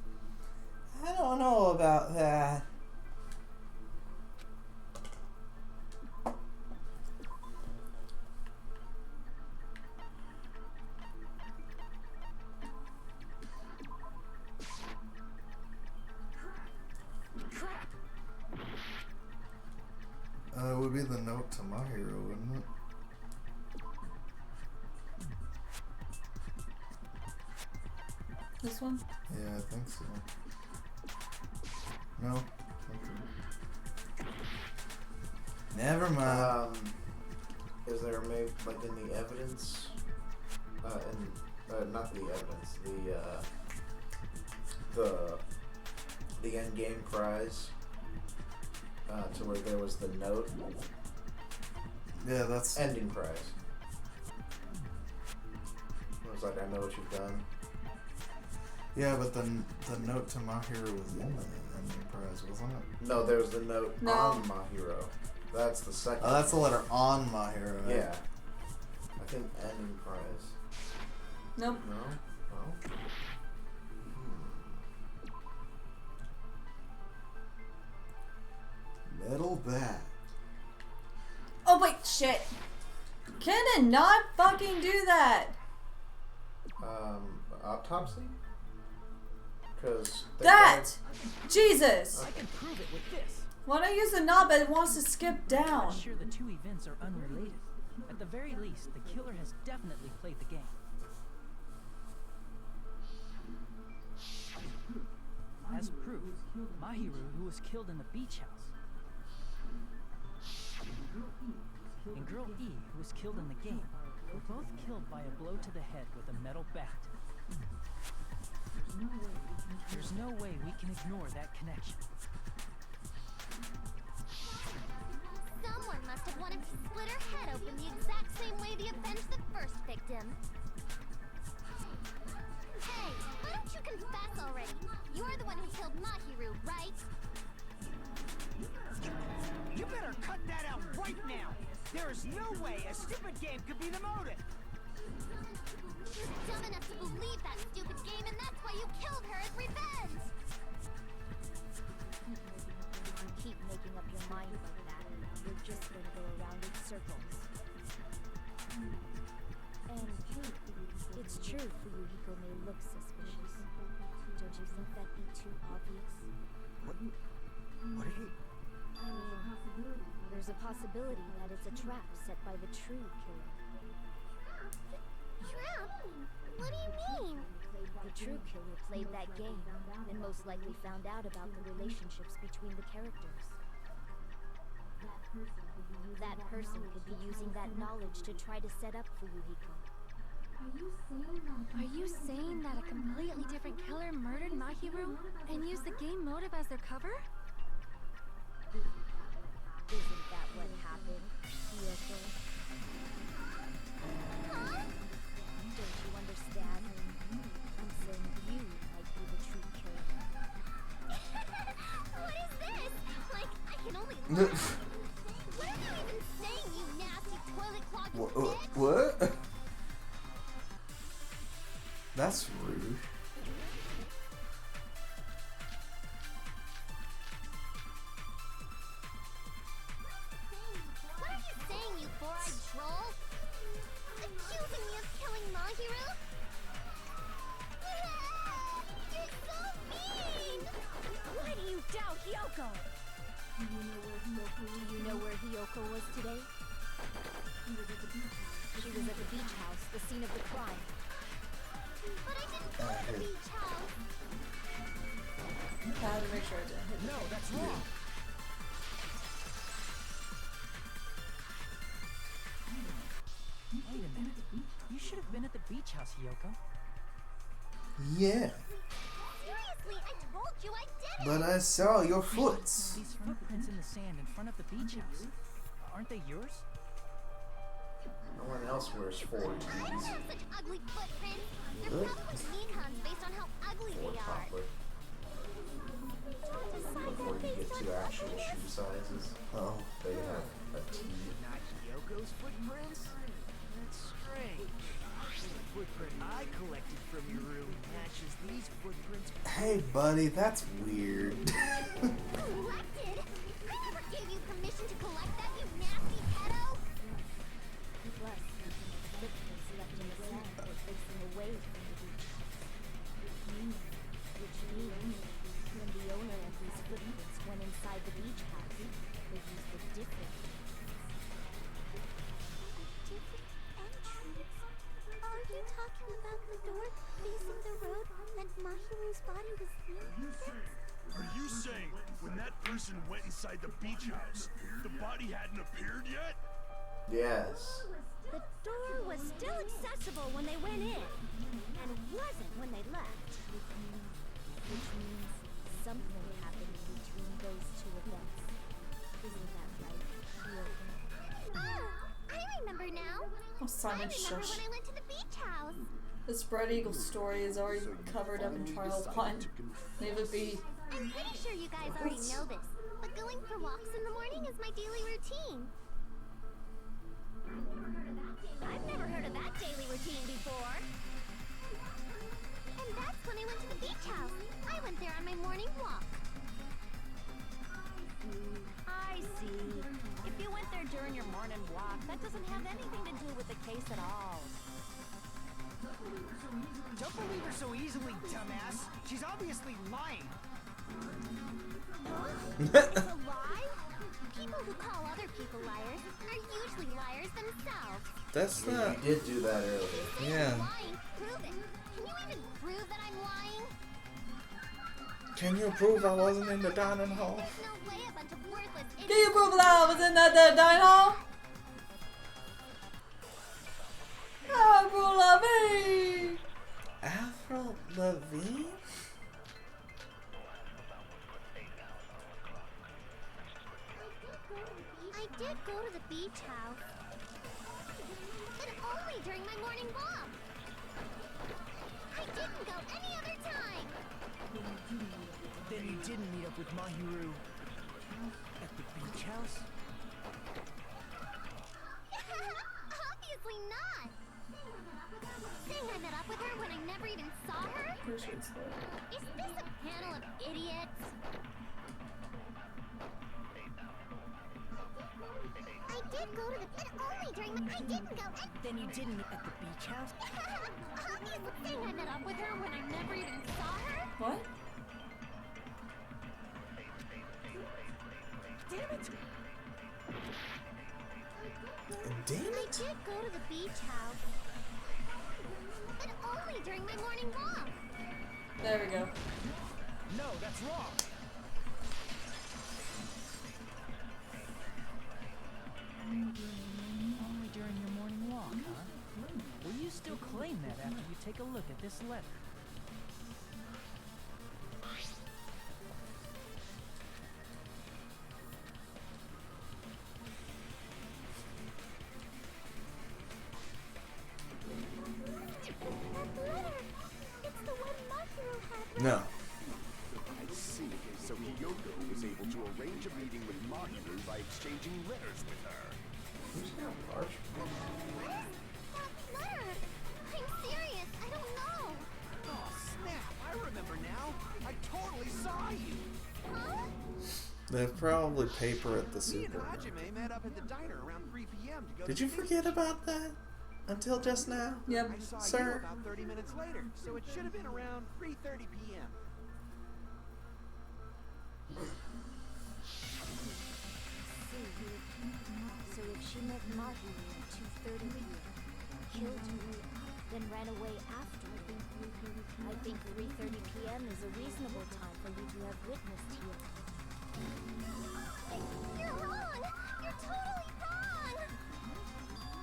I don't know about that. It would be the note to Mahiru, wouldn't it? This one? Yeah, I think so. No? Okay. Never mind. Is there maybe, like, in the evidence, not the evidence, the end game prize, to where there was the note? Yeah, that's... Ending prize. It was like, I know what you've done. Yeah, but the note to Mahiru was in the ending prize, wasn't it? No, there was the note on Mahiru. That's the second. Oh, that's the letter on Mahiru. Right? Yeah. I think ending prize. Nope. No? No? Metal bat. Oh, wait, shit. Can it not fucking do that? Autopsy? Because that! Jesus! I can prove it with this. When I use the knob, it wants to skip down. I'm sure the two events are unrelated. At the very least, the killer has definitely played the game. As proof, Mahiru, who was killed in the beach house, and Girl E, who was killed in the game, were both killed by a blow to the head with a metal bat. There's no way we can ignore that connection. Someone must have wanted to split her head open the exact same way to avenge the first victim. Hey, why don't you confess already? You're the one who killed Mahiru, right? You better cut that out right now! There is no way a stupid game could be the motive! You're dumb enough to believe that stupid game, and that's why you killed her as revenge! If you keep making up your mind like that, you're just gonna go around in circles. And it's true Fuyuhiko may look suspicious. Don't you think that'd be too obvious? What are you... I mean, there's a possibility that it's a trap set by the true killer. Trap? What do you mean? The true killer played that game, and most likely found out about the relationships between the characters. That person could be using that knowledge to try to set up Fuyuhiko. Are you saying that a completely different killer murdered Mahiru and used the game motive as their cover? Isn't that what happened, Kyoko? Huh? Don't you understand? I'm saying you might be the true killer. What is this? Like, I can only laugh. What are you even saying, you nasty toilet clogging bitch? What? That's rude. What are you saying, you four-eyed troll? Accusing me of killing Mahiru? You're so mean! Why do you doubt Hyoko? Do you know where Hyoko was today? She was at the beach house, the scene of the crime. But I didn't go to the beach house. I had to make sure I didn't hit No, that's wrong! Wait a minute. You should have been at the beach house, Yoko. Yeah, Seriously, I told you I did it! but I saw your foot. These footprints in the sand in front of the beach house. Aren't they yours? No one else wears 4 I T's. don't have such ugly footprints. They're probably Nikon's based on how ugly Or they are. chocolate. Before you get to actual shoe sizes, Oh. they have a T. Not Yoko's footprints? That's strange. The footprint I collected from your room matches these footprints. Hey, buddy, that's weird. Collected? I never gave you permission to collect that, you nasty pedo! Plus, the footprints left in the sand were facing away from the beach house. Which means, when the owner of these footprints went inside the beach house, they used a different Different entrance? Are you talking about the door facing the road and Mahiru's body was in? Are you saying when that person went inside the beach house, the body hadn't appeared yet? Yes. The door was still accessible when they went in, and wasn't when they left. Which means something happened between those two events. Isn't that right, Kyoko? I remember now. Oh, Simon, I remember shush. when I went to the beach house. The Spread Eagle story is already covered up in Trial 1. Leave it be. I'm pretty sure you guys already know this, but going for walks in the morning is my daily routine. I've never heard of that daily routine before. And that's when I went to the beach house. I went there on my morning walk. I see. If you went there during your morning walk, that doesn't have anything to do with the case at all. Don't believe her so easily, dumbass. She's obviously lying. It's a lie? People who call other people liars are usually liars themselves. That's Yeah, not. you did do that earlier. Say Yeah. I'm lying, prove it. Can you even prove that I'm lying? Can you prove I wasn't in the dining hall? There's no way a bunch of worthless idiots. Can you prove that I was in that dine hall? Avril Lavigne! Avril Lavigne? I did did go to the beach house. But only during my morning walk. I didn't go any other time. Then you didn't meet up with Mahiru at the beach house? Obviously not. Saying I met up with her when I never even saw her? Is this a panel of idiots? I did go to the but only during the I didn't go Then you didn't meet at the beach house? Obviously saying I met up with her when I never even saw her? What? Damn it! Damn I it! did go to the beach house. But only during my morning walk. There we go. No, that's wrong! Only during your morning walk, huh? Will you still claim that after you take a look at this letter? No. I see. So Hiyoko was able to arrange a meeting with Mahiru by exchanging letters with her. Who's got large? Letter? I'm serious. I don't know. Oh, snap! I remember now! I totally saw you! Huh? They have probably paper at the Me and supermarket. Hajime met up at the diner around 3 p.m. to go Did to you the beach. forget about that? Until just now? Yep. I saw you Sir? about 30 minutes later, so it should have been around 3:30 p.m. So if she met Mahiru at 2:30 p.m., killed her, then ran away after, I think 3:30 p.m. is a reasonable time for you to have witnessed here. You're wrong! You're totally wrong!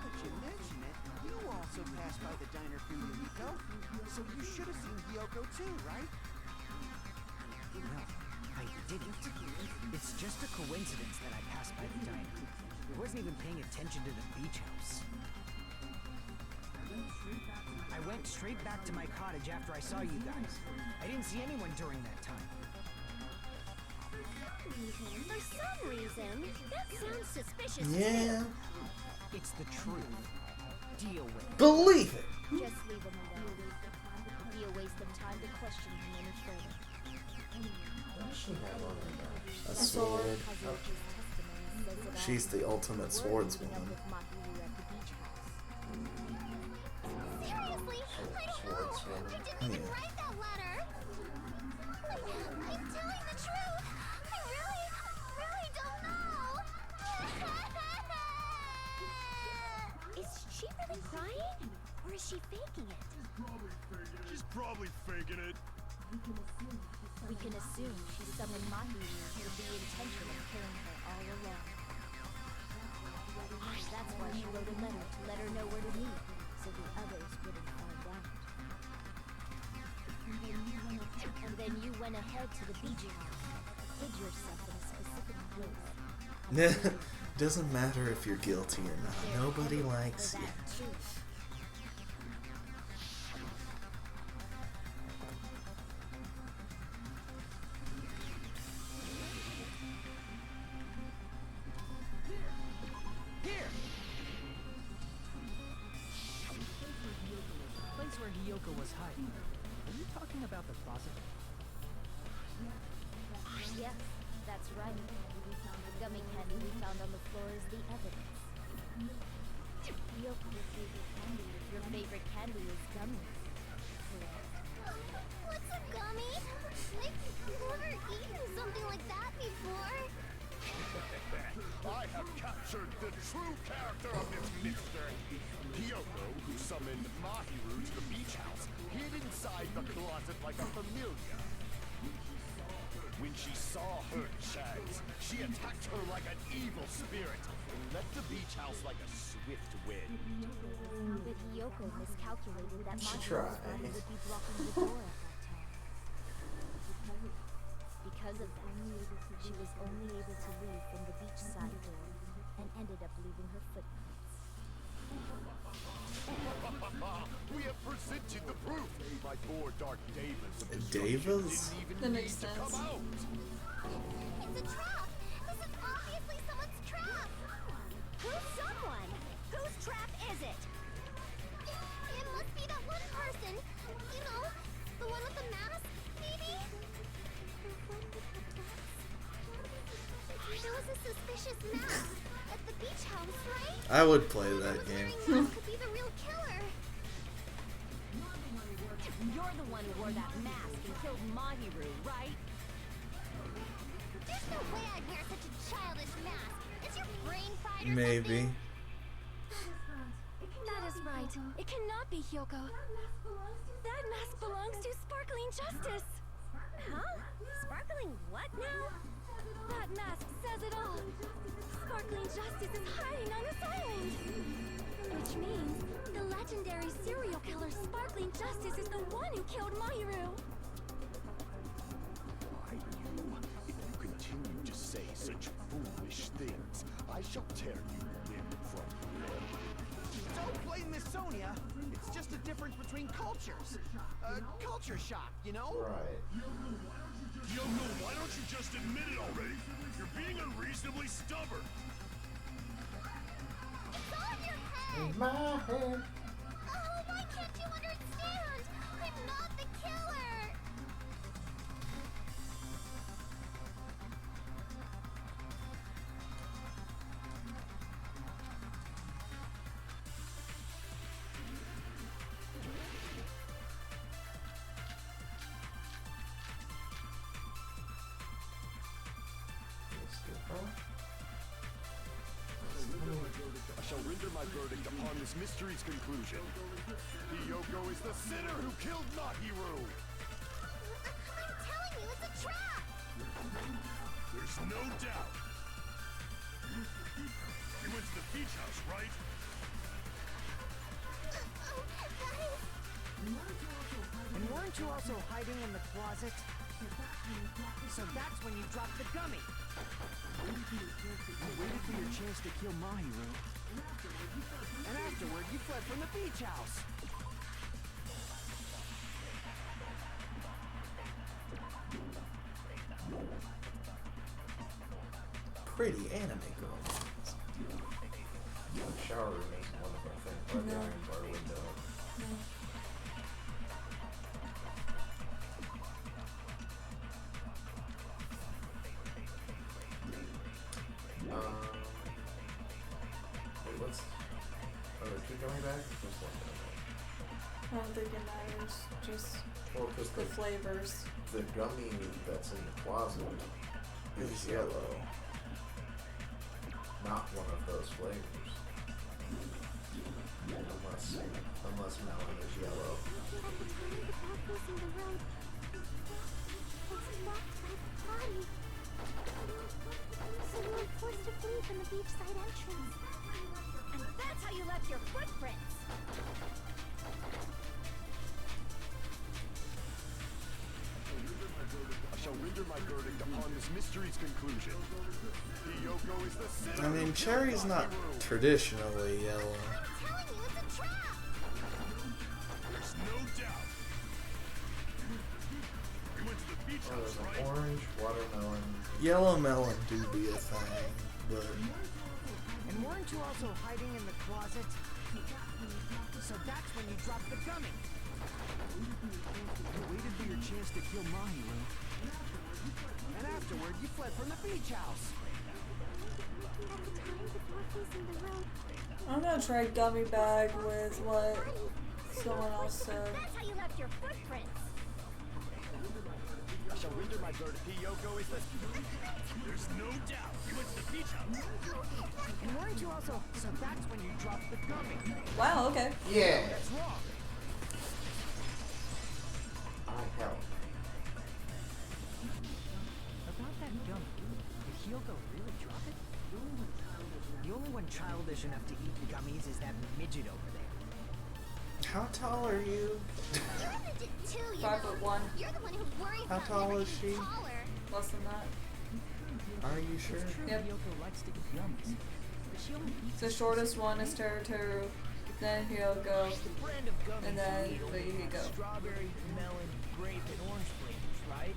But you mention it, you also passed by the diner for Yuriko, so you should have seen Hiyoko too, right? No, I didn't. It's just a coincidence that I passed by the diner. I wasn't even paying attention to the beach house. I went straight back to my cottage after I saw you guys. I didn't see anyone during that time. For some reason, that sounds suspicious Yeah. too. It's the truth. Deal with it. Believe it! Just leave him alone. It'd be a waste of time to question him any further. What does she have on her back? A sword. Kazuki's testimony says it all. She's the ultimate Were swordswoman. meeting up with Mahiru at the beach house. Seriously? I don't know. I didn't even Yeah. write that letter. I'm telling the truth. I really don't know. Is she really crying? Or is she faking it? She's probably faking it. We can assume she summoned Mahiru with the intention of killing her all along. That's why she wrote a letter to let her know where to meet, so the others wouldn't find out. And then you went ahead to the beach house, hid yourself in a specific place. Doesn't matter if you're guilty or not. Nobody likes you. That truth. Here! The place where Hiyoko was hiding. Are you talking about the closet? Yes, that's right. The gummy candy we found on the floor is the evidence. Yoko, your favorite candy is gummies. What's a gummy? I've never eaten something like that before. I have captured the true character of this mystery. Hiyoko, who summoned Mahiru to the beach house, hid inside the closet like a familiar. When she saw her chance, she attacked her like an evil spirit and left the beach house like a swift wind. But Hiyoko miscalculated that She Mahiru's tried. body would be blocking the door at that time. Because of that, she was only able to leave from the beachside door. and ended up leaving her footprints. We have presented the proof. My poor Dark Davis of Davis? didn't even That need makes to come sense. out. It's a trap! This is obviously someone's trap! Who's someone? Whose trap is it? It must be that one person. You know, the one with the mask, maybe? There was a suspicious mask at the beach house, right? I would play that game. That could be the real killer. You're the one who wore that mask and killed Mahiru, right? There's no way I'd wear such a childish mask. Is your brain fried or Maybe. something? That is right. It cannot be Hyoko. That mask belongs to Sparkling Justice. Huh? Sparkling what now? That mask says it all. Sparkling Justice is hiding on this island. Which means the legendary serial killer Sparkling Justice is the one who killed Mahiru. Why you? If you continue to say such foolish things, I shall tear you limb from limb. Don't blame Miss Sonia. It's just a difference between cultures. Culture shock, you know? Right. Yoko, why don't you just admit it already? You're being unreasonably stubborn. It's all in your head. In my head. Oh, why can't you understand? I'm not the killer. I shall render my verdict upon this mystery's conclusion. Hyoko is the sinner who killed Mahiru. I'm telling you, it's a trap. There's no doubt. You went to the beach house, right? Oh, guys. And weren't you also hiding in the closet? So that's when you dropped the gummy. You waited for your chance to kill Mahiru. And afterward, you fled from the beach house. Pretty anime girl. The shower room isn't one of our things right there in our window. Wait, what's... Are there two coming back or just one coming back? I don't think it matters. Just Well, because the flavors. the gummy that's in the closet is yellow. Not one of those flavors. Unless melon is yellow. At the time of the dog facing the road, was knocked by the body. So we were forced to flee from the beachside entrance. And that's how you left your footprints. I shall render my verdict upon this mystery's conclusion. Hyoko is the sinner. I mean, cherry's not traditionally yellow. I'm telling you, it's a trap. There's no doubt. You went to the beach Oh, house, there's right? an orange, watermelon. Yellow melon do be a thing, but And weren't you also hiding in the closet? So that's when you dropped the gummy. You waited for your chance to kill Mahiru. And afterward, you fled from the beach house. At the time the dog facing the road, I'm gonna try gummy bag with what someone else said. that's how you left your footprints. I shall render my verdict. Hyoko is the... There's no doubt. You went to the beach house. And weren't you also... So that's when you dropped the gummy. Wow, okay. Yeah. That's wrong. I help. About that gummy, did Hyoko really drop it? The only one childish enough to eat gummies is that midget over there. how tall are you? You're a midget too, you 5'1". know. You're the one who worries How about tall never is getting she? taller. Less than that. Are you sure? It's true Yep. Hyoko likes to eat gummies. The shortest one is Teruteru, then Hyoko, Brand of gummies and then you need only have Fuyuhiko. strawberry, melon, grape, and orange flavors, right?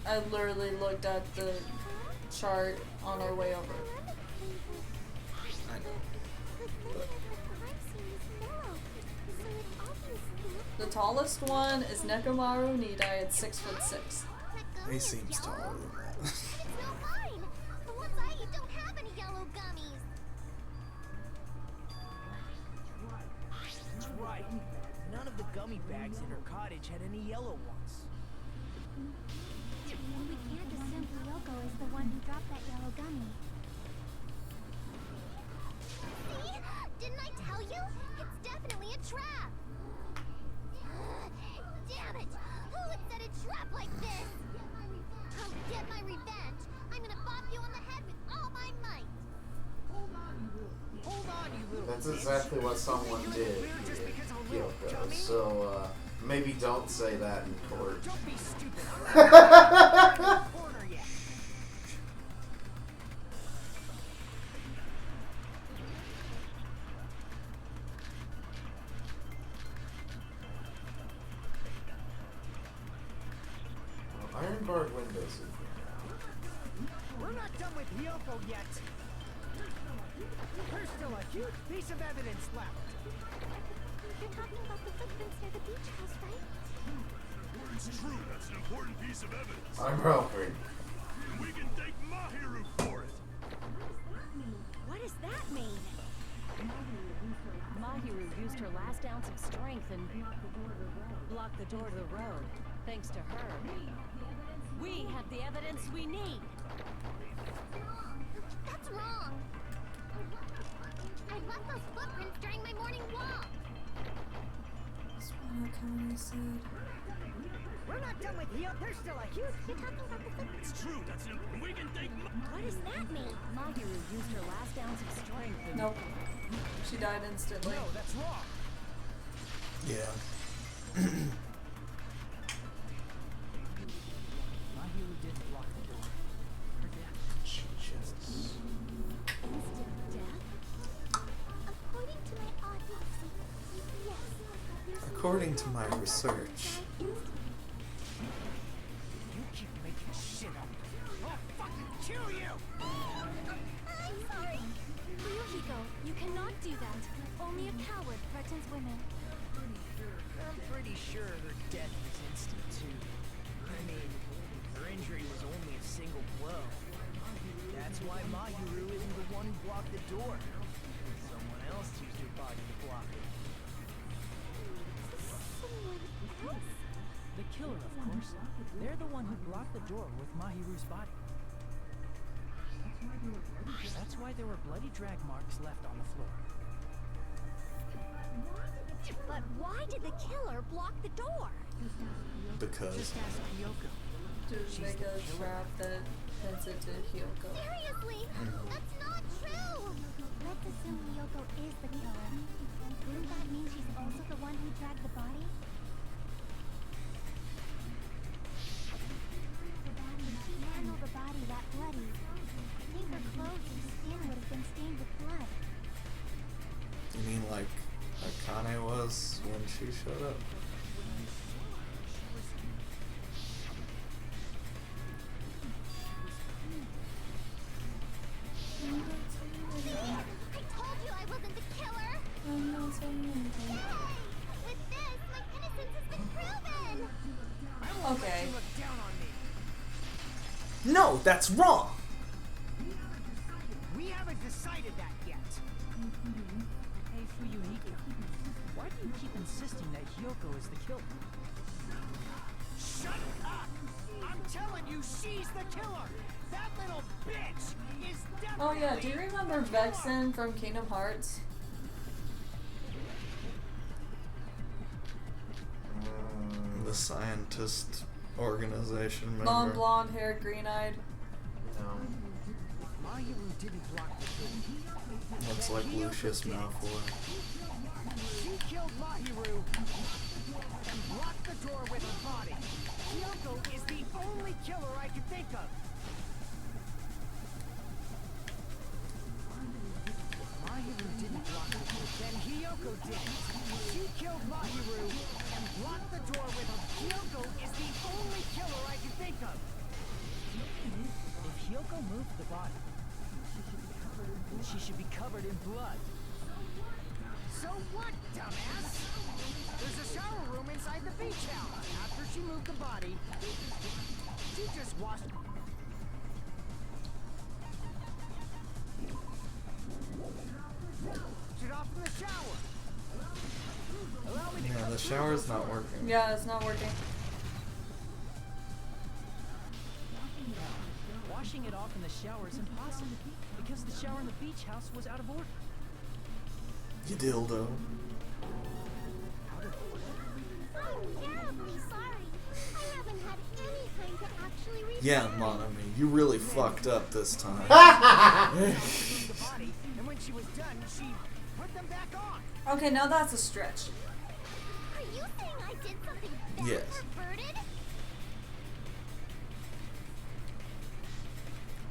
I literally looked at the chart on our way over. I know. The tallest one is Nekomaru Nidai at 6'6". He seems taller than that. It's no mine! The ones I eat don't have any yellow gummies! That's right. None of the gummy bags in her cottage had any yellow ones. We can't assume Ryoko is the one who dropped that yellow gummy. See? Didn't I tell you? It's definitely a trap! Damn it! Who would set a trap like this? I'll get my revenge! I'm gonna bop you on the head with all my might! Hold on, you little That's bitch. exactly what someone You did will just here, because I'm a little Kyoko. dummy? So, maybe don't say that in court. Don't be stupid. I'm not in the corner yet. Iron barred windows in here now. We're not done with Hyoko yet. There's still a huge piece of evidence left. You're talking about the footprints near the beach house, right? It's true, that's an important piece of evidence. I'm broken. And we can thank Mahiru for it. What does that mean? Mahiru used her last ounce of strength and blocked the door to the road. Thanks to her, we have the evidence we need. That's wrong! I left those footprints during my morning walk! That's what Akane said. We're not done with Hyoko. There's still a huge... You're talking about the footprints? It's true, that's an... We can thank... What does that mean? Mahiru used her last ounce of strength and... Nope. She died instantly. No, that's wrong. Yeah. Mahiru didn't block the door. Her death. Instant death? According to my autopsy, yes. According to my research. You keep making shit up. I'll fucking kill you! I'm sorry. Ryuhiko, you cannot do that. Only a coward threatens women. I'm pretty sure her death was instant too. I mean, her injury was only a single blow. That's why Mahiru isn't the one who blocked the door. Someone else used her body to block it. Someone else? The killer, of course. They're the one who blocked the door with Mahiru's body. That's why there were bloody drag marks left on the floor. But why did the killer block the door? Because Just ask Kyoko. To make a trap that pins it to Hyoko. Seriously? That's not true! Let's assume Ryoko is the killer. Wouldn't that mean she's also the one who dragged the body? She handled the body that bloody. I think her clothes and skin would have been stained with blood. you mean like Akane was when she showed up? I told you I wasn't the killer! I'm not saying anything. Yay! With this, my innocence has been proven! Okay. You look down on me. No, that's wrong. We haven't decided that yet. Hey, Fuyuhiko. Why do you keep insisting that Hyoko is the killer? Shut up! I'm telling you, she's the killer! That little bitch is definitely... Oh yeah, do you remember Vexen from Kingdom Hearts? The scientist organization member. Long blonde hair, green eyed. No. Mahiru didn't block the door. Looks like Lucius Malfoy. She killed Mahiru and blocked the door with her body. Kyoko is the only killer I can think of. Kyoko did it. She killed Mahiru and locked the door with her. Kyoko is the only killer I can think of. If Hyoko moved the body, she should be covered in blood. So what, dumbass? There's a shower room inside the beach house. After she moved the body, she just washed. Shut off in the shower. Allow me to Yeah, the shower's not working. Yeah, it's not working. Washing it off in the shower is impossible because the shower in the beach house was out of order. You dildo. I'm terribly sorry. I haven't had any time to actually read. Yeah, Monami, you really fucked up this time. the body, and when she was done, she put them back on. Okay, now that's a stretch. Are you saying I did something bad Yes. perverted?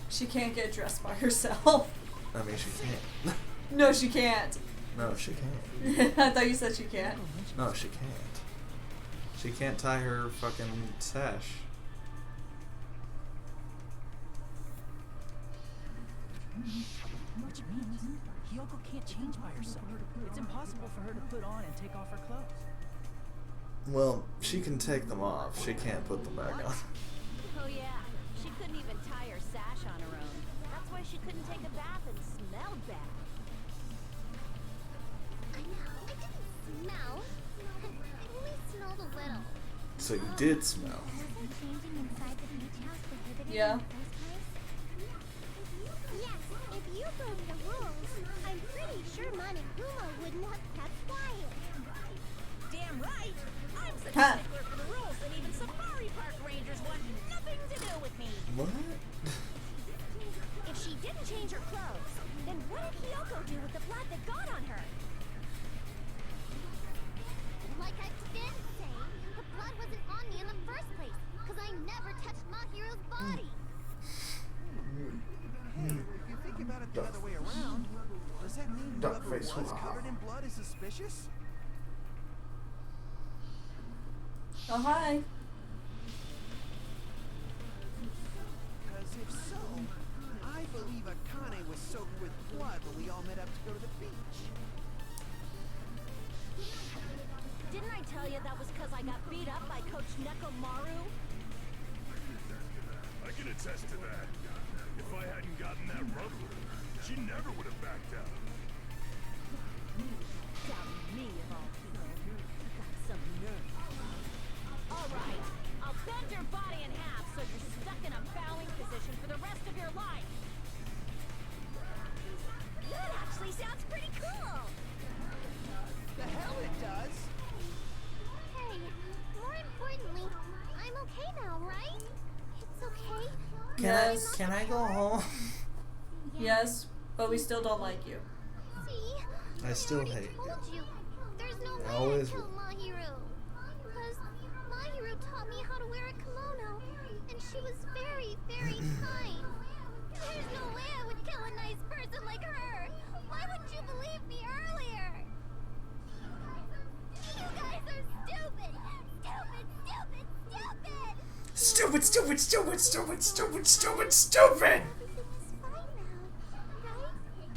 She can't get dressed by herself. I mean, she can't. No, she can't. No, she can't. I thought you said she can't. No, she can't. She can't tie her fucking sash. Which means Hyoko can't change by herself. It's impossible for her to put on and take off her clothes. Well, she can take them off. She can't put them back on. Oh yeah, she couldn't even tie her sash on her own. That's why she couldn't take a bath and smelled bad. I didn't smell. I only smelled a little. So you did smell. Wasn't changing inside the beach house prohibited Yeah. in the first place? Yes, if you broke the rules, I'm pretty sure Monokuma wouldn't have kept quiet. Damn right! I'm such Huh. a stickler for the rules that even safari park rangers want nothing to do with me. What? If she didn't change her clothes, then what did Hyoko do with the blood that got on her? Like I've been saying, the blood wasn't on me in the first place, because I never touched Mahiru's body. If you think about it the other way around, does that mean Duck whoever face. was covered in blood is suspicious? Oh, hi. Because if so, I believe Akane was soaked with blood when we all met up to go to the beach. Didn't I tell you that was because I got beat up by Coach Nekomaru? I can attest to that. If I hadn't gotten that rub with her, she never would have backed out. Doubting me of all people. You got some nerve. Alright, I'll bend your body in half so you're stuck in a bowing position for the rest of your life. That actually sounds pretty cool. The hell it does! Hey, more importantly, I'm okay now, right? It's okay. Yes. Can I go home? Yes, but we still don't like you. See? I still hate you. Told you. There's no I way always I killed Mahiru. Because Mahiru taught me how to wear a kimono, and she was very, very kind. There's no way I would kill a nice person like her. Why wouldn't you believe me earlier? You guys are stupid! Stupid, stupid, stupid! Stupid, stupid, stupid, stupid, stupid, stupid, stupid! Everything's fine now, right?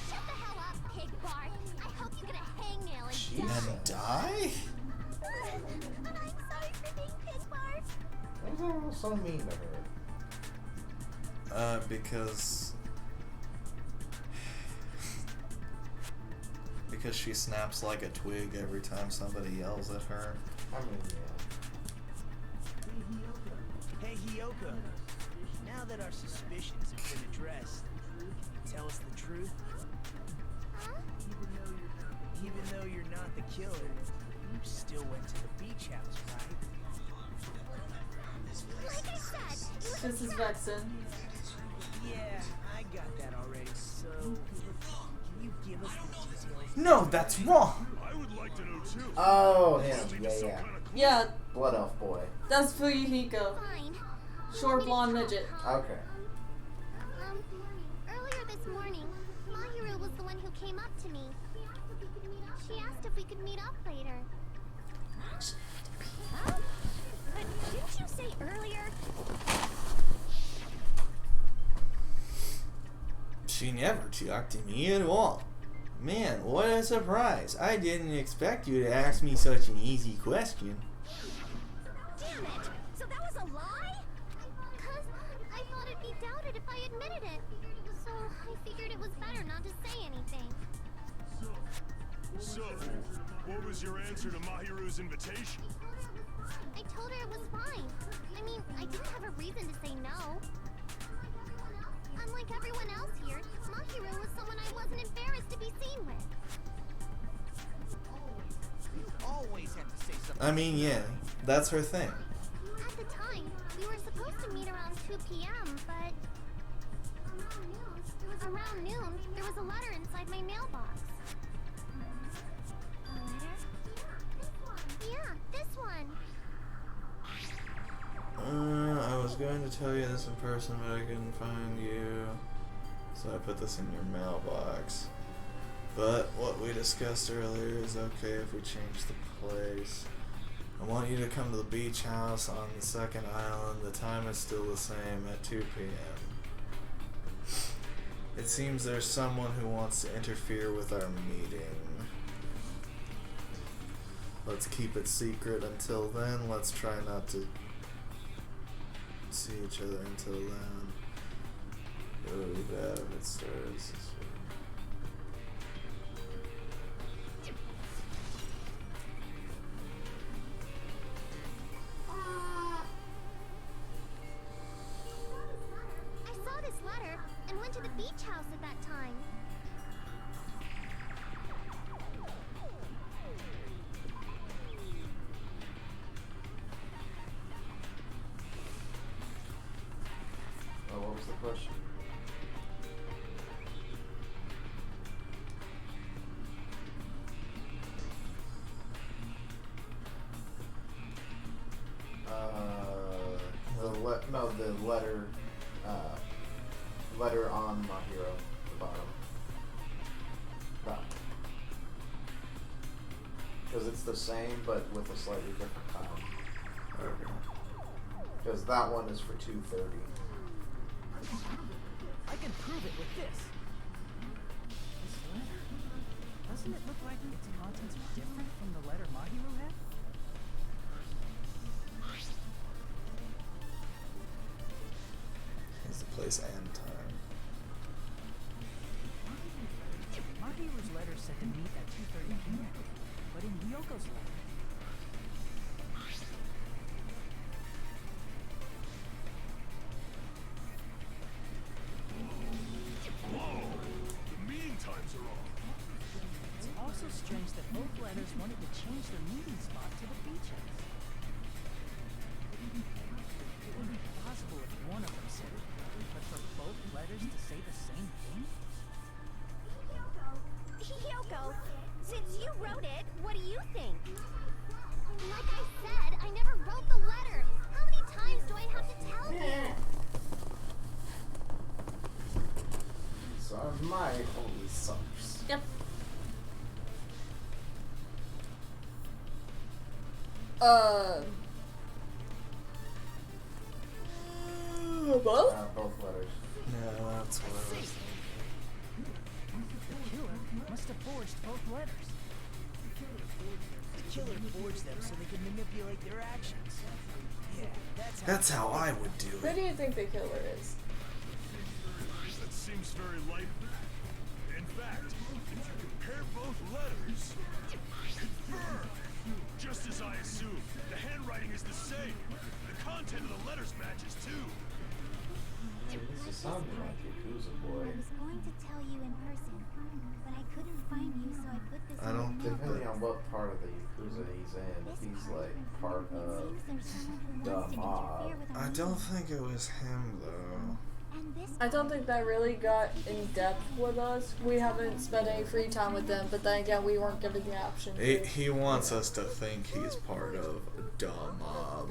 Shut the hell up, pig Bart. I hope you get a hangnail and die. And die? But I'm sorry for being pig Bart. Why is everyone so mean to her? Because she snaps like a twig every time somebody yells at her. I mean, Hey Hyoko, now that our suspicions have been addressed, tell us the truth. Huh? Even though you're not the killer, you still went to the beach house, right? Like I said, it was This is Vexen. Yeah, I got that already, so can you give us the details? No, that's wrong. I would like to know too. Oh, him. Yeah. Yeah, Blood elf boy. that's Fuyuhiko. fine. Short blonde midget. Okay. Earlier this morning, Mahiru was the one who came up to me. She asked if we could meet up later. Huh? But didn't you say earlier? She never talked to me at all. Man, what a surprise. I didn't expect you to ask me such an easy question. Damn it! So that was a lie? Because I thought it'd be doubted if I admitted it. So I figured it was better not to say anything. So, what was your answer to Mahiru's invitation? I told her it was fine. I mean, I didn't have a reason to say no. Unlike everyone else here, Mahiru was someone I wasn't embarrassed to be seen with. You always have to say something. I mean, yeah, that's her thing. At the time, we were supposed to meet around 2 p.m., but around noon, there was a letter inside my mailbox. A letter? Yeah, this one. I was going to tell you this in person, but I couldn't find you. So I put this in your mailbox. But what we discussed earlier is okay if we change the place. I want you to come to the beach house on the second island. The time is still the same at 2 p.m. It seems there's someone who wants to interfere with our meeting. Let's keep it secret until then. Let's try not to see each other until then. It would be bad if it starts. I saw this letter and went to the beach house at that time. Oh, what was the question? The letter on Mahiro, the bottom. That. Because it's the same, but with a slightly different time. Okay. Because that one is for 2:30. I can prove it with this. This letter. Doesn't it look like its contents are different from the letter Mahiru had? Here's the place and time. Mahiru's letter said to meet at 2:30 p.m. But in Ryoko's letter, Whoa! The meeting times are off. it's also strange that both letters wanted to change their meeting spot to the beach house. It would be possible if one of them said it, but for both letters to say the same thing? Hyoko, since you wrote it, what do you think? Like I said, I never wrote the letter. How many times do I have to tell you? So my holy sucks. Yep. Both? Both letters. No, that's what I was The killer must have forged both letters. The killer forged them so they could manipulate their actions. Yeah, That's how I would do Who it. do you think the killer is? That seems very likely. In fact, if you compare both letters, confirmed. Just as I assumed, the handwriting is the same. The content of the letters matches too. This is sounding like Yakuza Boy. I was going to tell you in person, but I couldn't find you, so I put this I don't in the think Depending mailbox. on what part of the Yakuza he's in, if he's like part of Seems there's someone who the wants to mob. interfere with our I don't meeting. think it was him though. And this I don't think that really got in depth with us. We haven't spent any free time with them, but then again, we weren't given the option. He wants us to think he's part of a dumb mob,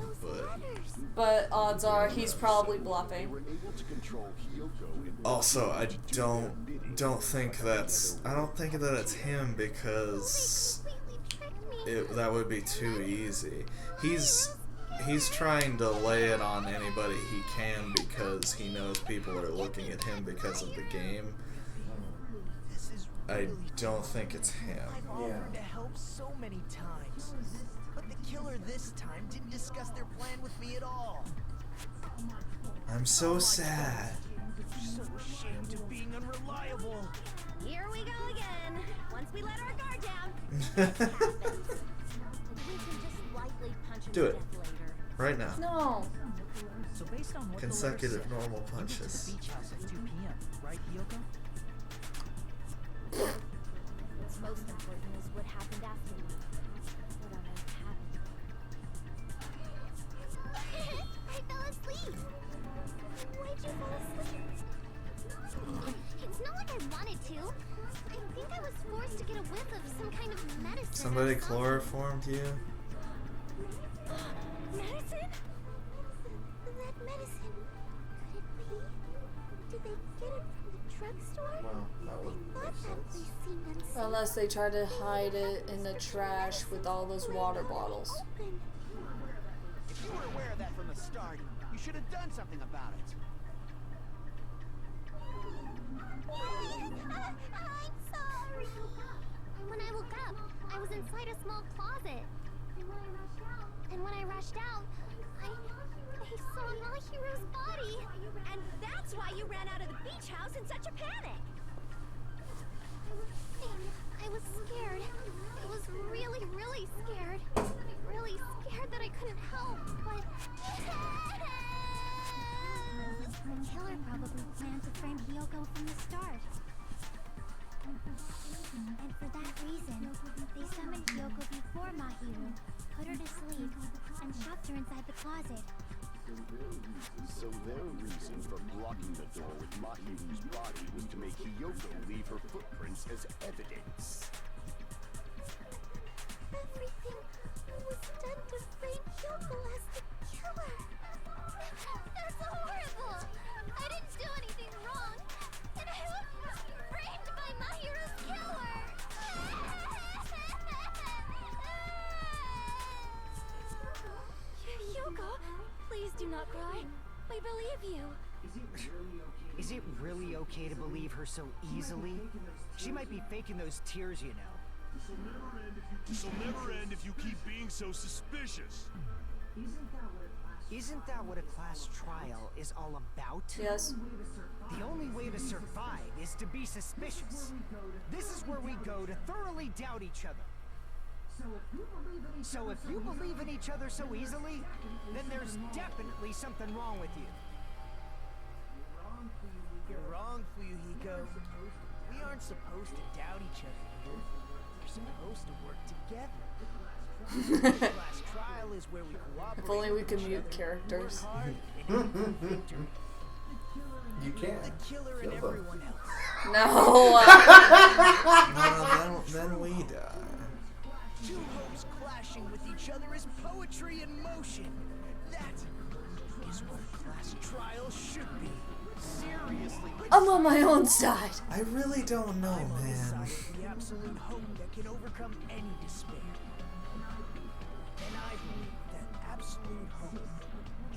but odds are he's probably bluffing. Also, I don't think that's. I don't think that it's him because that would be too easy. He's trying to lay it on anybody he can because he knows people are looking at him because of the game. I don't think it's him. I've offered to help so many times, but the killer this time didn't discuss their plan with me at all. I'm so sad. So ashamed of being unreliable. Here we go again. Once we let our guard down, this happens. We can just lightly punch him Do to it. death later. Right now. No. So based on what Consecutive the letter said, normal we went to punches. the beach house at 2 p.m., right, Yoko? What's most important is what happened afterward. What on earth happened? I fell asleep. Why'd you fall asleep? It's not like I wanted to. I think I was forced to get a whiff of some kind of medicine. Somebody chloroformed you? Medicine? That medicine. Could it be? Did they get it from the drugstore? Well, that would I make thought that sense. place seemed unsafe. Unless they try to hide it in the trash with all those water bottles. Open. If you were aware of that from the start, you should have done something about it. I'm sorry. When I woke up, I was inside a small closet. And when I rushed out, I saw Mahiro's body. And that's why you ran out of the beach house in such a panic. I was scared. I was really, really scared. Really scared that I couldn't help, but... The killer probably planned to frame Hyoko from the start. And for that reason, they summoned Hyoko before Mahiru, put her to sleep, and shoved her inside the closet. So their reason for blocking the door with Mahiru's body was to make Hyoko leave her footprints as evidence. Everything was done to frame Hyoko as the killer. That's horrible! I didn't do anything wrong, and I was framed by Mahiru's killer! Yoko, please do not cry. We believe you. Is it really okay to believe her so easily? She might be faking those tears, you know. This'll never end if you keep being so suspicious. Isn't that what a class trial is all about? Yes. The only way to survive is to be suspicious. This is where we go to thoroughly doubt each other. So if you believe in each other so easily, then there's definitely something wrong with you. You're wrong, Fuyuhiko. We aren't supposed to doubt each other. We're supposed to work together. Class trial is where we cooperate. If only we could mute characters. You can. The killer and everyone else. No. No, then we die. Two hopes clashing with each other is poetry in motion. That is what a class trial should be. Seriously. I'm on my own side. I really don't know, I'm on the man. side of the absolute hope that can overcome any despair. And I believe that absolute hope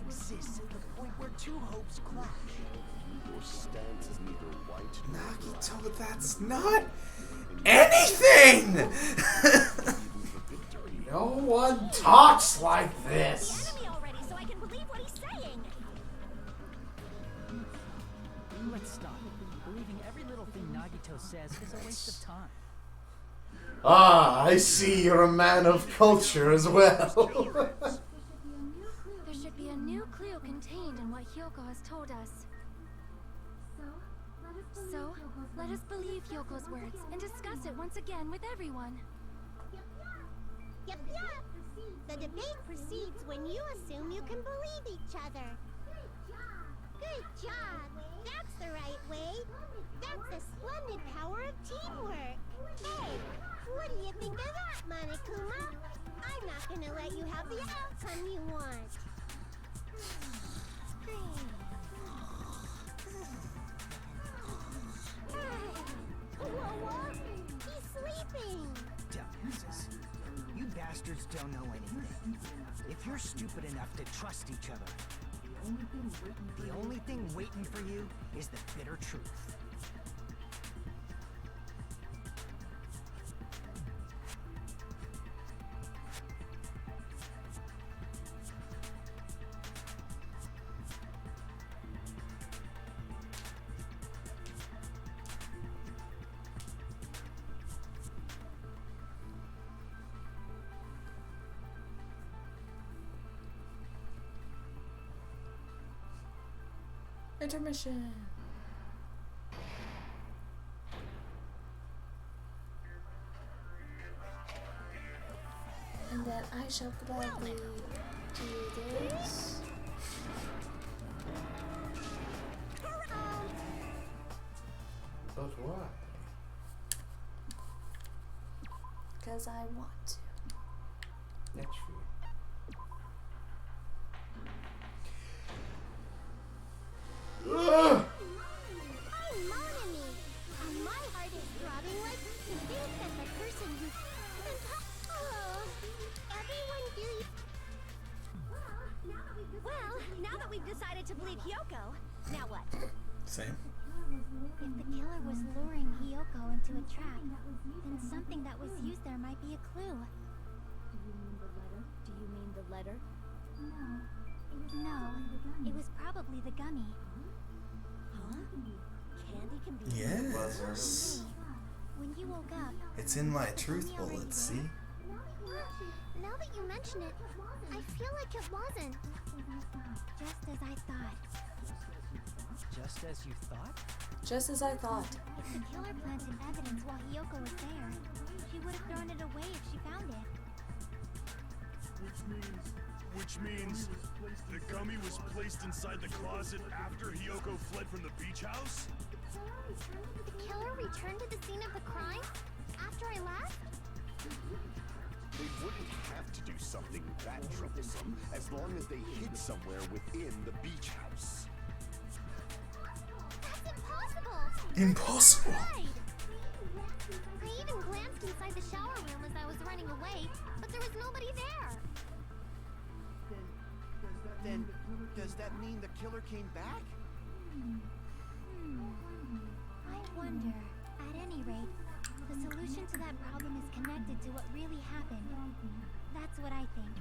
exists at the point where two hopes clash. Your stance is neither white Nagito, that's not anything! No one talks like this. Tell me already so I can believe what he's saying. Let's stop. Believing every little thing Nagito says is a waste of time. Ah, I see you're a man of culture as well. There should be a new clue contained in what Hyoko has told us. So, let us believe Hyoko's words and discuss it once again with everyone. Yep. The debate proceeds when you assume you can believe each other. Good job. That's the right way. That's the splendid power of teamwork. Hey, what do you think of that, Monokuma? I'm not gonna let you have the outcome you want. Whoa, he's sleeping. Dumbasses. You bastards don't know anything. If you're stupid enough to trust each other, the only thing waiting for you is the bitter truth. Intermission. And then I shall gladly do this. But why? Because I want to. Next for you. I'm Monami, and my heart is throbbing like to think that the person who everyone do you. Well, now that we've decided to believe Hyoko, now what? Same. If the killer was luring Hyoko into a trap, then something that was used there might be a clue. Do you mean the letter? No, it was probably the gummy. Huh? Candy can be Yes. When you woke up, It's in my truth bullet, see? now that you mention it, I feel like it wasn't. Just as I thought. Just as you thought? Just as I thought. If the killer planted evidence while Hyoko was there, she would have thrown it away if she found it. Which means the gummy was placed inside the closet after Hyoko fled from the beach house? The killer returned to the scene of the crime after I left? They wouldn't have to do something that troublesome as long as they hid somewhere within the beach house. That's impossible! Impossible. Right. I even glanced inside the shower room as I was running away, but there was nobody there. Then, does that mean the killer came back? I wonder. At any rate, the solution to that problem is connected to what really happened. That's what I think.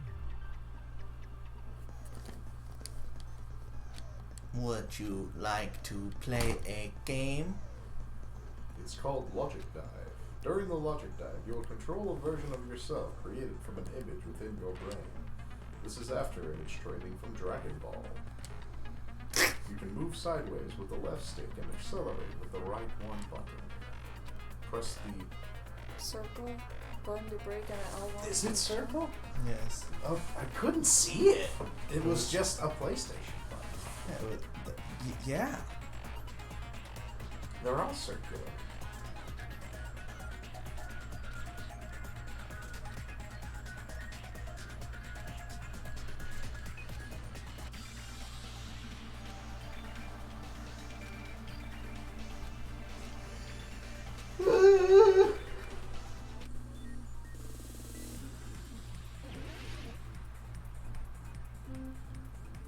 Would you like to play a game? It's called Logic Dive. During the Logic Dive, you'll control a version of yourself created from an image within your brain. This is after image training from Dragon Ball. You can move sideways with the left stick and accelerate with the right one button. Press the... Circle, button to break, and L1. Is it circle? Yes. Oh, I couldn't see it. It was just a PlayStation button. Yeah. They're all circular.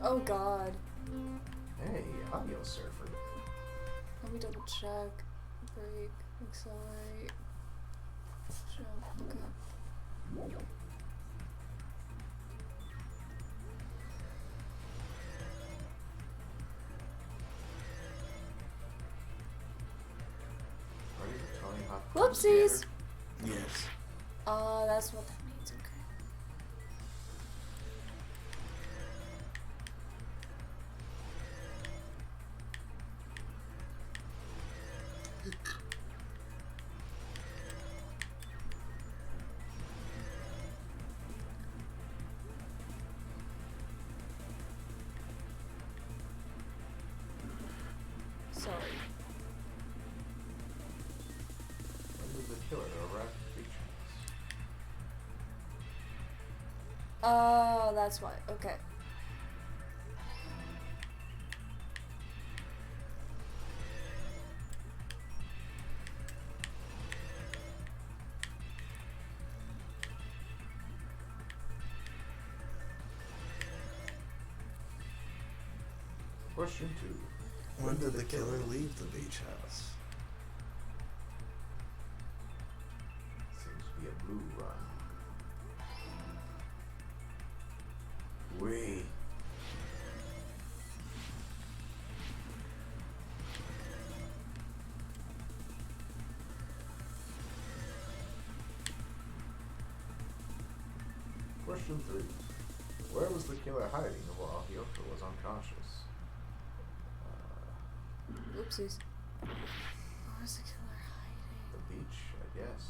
Oh god. Hey, audio surfer. Let me double check. Break, accelerate. Show. Okay. Ready for Tony Hawk? Whoopsies! Yes. That's what that means. Okay. Oh, that's why. Okay. Question 2. When did the killer leave the beach house? Seems to be a blue run. We. Question 3. Where was the killer hiding while Hyoko was unconscious? Oopsies. Where's the killer hiding? The beach, I guess.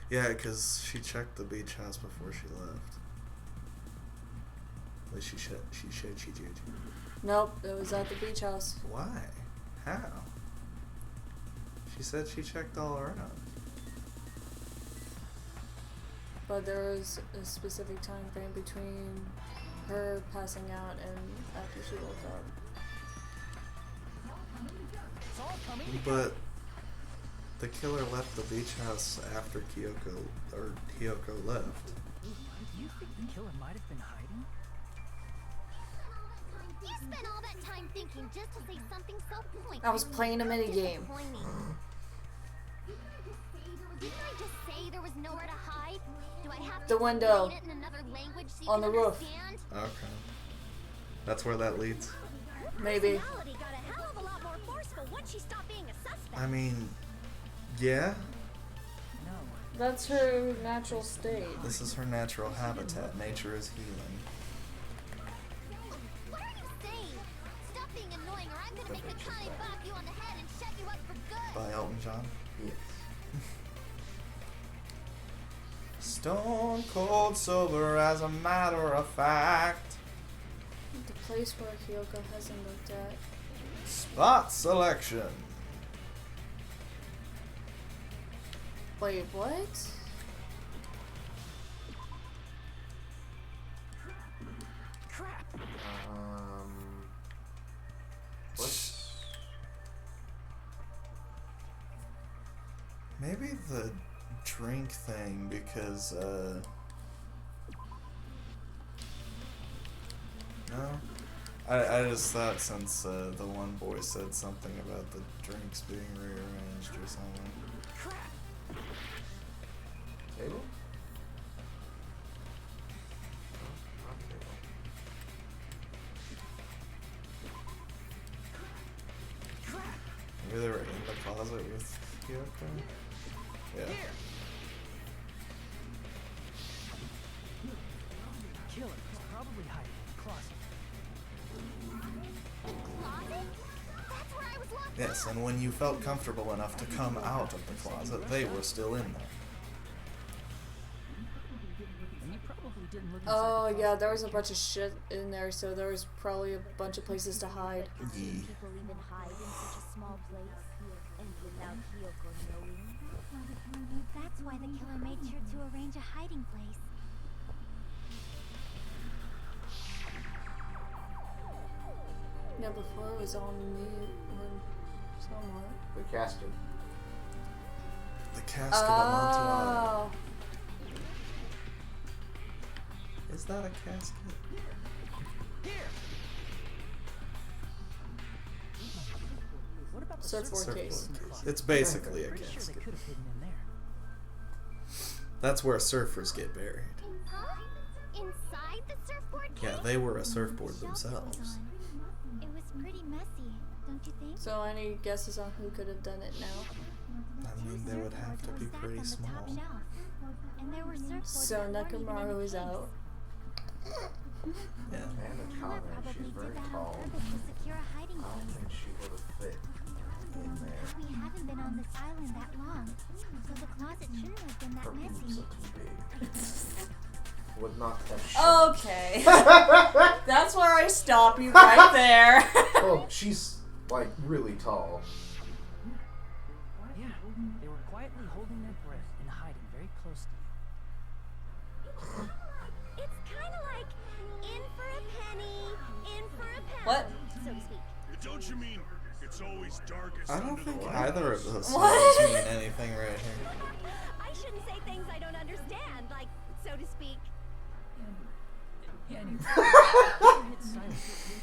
Yeah, because she checked the beach house before she left. At least she said she did. Nope, it was at the beach house. Why? How? She said she checked all around. But there was a specific time frame between her passing out and after she woke up. But the killer left the beach house after Hyoko left. Do you think the killer might have been hiding? You spent all that time thinking just to say something so pointless. I was playing a mini game. Didn't I just say there was nowhere to hide? Do I have to The window. explain it in another language so you On can the roof. understand? Okay. That's where that leads? Maybe. Personality got a hell of a lot more forceful once she stopped being a suspect. I mean, yeah. That's her natural state. This is her natural habitat. Nature is healing. What are you saying? Stop being annoying or I'm gonna make the Connie bop you on the head and shut you up for good. By Elton John. Yes. Stone cold sober, as a matter of fact. The place where Hyoko hasn't looked at. Spot selection. Wait, what? Crap. What's Maybe the drink thing, because, no? I just thought since, the one boy said something about the drinks being rearranged or something. table? Maybe they were in the closet with Hyoko? Yeah. Killer is probably hiding in the closet. Closet? That's where I was locked Yes, and when you felt comfortable enough to come out of the closet, they were still in there. And you probably didn't look inside Oh the yeah, closet. there was a bunch of shit in there, so there was probably a bunch of places to hide. Yee. People even hide in such a small place, and without Hyoko knowing. That's why the killer made sure to arrange a hiding place. Yeah, before it was on mute or somewhat. The casket. The casket of Amontillado. Oh. Is that a casket? What about the Surfboard surfboard case. in the closet? It's basically a Pretty sure they casket. could have hidden in there. That's where surfers get buried. Huh? Inside the surfboard case? Yeah, they were a surfboard Shelf was themselves. on. It was pretty messy, don't you think? So any guesses on who could have done it now? I mean, they would have to be pretty small. And there were surfboards So that weren't even in Nakamura the is case. out. Yeah. And a Killer comment, probably she's did very that on tall. purpose to secure a hiding I don't place. think she would have fit in there. We haven't been on this island that long, so the closet shouldn't have been Her that boobs messy. are too big. Would not have shown. Okay. That's where I stop you right there. Well, she's like really tall. Yeah, they were quietly holding their breath and hiding very close to you. What? so to speak. Don't you mean it's always darkest I don't under think the either of those What? things mean anything right here. I shouldn't say things I don't understand, like, so to speak.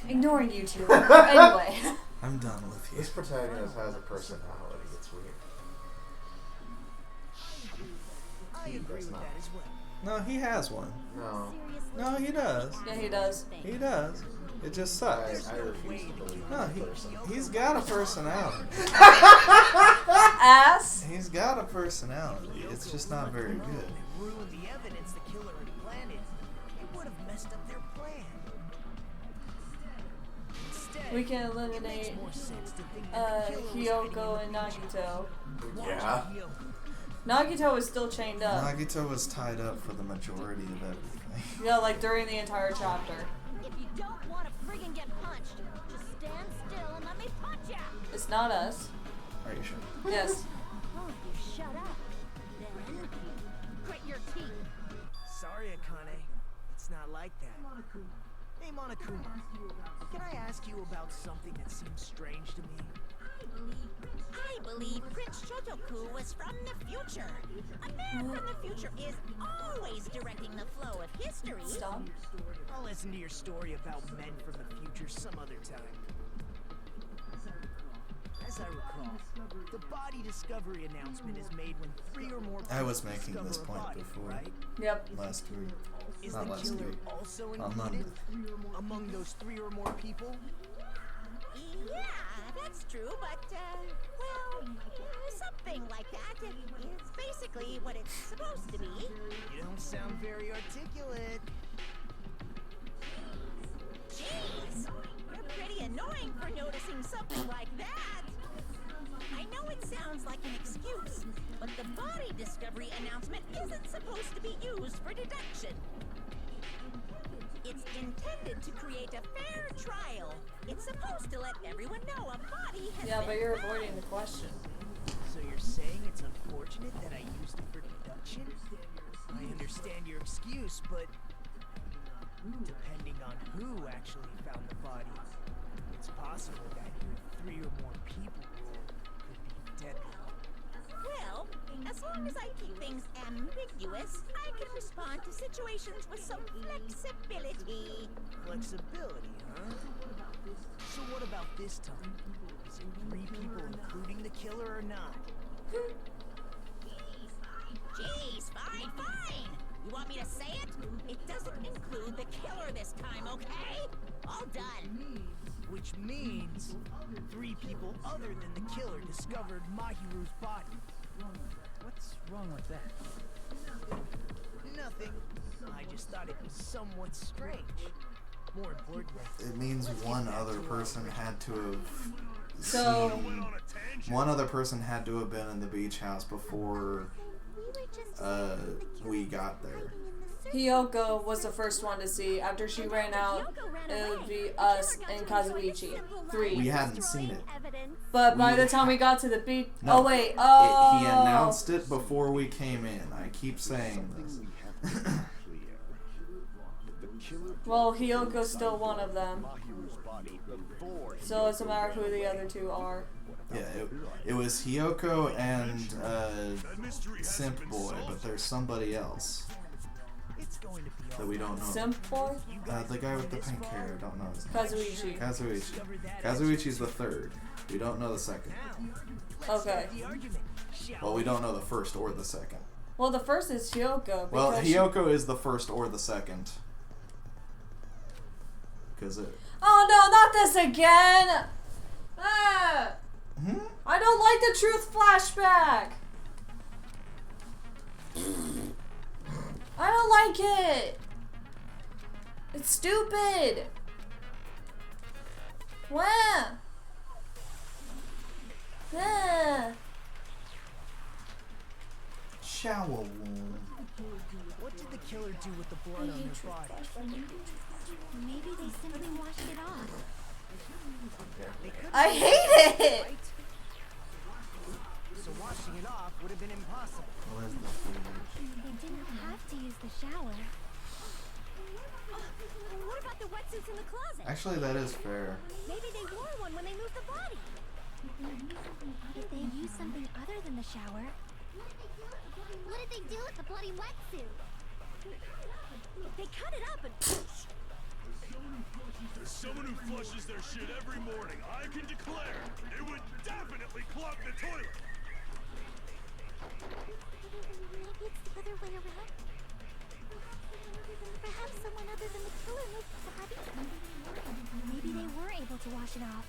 Ignoring you two. Anyway. I'm done with you. This protagonist has a personality. It's weird. I agree with that as well. No, he has one. No. No, he does. Yeah, he does. He does. It just I sucks. refuse to believe No, that person. he's got a personality. Ass. He's got a personality. It's just not very good. They ruined the evidence the killer had planted. It would have messed up their plan. Instead, We can it eliminate makes more sense to think that the killer was hiding in Hyoko the and beach house. Nagito. Yeah. Nagito is still chained up. Nagito was tied up for the majority of everything. Yeah, like during the entire chapter. If you don't want to friggin' get punched, just stand still and let me punch ya! It's not us. Are you sure? Yes. Oh, you shut up. Then, grit your teeth. Sorry, Akane. It's not like that. Hey, Monokuma. Can I ask you about something that seems strange to me? I believe Prince Shotoku was from the future. A man from the future is always directing the flow of history. Stop. I'll listen to your story about men from the future some other time. As I recall, the body discovery announcement is made when 3 or more people I was making discover this a point body, before. right? Yep. Last week. Is Not the last killer week. also On included Monday. among those 3 or more people? Yeah, that's true, but, well, something like that is basically what it's supposed to be. You don't sound very articulate. Jeez, you're pretty annoying for noticing something like that. I know it sounds like an excuse, but the body discovery announcement isn't supposed to be used for deduction. It's intended to create a fair trial. It's supposed to let everyone know a body has Yeah, been but you're found. avoiding the question. So you're saying it's unfortunate that I used it for deduction? I understand your excuse, but depending on who actually found the body, it's possible that your 3 or more people rule could be deadly. Well, as long as I keep things ambiguous, I can respond to situations with some flexibility. Flexibility, huh? So what about this time? Is it 3 people including the killer or not? Jeez, fine. You want me to say it? It doesn't include the killer this time, okay? All done. Which means 3 people other than the killer discovered Mahiru's body. What's wrong with that? Nothing. I just thought it was somewhat strange. More importantly, It means one other person had to have So- seen. One other person had to have been in the beach house before we got there. Hyoko was the first one to see. After she ran out, it would be us and Kazuichi. 3. We hadn't seen it. But by we the time we ha- got to the beach... No, oh, wait. Oh! He announced it before we came in. I keep saying this. Well, Hyoko's still one of them. So it's a matter of who the other 2 are. Yeah, it was Hyoko and Simp Boy, but there's somebody else that we don't know. Simp Boy? The guy with the pink hair, I don't know his name. Kazuichi. Kazuichi's the 3rd. We don't know the 2nd. Okay. Well, we don't know the 1st or the 2nd. Well, the first is Hyoko. Well, because Hyoko is the 1st or the 2nd. Because it... Oh no, not this again! Ah! Hmm? I don't like the truth flashback! I don't like it! It's stupid! Wah! Ah! Shower wound. what did the killer do with the blood on her body? Maybe they simply washed it off. I hate it! Right? So washing it off would have been impossible. They didn't have to use the shower. What about the wetsuit wetsuits in the closet. Actually, that is fair. Maybe they wore one when they moved the body. If they used something other than the shower. What did they do with the bloody wetsuit? They cut it up and As someone who flushes their shit every morning, I can declare it would definitely clog the toilet. Maybe it's the other way around. Perhaps someone other than the killer moved the body. maybe they were able to wash it off.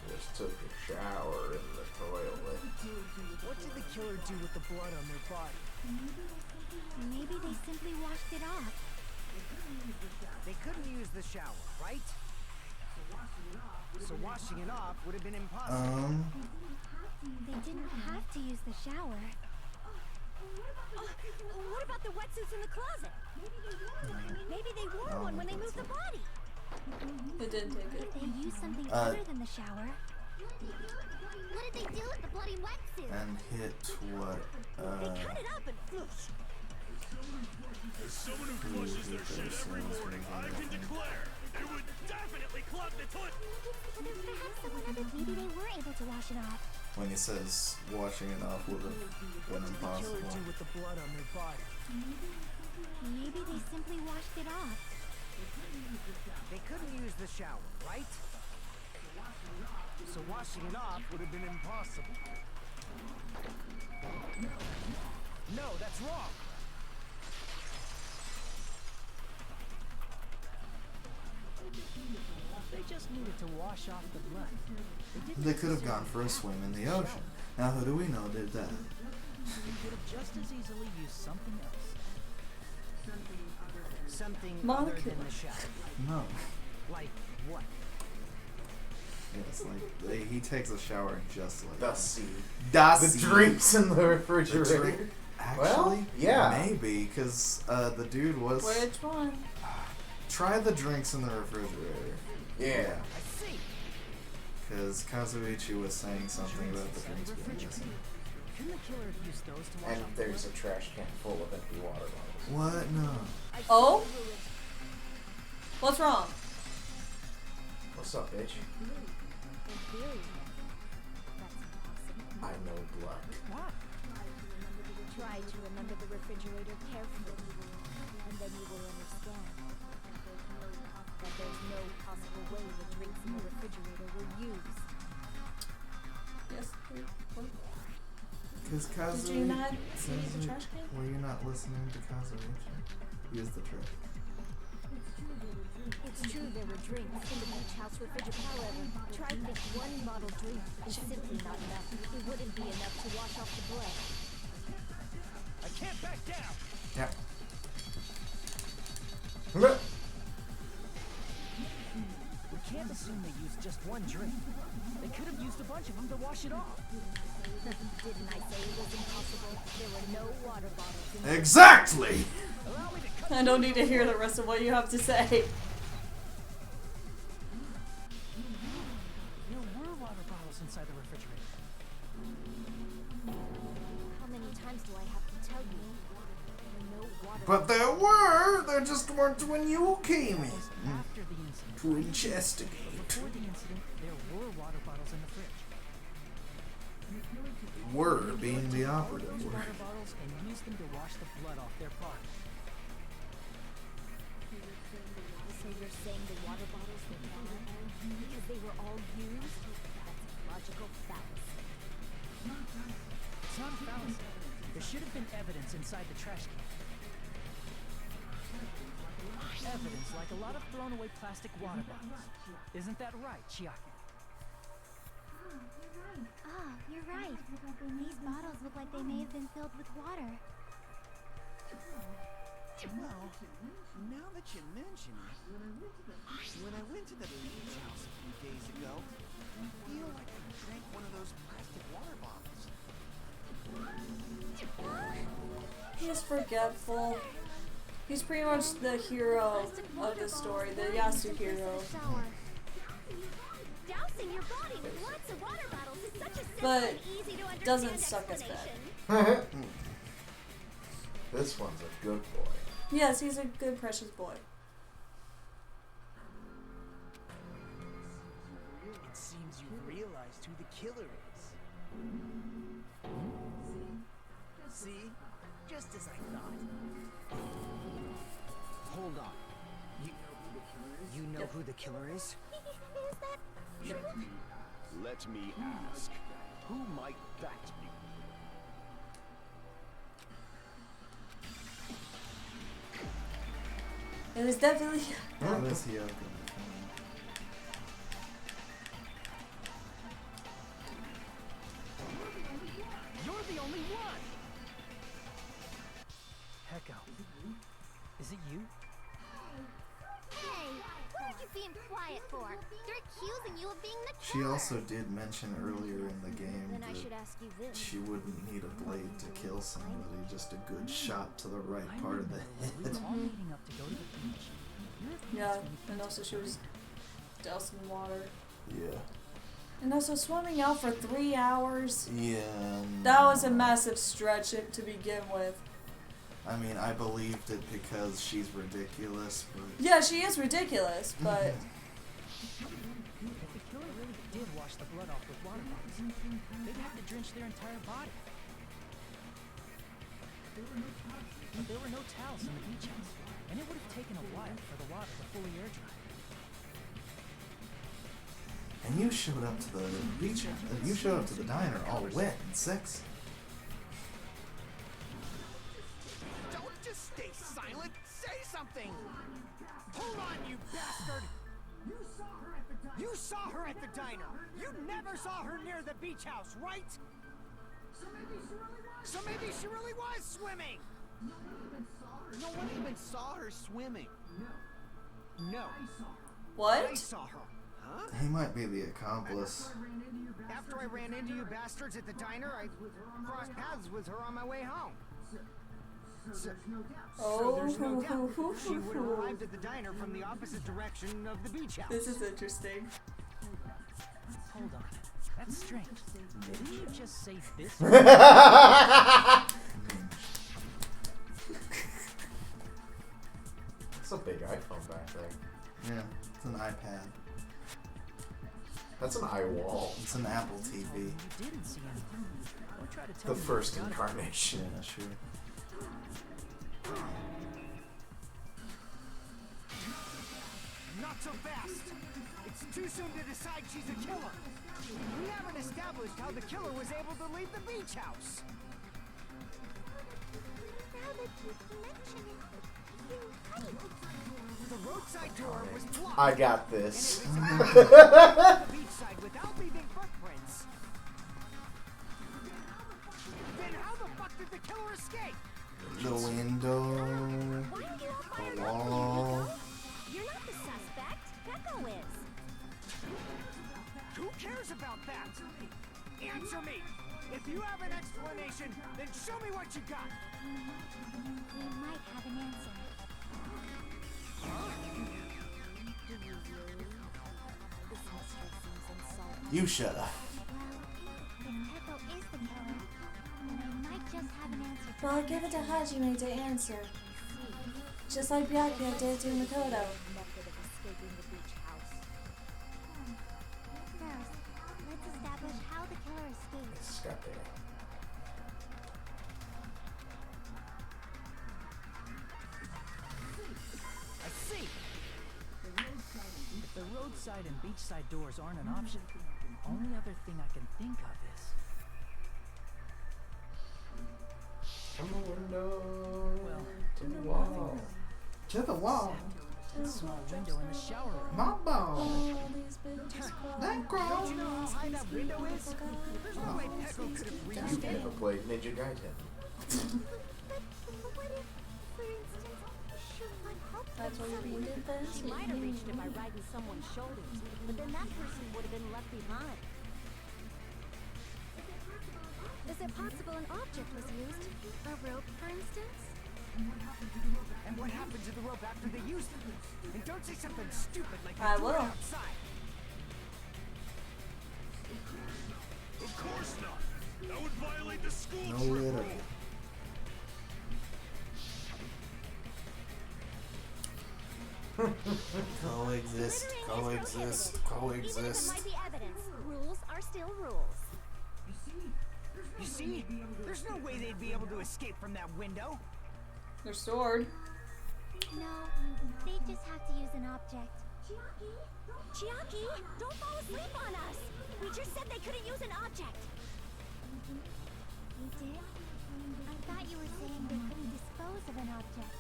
Just took a shower in the toilet. What did the killer do with the blood on their body? Maybe they simply washed it off. They couldn't use the shower, right? So washing it off would have been impossible. They didn't have to use the shower. What about the wetsuits in the closet? Maybe they wore one when they moved the body. It didn't take it. If they used something other than the shower. What did they do with the bloody wetsuit? And hit what? They cut it up and As someone who flushes their shit every morning, I can declare it would definitely clog the toilet. perhaps someone other. Maybe they were able to wash it off. When he says washing it off would have been What did the killer impossible. do with the blood on their body? Maybe they simply washed it off. They couldn't use the shower, right? So washing it off would have been impossible. No, that's wrong. They just needed to wash off the blood. They could have gone for a swim in the ocean. Now, who do we know did that? They could have just as easily used something else. Something other Molecule. than the shower. No. Like what? It's like he takes a shower just like The sea. The The sea. drinks in the The refrigerator. drink. Actually, Well, yeah. maybe because the dude was. Which one? Try the drinks in the refrigerator. Yeah. I see. Because Kazuichi was saying something about the drinks being missing. Couldn't the killer have used those to wash And off the there's a blood? trash can full of empty water bottles. What? No. Oh? What's wrong? What's up, bitch? In theory, that's impossible. I know blood. What? Try to remember the refrigerator carefully, and then you will understand that there's no possible way the drinks in the refrigerator were used. Yes. Because Did Kazuichi. you not see the trash can? Were you not listening to Kazuichi? Use the trick. It's true there were drinks in the beach house refrigerator. However, try to think one bottle drink is simply not enough. It wouldn't be enough to wash off the blood. I can't back down. Yeah. We can't assume they used just one drink. They could have used a bunch of them to wash it off. Didn't I say it was impossible? There were no water bottles in the Exactly. Allow me to cut. I don't need to hear the rest of what you have to say. There were water bottles inside the refrigerator. How many times do I have to tell you? There were no water But there were. There just weren't when you came in. After the incident. To investigate. Before the incident, there were water bottles in the fridge. Were being the operative Those word. water bottles and used them to wash the blood off their body. So you're saying the water bottles were gone because they were all used? That's a logical fallacy. It's not a fallacy. There should have been evidence inside the trash can. Evidence like a lot of thrown away plastic water bottles. Isn't that right, Chiaki? Ah, you're right. These bottles look like they may have been filled with water. Well, now that you mention it, when I went to the beach house a few days ago, I feel like I drank one of those plastic water bottles. He's forgetful. He's pretty much the hero of the story, the Yasu hero. Dousing your body with lots of water bottles is such a simple But and easy to understand doesn't suck as bad. explanation. This one's a good boy. Yes, he's a good, precious boy. It seems you realized who the killer is. See? Just as I thought. Hold on. You know who the killer is? Is that true? Let me ask, who might that be? It was definitely. What is he up? You're the only one! Hecko. Is it you? Hey, what are you being quiet for? They're accusing you of being the She killer. also did mention earlier in the game Then I should ask you this. that she wouldn't need a blade to kill somebody, just a good shot to the right part of the We head. were all meeting up to go to the beach. You have Yeah, plans when you and also she was doused in water. Yeah. And also swimming out for 3 hours. Yeah. That was a massive stretch to begin with. I mean, I believed it because she's ridiculous, but... Yeah, she is ridiculous, but If the killer really did wash the blood off with water bottles, they'd have to drench their entire body. But there were no towels in the beach house, and it would have taken a while for the water to fully air dry. And you showed up to the beach, you showed up to the diner all wet and sexy. Don't just stay silent. Say something. Hold on, you bastard. You saw her at the diner. You never saw her near the beach house, right? So maybe she really was swimming. No one even saw her swimming. No. what? I saw her. Huh? He might be the accomplice. After I ran into you bastards at the diner, I crossed paths with her on my way home. So there's no doubt she would have arrived at the diner from the opposite direction of the beach house. This is interesting. Hold on. That's strange. Didn't you just say this? It's a big iPhone back there. Yeah, it's an iPad. That's an iWall. It's an Apple TV. You didn't see anything. Don't try to tell The me first you got it. incarnation. Yeah, sure. Not so fast. It's too soon to decide she's a killer. We haven't established how the killer was able to leave the beach house. Now that you mention it, you're right. The roadside door was blocked. I got this. And it was impossible to get to the beachside without leaving footprints. Then how the fuck did the killer escape? The window, Why are you all the fired up? wall. You're not the suspect. Gecko is. Who cares about that? Answer me. If you have an explanation, then show me what you got. We might have an answer. Do you really? This mystery seems unsolved. You shut up. Well, if Gecko is the killer, then I might just have an answer. Well, give it to Hajime to answer. Just like Byakuya did to Makoto. Method of escaping the beach house. First, let's establish how the killer escaped. It's got there. I see. If the roadside and beachside doors aren't an option, the only other thing I can think of is From the window well, to the wall. To the wall. a small window in the shower room. My ball. All these bitches That Don't girl. you know how high that window is? There's no way Pecco could have reached You've it. never played Ninja Gaiden. But what if, for instance, she might help That's why you're being defensive. She might have reached it by riding someone's shoulders, but then that person would have been left behind. Is it possible an object was used? A rope, for instance? And what happened to the rope after they used it? And don't say something stupid like I you threw it will. outside. Of course not. That would violate the school No trip litter. rule. Coexist, coexist, Even if there coexist. might be evidence, rules are still rules. You see? There's no way they'd be able to escape from that window. Their sword. No, they just have to use an object. Chiaki, don't fall asleep on us! We just said they couldn't use an object. You did? I thought you were saying they couldn't dispose of an object.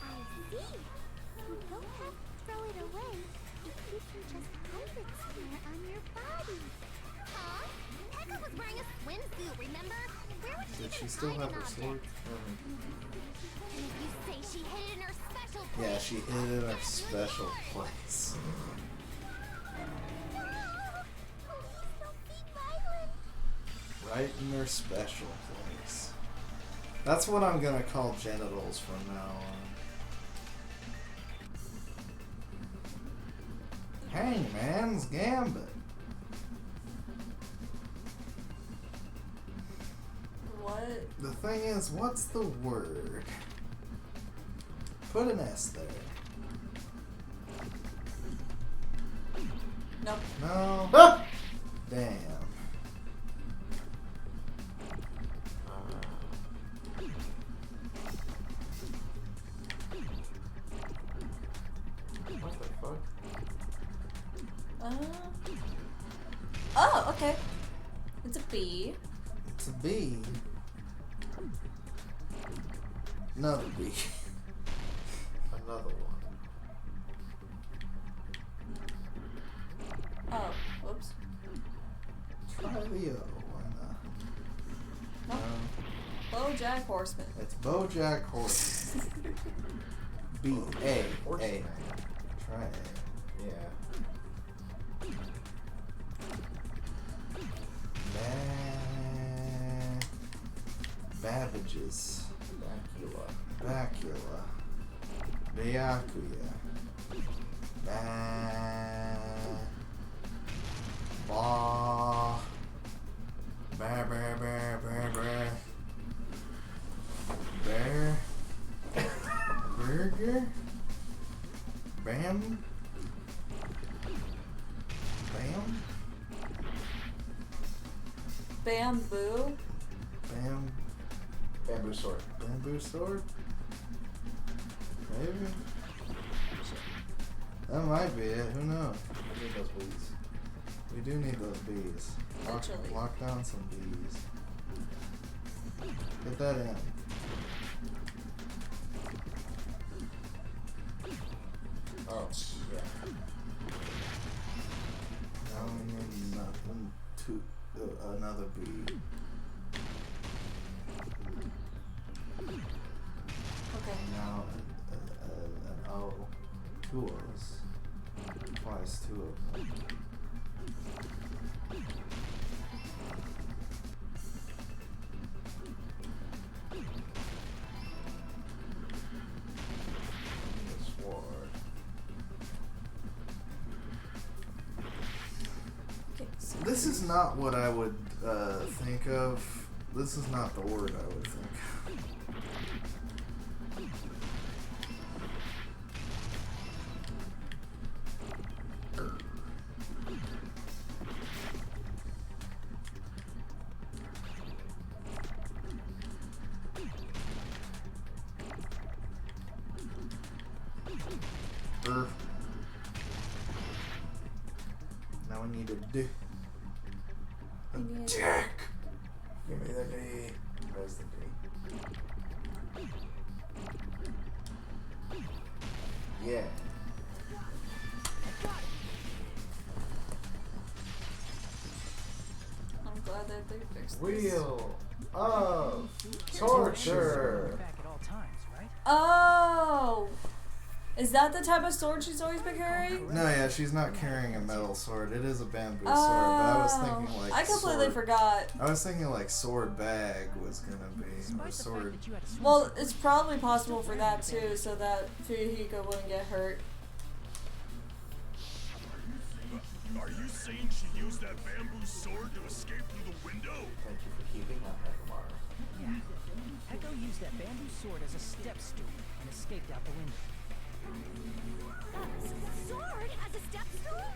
I see. You don't have to throw it away if you can just hide it somewhere on your body. Huh? Pekka was wearing a swimsuit, remember? Where would she Did she even still hide have an her object? sword? And if you say she hid it in her special place, Yeah, she hid it in her special place. Right in her special place. That's what I'm gonna call genitals from now on. Hangman's Gambit. What? The thing is, what's the word? Put an S there. Nope. No. Damn. What the fuck? Oh, okay. It's a bee. It's a bee. Another bee. Another one. Oh, whoops. Try the O. Why not? BoJack Horseman. It's BoJack Horseman. B A A. Try A. Yeah. Babbages. Bacula. Bacula. Byakuya. Ba. Bear. Burger. Bam. Bamboo. Bamboo sword. Bamboo sword? Maybe? That might be it. Who knows? I need those bees. We do need those bees. Eventually. Lock down some bees. Get that in. Oh, yeah. Now we need nothing to another bee. Okay. Now an O. Two O's. Twice two of them. Sword. Okay, so This is not what I would think of. This is not the word I would think of. Now we need a D. A We need a- dick. Give me the D. Where's the D? Yeah. I'm glad that they fixed this. Wheel of torture. Back at all times, right? Oh! Is that the type of sword she's always been carrying? No, yeah, she's not carrying a metal sword. It is a bamboo sword, but I was thinking like I completely sword. forgot. I was thinking like sword bag was gonna be a sword. Well, it's probably possible for that too, so that Fuyuhiko wouldn't get hurt. Are you saying she used that bamboo sword to escape through the window? Thank you for keeping that, Hekamaru. Yeah. Echo used that bamboo sword as a step stool and escaped out the window. Sword as a step stool?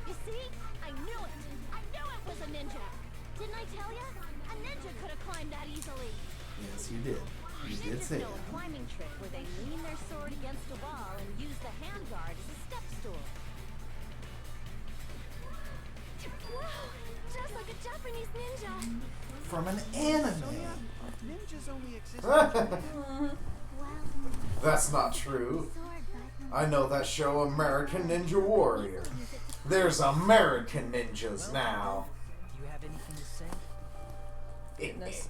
You see? I knew it. I knew it was a ninja. Didn't I tell ya? A ninja could have climbed that easily. Yes, you did. You did Ninjas say know that. a climbing trick where they lean their sword against a wall and use the handguard as a step stool. Wow, just like a Japanese ninja. From an anime. Ninjas only exist. That's not true. I know that show American Ninja Warrior. There's American ninjas now. Do you have anything to say? Goodness.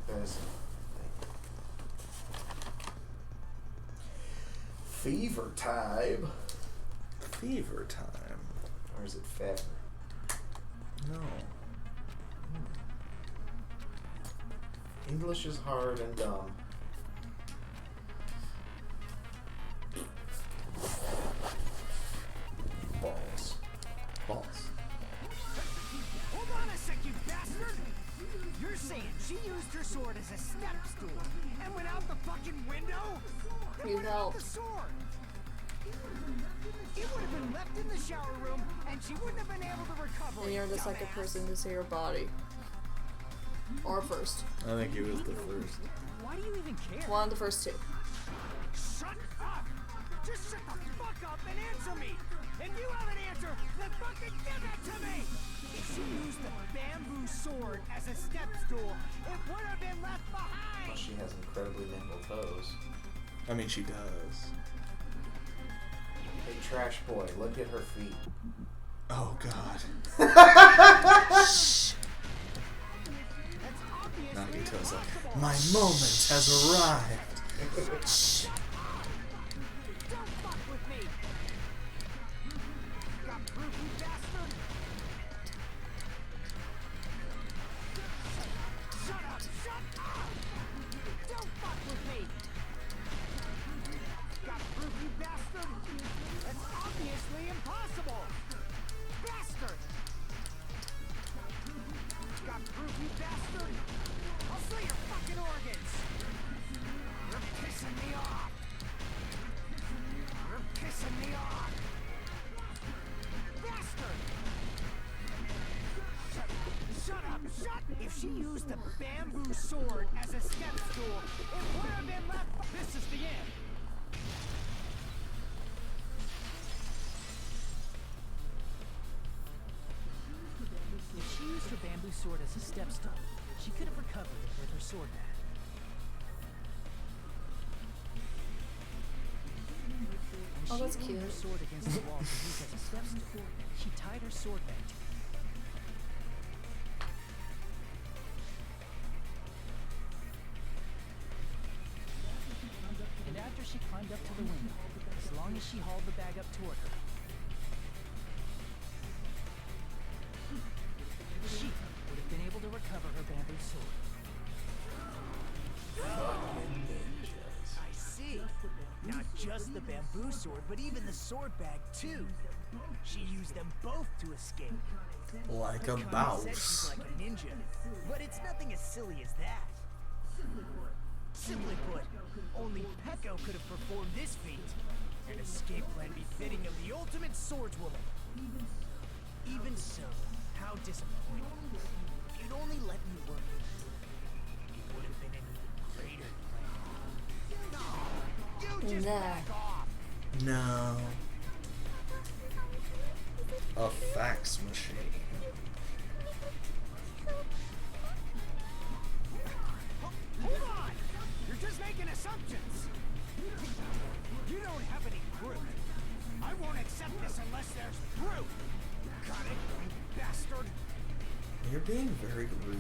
There's fever time. Fever time. Or is it fever? No. English is hard and dumb. Balls. Balls. Hold on a sec, you bastard! You're saying she used her sword as a step stool and went out the fucking window? Then You what about help. the sword? It would have been left in the shower room, and she wouldn't have been able to recover And it, you're the second dumbass. person to see her body. Or first. I think he was the first. Why do you even care? One of the first two. Shut up! Just shut the fuck up and answer me! If you have an answer, then fucking give it to me! If she used the bamboo sword as a step stool, it would have been left behind! Well, she has incredibly nimble toes. I mean, she does. Hey, trash boy, look at her feet. Oh, God. Nagito's like, my moment has arrived. Shh. Don't fuck with me! Got proof, you bastard? Shut up! Shut up! Don't fuck with me! Got proof, you bastard? That's obviously impossible! Bastard! Got proof, you bastard? I'll slit your fucking organs! You're pissing me off! You're pissing me off! Bastard! Shut up! Shut! If she used the bamboo sword as a step stool, it would have been left. This is the end. If she used her bamboo sword as a step stool, she could have recovered it with her sword bag. Oh, that's When she leaned her cute. sword against the wall to use as a step stool, she tied her sword bag to it. And after she climbed up to the window, as long as she hauled the bag up toward her, she would have been able to recover her bamboo sword. Fucking ninjas. I see. Not just the bamboo sword, but even the sword bag too. She used them both to escape. Like a Connie said mouse. she's like a ninja, but it's nothing as silly as that. Simply put, only Pecco could have performed this feat. An escape plan befitting of the ultimate swordswoman. Even so, how disappointing. If you'd only let me work with you, it would have been an even greater plan. No, you just Nah. back off. No. A fax machine. Hold on! You're just making assumptions! You don't have any proof. I won't accept this unless there's proof! Got it, you bastard? You're being very rude.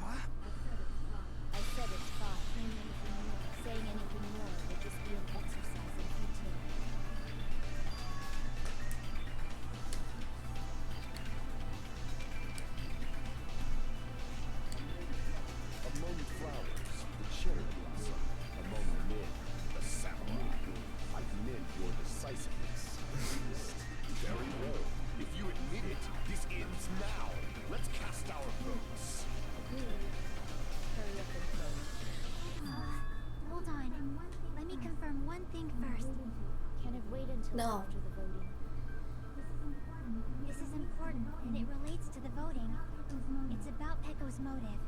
I said it's fine. Saying anything more would just be an exercise in futility. Among flowers, the cherry blossom. Among men, the samurai. I commend your decisiveness. Very well. If you admit it, this ends now. until No. after the voting. This is important, and it relates to the voting. It's about Pecco's motive.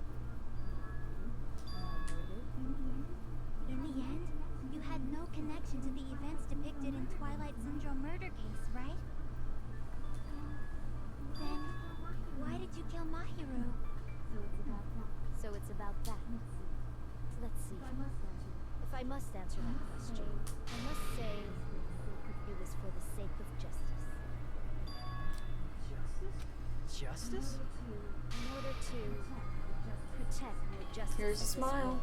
In the end, you had no connection to the events depicted in Twilight Syndrome murder case, right? Then, why did you kill Mahiru? So it's about that. Let's see. If I must answer that question, I must say it was for the sake of justice. Justice? In order to protect the justice Here's a of this smile. world.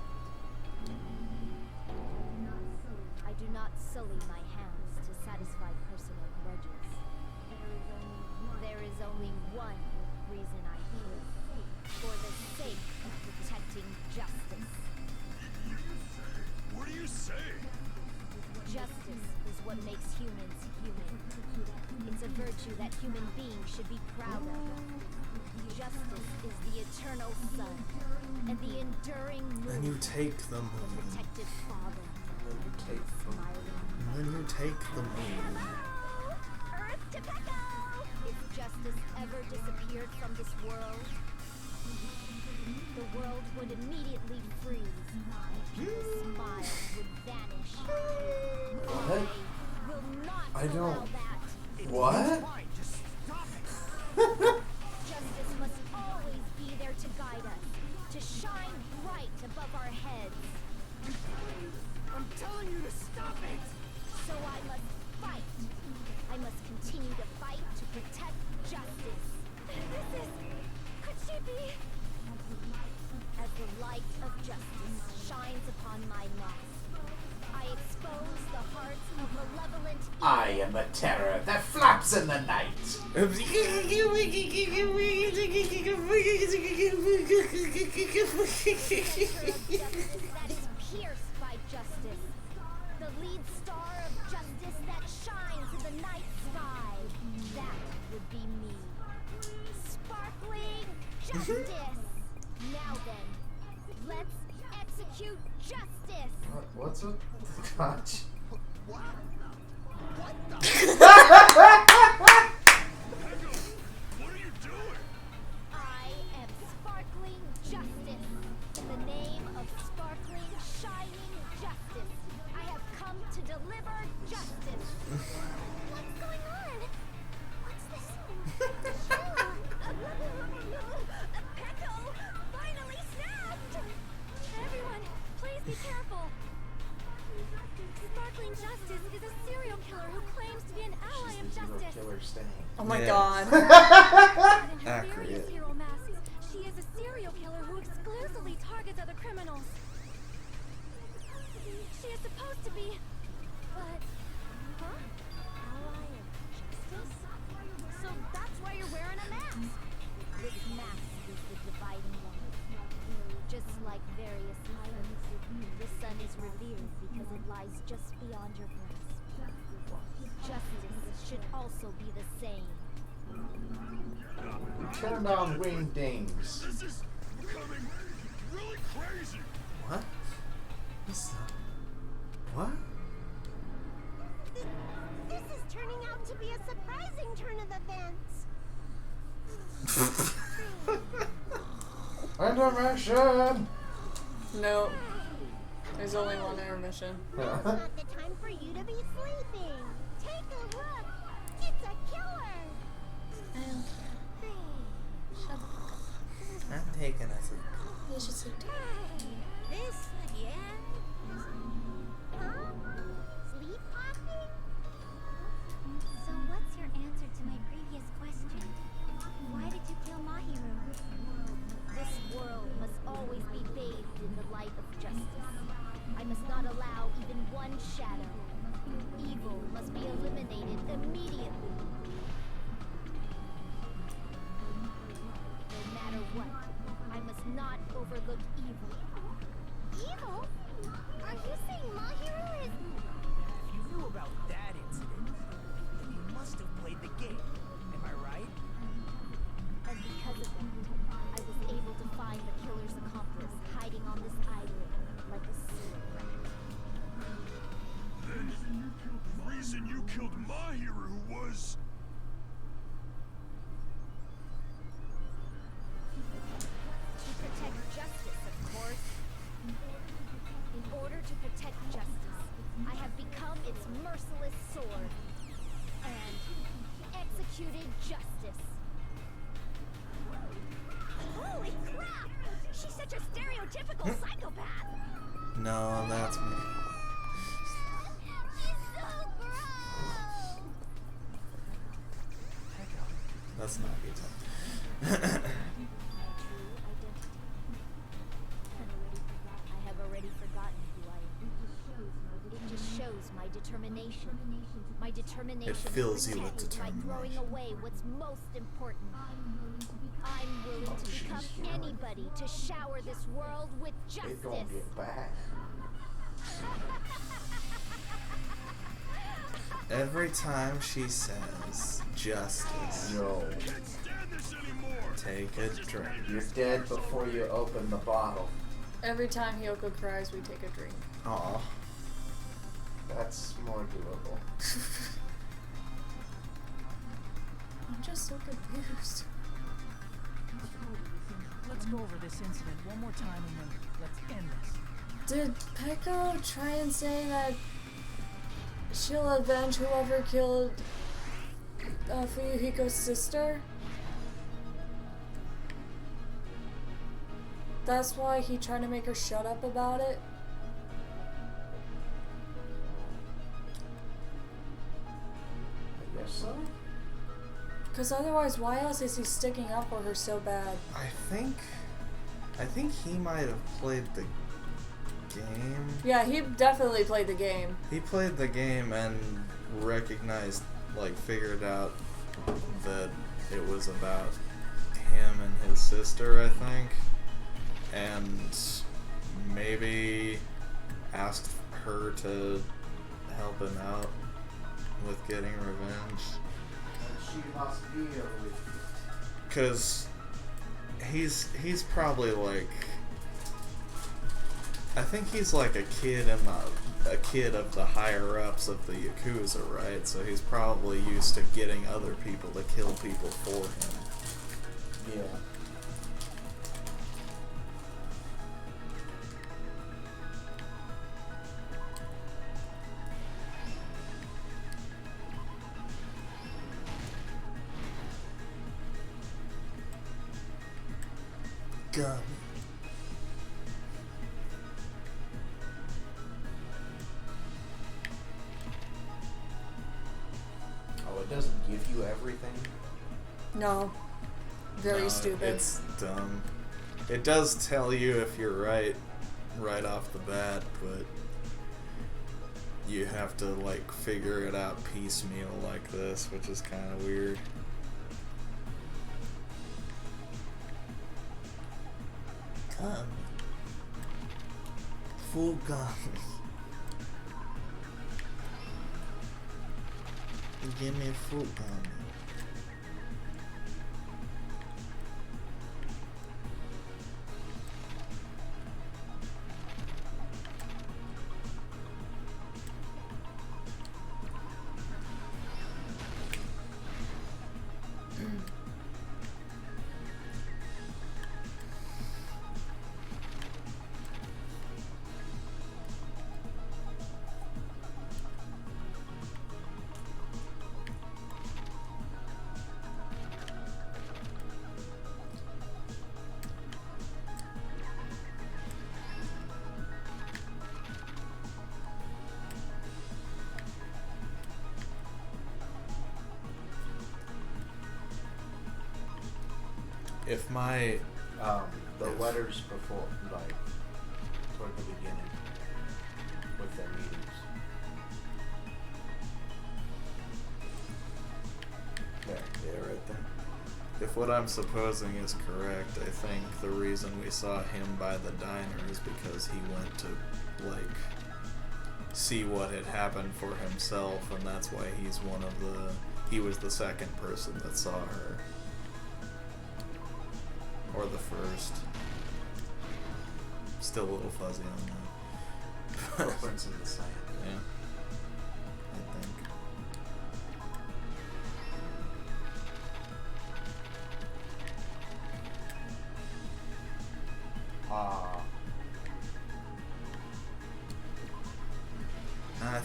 I do not sully my hands to satisfy personal grudges. There is only one reason I kill. For the sake of protecting justice. What do you say? Justice is what makes humans human. It's a virtue that human beings should be proud of. Justice is the eternal sun and the enduring moon. And you take the The moon. protective father. And you take the And then you take the moon. Earth to Pecco! If justice ever disappeared from this world, the world would immediately freeze. People's smiles would vanish. What? I will not I allow don't- that. What? Fine, just stop it. Justice must always be there to guide us, to shine bright above our heads. I'm telling you to stop it. So I must fight. I must continue to fight to protect justice. Could she be? As the light of justice shines upon my mask, I expose the hearts of malevolent evil. I am a terror that flaps in the night. That is pierced by justice. The lead star of justice that shines in the night sky. That would be me. Sparkling justice. Now then, let's execute justice. What's a gotcha? What are you doing? I am sparkling justice. In the name of sparkling, shining justice, I have come to deliver justice. What's going on? What's this? Pecco finally snapped! Everyone, please be careful. Sparkling Justice is a serial killer who claims to be an ally of Serial justice. killer stain. Oh my Yeah. god. In her various Accurate. hero masks, she is a serial killer who exclusively targets other criminals. She is supposed to be, but, huh? Ally of justice? So that's why you're wearing a mask. This mask is the dividing line. Just like various islands, the sun is revered because it lies just beyond your grasp. Justice should also be the same. Turn on wingdings. This is becoming really crazy. What? What's that? What? This is turning out to be a surprising turn of events. Intermission! No. There's only one intermission. Now's not the time for you to be sleeping. Take a look. It's a killer. Shut up. I'm taking a sleep. You should sleep too. This again? Huh? Sleepwalking? So what's your answer to my previous question? Why did you kill Mahiru? This world must always be bathed in the light of justice. I must not allow even one shadow. Evil must be eliminated immediately. No matter what, I must not overlook evil. Evil? Are you saying Mahiru is... If you knew about that incident, then you must have played the game. Am I right? And because of it, I was able to find the killer's accomplice hiding on this island like a sewer rat. Then, the reason you killed protect justice. I have become its merciless sword. And executed justice. Holy crap! She's such a stereotypical psychopath! No, that's me. She's so gross! That's not good time. I have already forgotten who I am. It just shows my determination. My determination It fills you with by throwing determination. away what's most important. I'm willing to become anybody to shower this world with It justice. gonna get bad. Every time she says justice, No. take a drink. You're dead before you open the bottle. Every time Hyoko cries, we take a drink. Aw. That's more doable. I'm just so confused. Let's go over this incident one more time and then let's end this. Did Peko try and say that she'll avenge whoever killed Fuyuhiko's sister? That's why he tried to make her shut up about it? I guess so. Because otherwise, why else is he sticking up for her so bad? I think he might have played the game. Yeah, he definitely played the game. He played the game and recognized, figured out that it was about him and his sister, I think. And maybe asked her to help him out with getting revenge. She must be with Because he's probably I think he's a kid a kid of the higher ups of the Yakuza, right? So he's probably used to getting other people to kill people for him. Yeah. Gun. Oh, it doesn't give you everything? No. Very No, stupid. It's dumb. It does tell you if you're right off the bat, but you have to figure it out piecemeal like this, which is kind of weird. Gun. Full gun. Give me a full gun. If my the letters before, toward the beginning, with their meetings. Yeah, right there. If what I'm supposing is correct, I think the reason we saw him by the diner is because he went to, see what had happened for himself, and that's why he was the second person that saw her. Or the first. Still a little fuzzy on that. Footprints in the sand. Yeah. I think.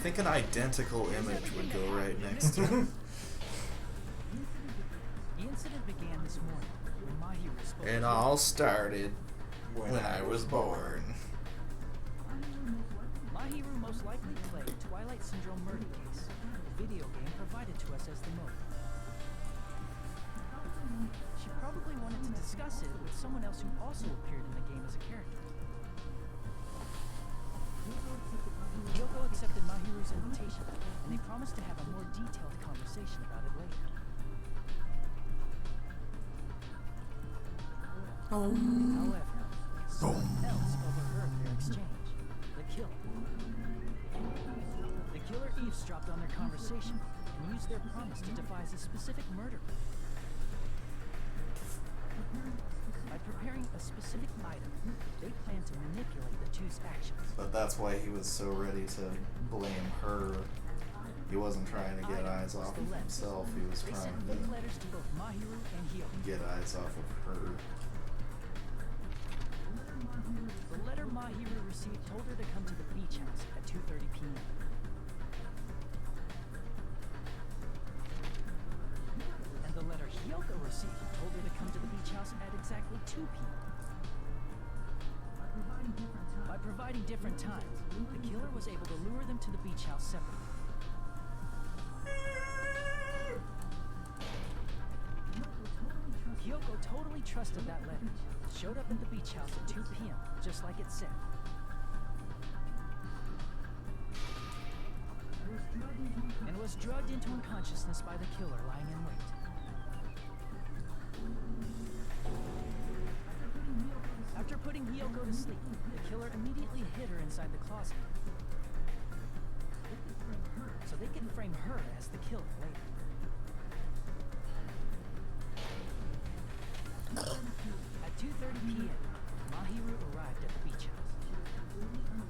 think an identical image would go right next to it. The incident began this morning when Mahiru spoke. It all started when I was born. Mahiru most likely played Twilight Syndrome Murder Case, the video game provided to us as the motive. She probably wanted to discuss it with someone else who also appeared in the game as a character. Kyoko accepted Mahiru's invitation, and they promised to have a more detailed conversation about it later. However, someone else overheard their exchange. The killer. The killer eavesdropped on their conversation and used their promise to devise a specific murder. By preparing a specific item, they plan to manipulate the two's actions. But that's why he was so ready to blame her. He wasn't trying to get eyes off of himself. He was They trying sent both to letters to both Mahiru and Hyoko. get eyes off of her. The letter Mahiru received told her to come to the beach house at 2:30 p.m. And the letter Hyoko received told her to come to the beach house at exactly 2 p.m. By providing different times, the killer was able to lure them to the beach house separately. Hyoko totally trusted that letter. Showed up at the beach house at 2 p.m., just like it said. And was drugged into unconsciousness by the killer lying in wait. After putting Hyoko to sleep, the killer immediately hid her inside the closet. So they could frame her as the killer later. At 2:30 p.m., Mahiru arrived at the beach house.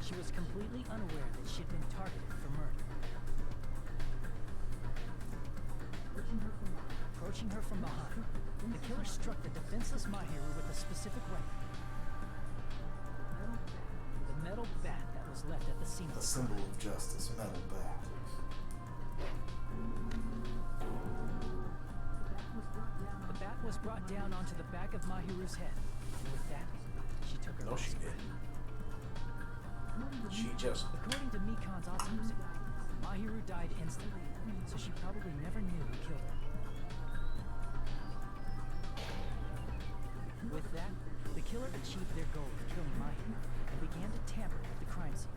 She was completely unaware that she'd been targeted for murder. Approaching her from behind, the killer struck the defenseless Mahiru with a specific weapon. The metal bat that was left at the scene of The symbol of justice, metal bat. The bat was brought down onto the back of Mahiru's head, and with that, she took her No, last she breath. didn't. She just. According to Mikan's autopsy, Mahiru died instantly, so she probably never knew who killed her. With that, the killer achieved their goal of killing Mahiru and began to tamper with the crime scene.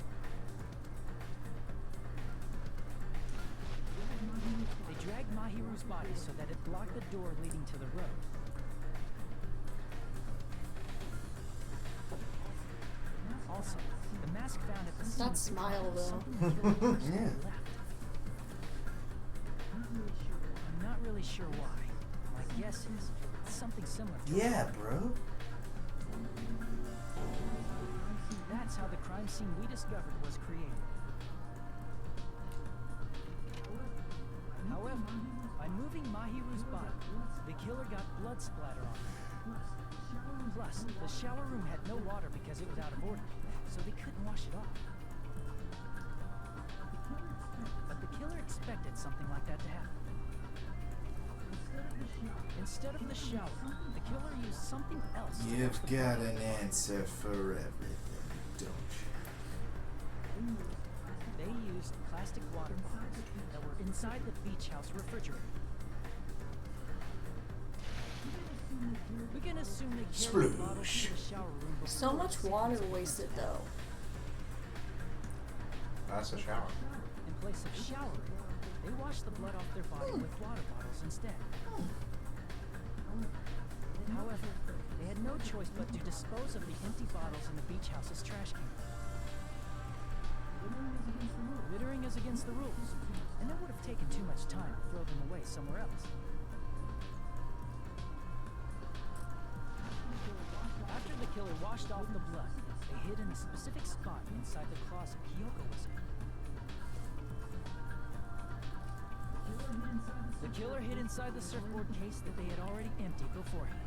They dragged Mahiru's body so that it blocked the door leading to the road. Also, the mask found at the scene That of the smile, crime was though. something the killer personally Yeah. left. I'm not really sure why. My guess is it's something similar to Yeah, bro. That's how the crime scene we discovered was created. However, by moving Mahiru's body, the killer got blood splatter on her. Plus, the shower room had no water because it was out of order, so they couldn't wash it off. But the killer expected something like that to happen. Instead of the shower, the killer used something else. to You've wash the got body. an answer for everything, don't you? They used plastic water bottles that were inside the beach house refrigerator. We can assume they carried the bottles to the shower room before So much water wasted, though. That's a shower. In place of showering, they washed the blood off their body with water bottles instead. However, they had no choice but to dispose of the empty bottles in the beach house's trash can. Littering is against the rules, and it would have taken too much time to throw them away somewhere else. After the killer washed off the blood, they hid in a specific spot inside the closet Kyoko was in. The killer hid inside the surfboard case that they had already emptied beforehand.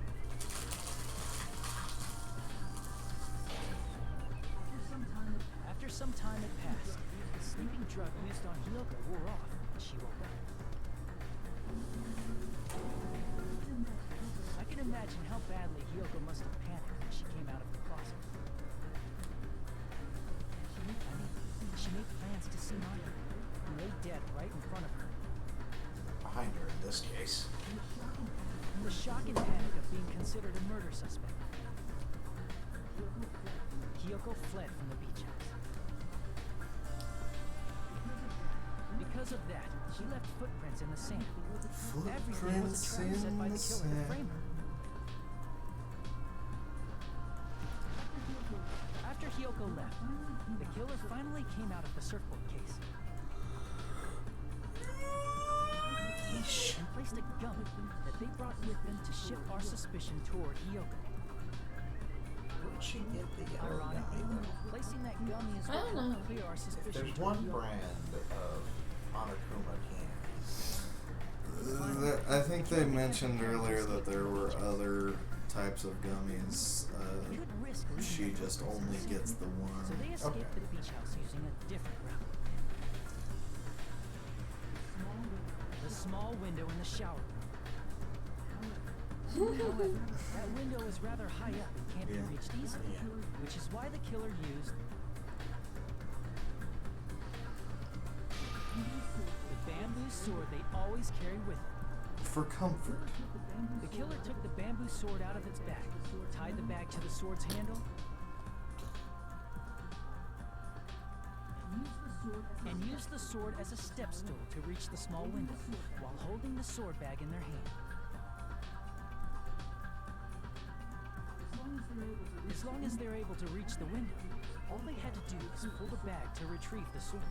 After some time had passed, the sleeping drug used on Hyoko wore off, and she woke up. I can imagine how badly Hyoko must have panicked when she came out of the closet. She made plans to see Maya, who lay dead right in front of her. Behind her in this case. The shock and panic of being considered a murder suspect. Hyoko fled from the beach house. Because of that, she left footprints in the sand. Everything was a trap set by the killer to frame her. After Hyoko left, the killer finally came out of the surfboard case. And placed a gummy that they brought with them to shift our suspicion toward Hyoko. Where'd she get the yellow Ironically, gummy? placing that gummy is what helped clear our suspicion. There's one brand of Monokuma candies. I think they mentioned earlier that there were other types of gummies. She just only gets the one. So they escaped the beach house using a different route. The small window in the shower room. However, that window is rather high up and can't be reached easily, which is why the killer used the bamboo sword they always carry with them. For comfort. The killer took the bamboo sword out of its bag, tied the bag to the sword's handle, and used the sword as a step stool to reach the small window, while holding the sword bag in their hand. As long as they're able to reach the window, all they had to do was pull the bag to retrieve the sword.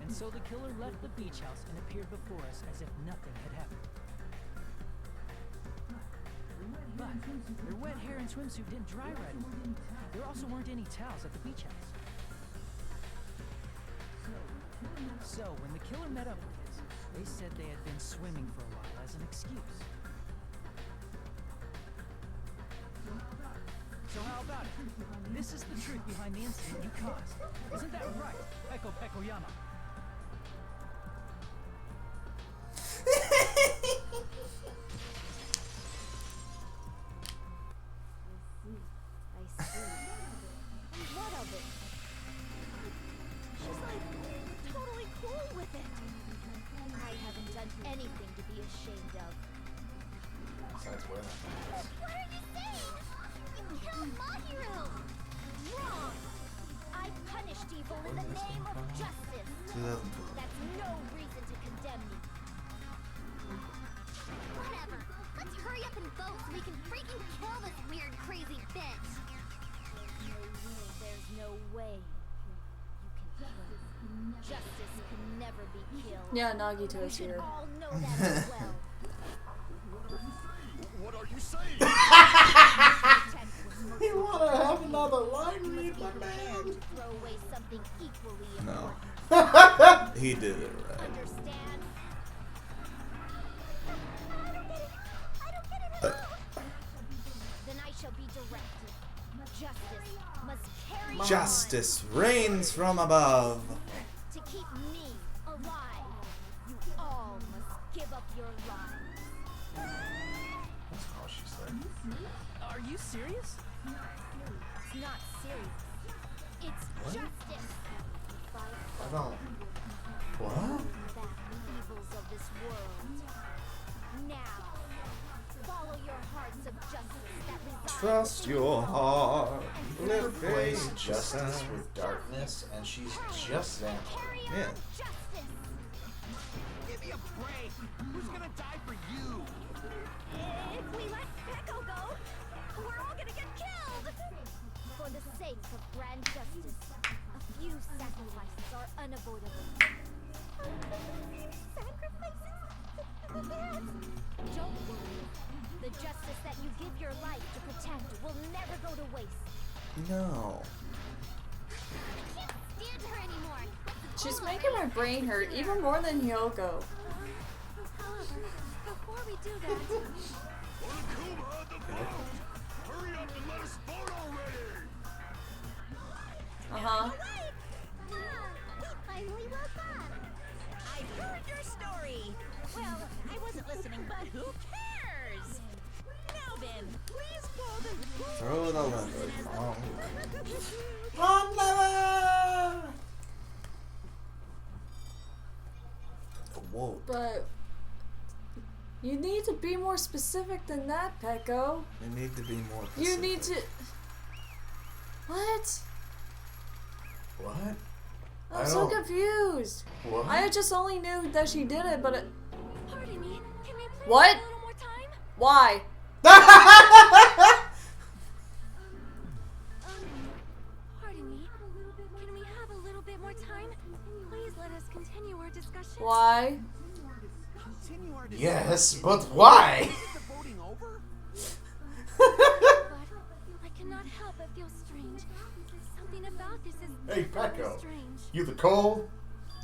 And so the killer left the beach house and appeared before us as if nothing had happened. But their wet hair and swimsuit didn't dry right away. There also weren't any towels at the beach house. So when the killer met up with us, they said they had been swimming for a while as an excuse. So how about it? This is the truth behind the incident you caused. Isn't that right, Peko Pekoyama? I see. And what of it? She's like totally cool with it. I haven't done anything to be ashamed of. Besides wearing that. What are you saying? You killed Mahiru! Wrong! I punished evil in the name of justice. 2012. That's no reason to condemn me. Whatever. Let's hurry up and vote so we can freaking kill this weird, crazy bitch. There's no way you can kill her. Justice can never be killed. Yeah, Nagito is here. You all know that as well. What are you saying? You wanna have another line read, my man? Throw away something equally No. important. He did it right. Understand? I don't get it at all. Then I shall be directed. Justice must carry Justice reigns from above. To keep me alive, you all must give up your lives. That's all she said. Are you serious? It's not serious. It's What? justice. I don't. What? Back the evils of this world. Now, follow your hearts of justice that reside Trust your heart. Replace justice with darkness, and she's just that. Yeah. justice. Give me a break. Who's gonna die for you? If we let Peko go, we're all gonna get killed. For the sake of grand justice, a few sacrifices are unavoidable. Sacrifices? Don't worry. The justice that you give your life to protect will never go to waste. No. I can't stand her anymore. She's making my brain hurt even more than Hyoko. However, before we do that, Monokuma, the vote! Hurry up and let us vote already! huh? We finally woke up. I've heard your story. Well, I wasn't listening, but who cares? Now then, please pull the... Throw the lever, Kronk. Run, lever! Whoa. But you need to be more specific than that, Pecco. You need to be more specific. You need to. What? What? I'm so confused. What? I just only knew that she did it, but it. Pardon me, can we please What? have a little more time? Why? Pardon me, can we have a little bit more time? Please let us continue our discussion. Why? Continue our Yes, but why? Is the voting over? But I cannot help but feel strange. Something about this is Hey, very Pecco. strange. You the cold?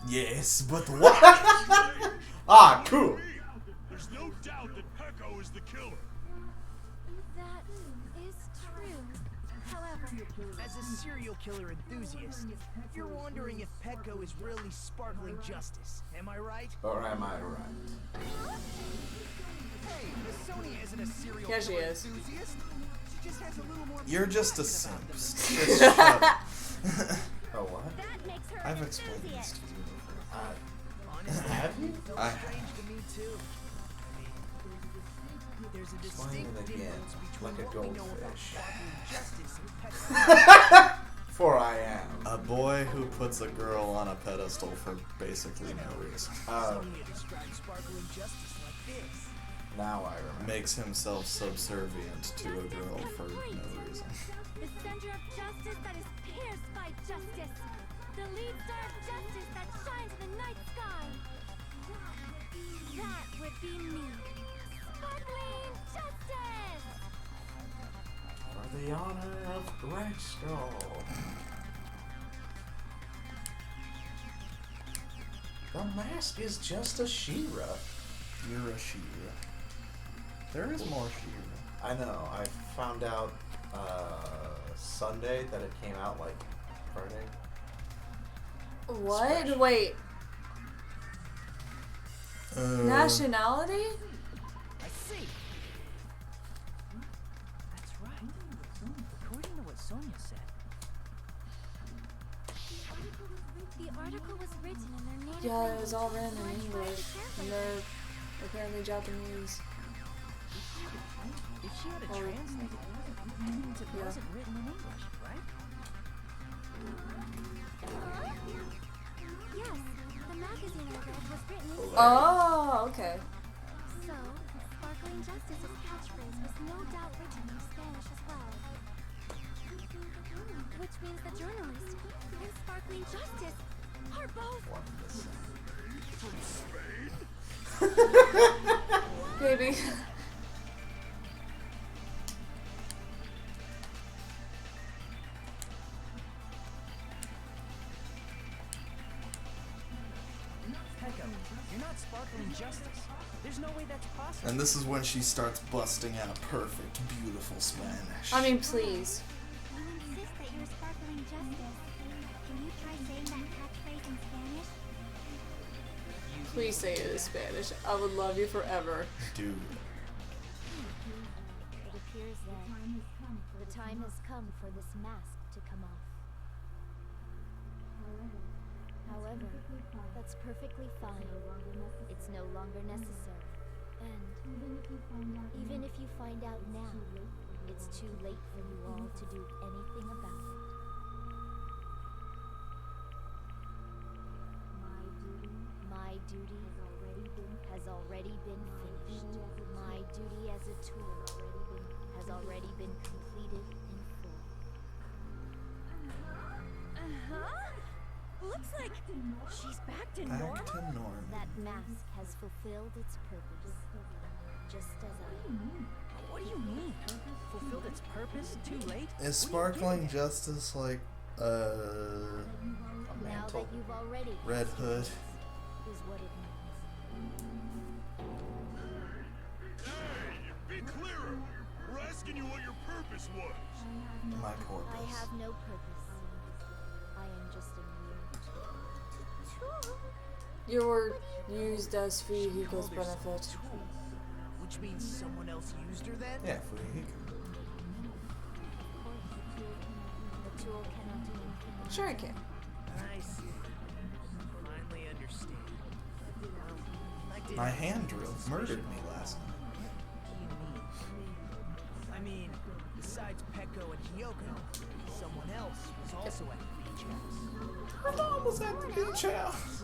Yes, but what? Ah, cool. There's no doubt that Pecco is the killer. That is true. However, As a serial killer enthusiast, you're wondering if Petco is really sparkling justice. Am I right? Or am I right? Hey, Miss Sonia isn't a serial Yeah, she killer is. enthusiast. She just has a little more. You're just a background simp. than Just shut up. Oh, what? That makes her I've an explained this enthusiast. to you before. Honestly, Have you? it felt I- strange to me too. There's a Explain distinct it again, difference between like a what we know about goldfish. sparkling justice and Petco. For I am. A boy who puts a girl on a pedestal for basically no reason. Sonia describes sparkling justice like this. Now I remember. Makes himself subservient to a girl for no reason. the center of justice that is pierced by justice. The lead star of justice that shines in the night sky. That would be me. Sparkling justice! For the honor of Grayskull. The mask is just a She-Ra. You're a She-Ra. There is more She-Ra. I know. I found out Sunday that it came out like Friday. What? Special. Wait. Nationality? I see. That's right. According to what Sonia said. The article was written in their native Yeah, it language, was all written so I in tried to English. And translate they're it. apparently Japanese. If she had a Oh. translator, that means it Yeah. wasn't written in English, right? Yes, the magazine I read was written in Oh, okay. So, Sparkling Justice's catchphrase was no doubt written in Spanish as well. Which means the journalist and Sparkling Justice are both... Baby. Petco, you're not sparkling justice. There's no way that's possible. And this is when she starts busting out perfect, beautiful Spanish. I mean, please. You insist that you're Sparkling Justice. Can you try saying that catchphrase in Spanish? Please say it in Spanish. I would love you forever. Dude. It appears that the time has come for this mask to come off. However, that's perfectly fine. It's no longer necessary. And even if you find out now, it's too late for you all to do anything about it. My duty has already been finished. My duty as a tool has already been completed in full. Looks like she's back to Back normal. to normal. That mask has fulfilled its purpose, just as I. What do you mean? Fulfilled its purpose? Too late? Is sparkling justice like Now that mantle? you've already Red Hood? is what it means. Hey, be clearer. We're asking you what your purpose was. My I corpus. have no purpose. I am just immune to. You were used as Fuyuhiko's benefit. Which means someone else used her then? Yeah, Fuyuhiko. The tool cannot do anything. Sure it can. I see. Finally understand. My hand drill murdered me last night. What do you mean? I mean, besides Peko and Hiyoko, someone else was also at the beach house. Her mom was at the beach house.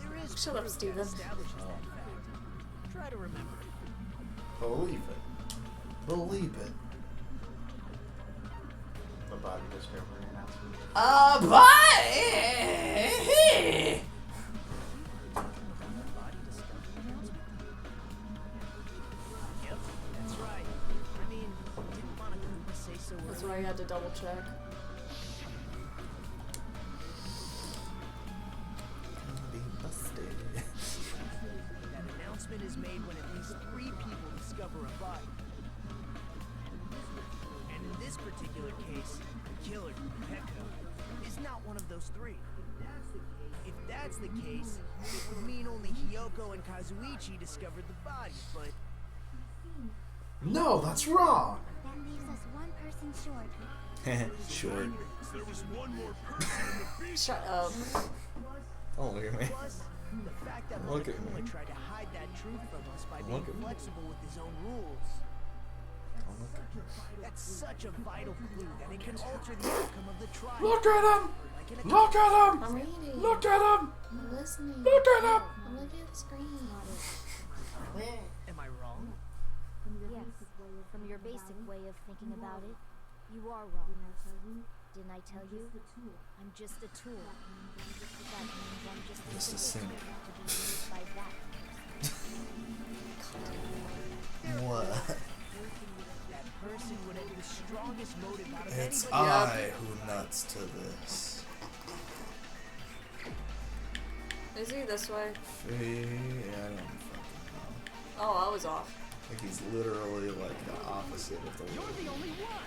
There is Shut up, proof Steven. that establishes that fact. Try to remember it. Believe it. Believe it. The body discovery announcement. Bye! Yep, that's right. I mean, didn't Monokuma say so That's earlier? why you had to double check. Be busted. That announcement is made when at least 3 people discover a body. And in this particular case, the killer, Peko, is not one of those 3. If that's the case, it would mean only Hiyoko and Kazuichi discovered the body, but No, that's wrong. That leaves us one person short. Short. There was one more person in the beach. Shut up. Don't look at me. plus, the fact that Look at Monokuma me. tried to hide that truth from us by Look being at me. flexible with his own rules. Don't look at me. That's such a vital clue that it can alter the outcome of the trial. Look at him! Like in a Look at him! I'm reading. Look at him! I'm listening. Look at him! I'm looking at the screen. Am I wrong? Yes, from your basic way of thinking about it, you are wrong. Didn't I tell you? I'm just a tool. That means I'm just a Just a simple simp. tool to be used by that person. What? That person would have the strongest motive out of It's anybody. I who nuts to this. Is he this way? I don't fucking know. Oh, I was off. Like he's literally like the opposite of the You're word. the only one.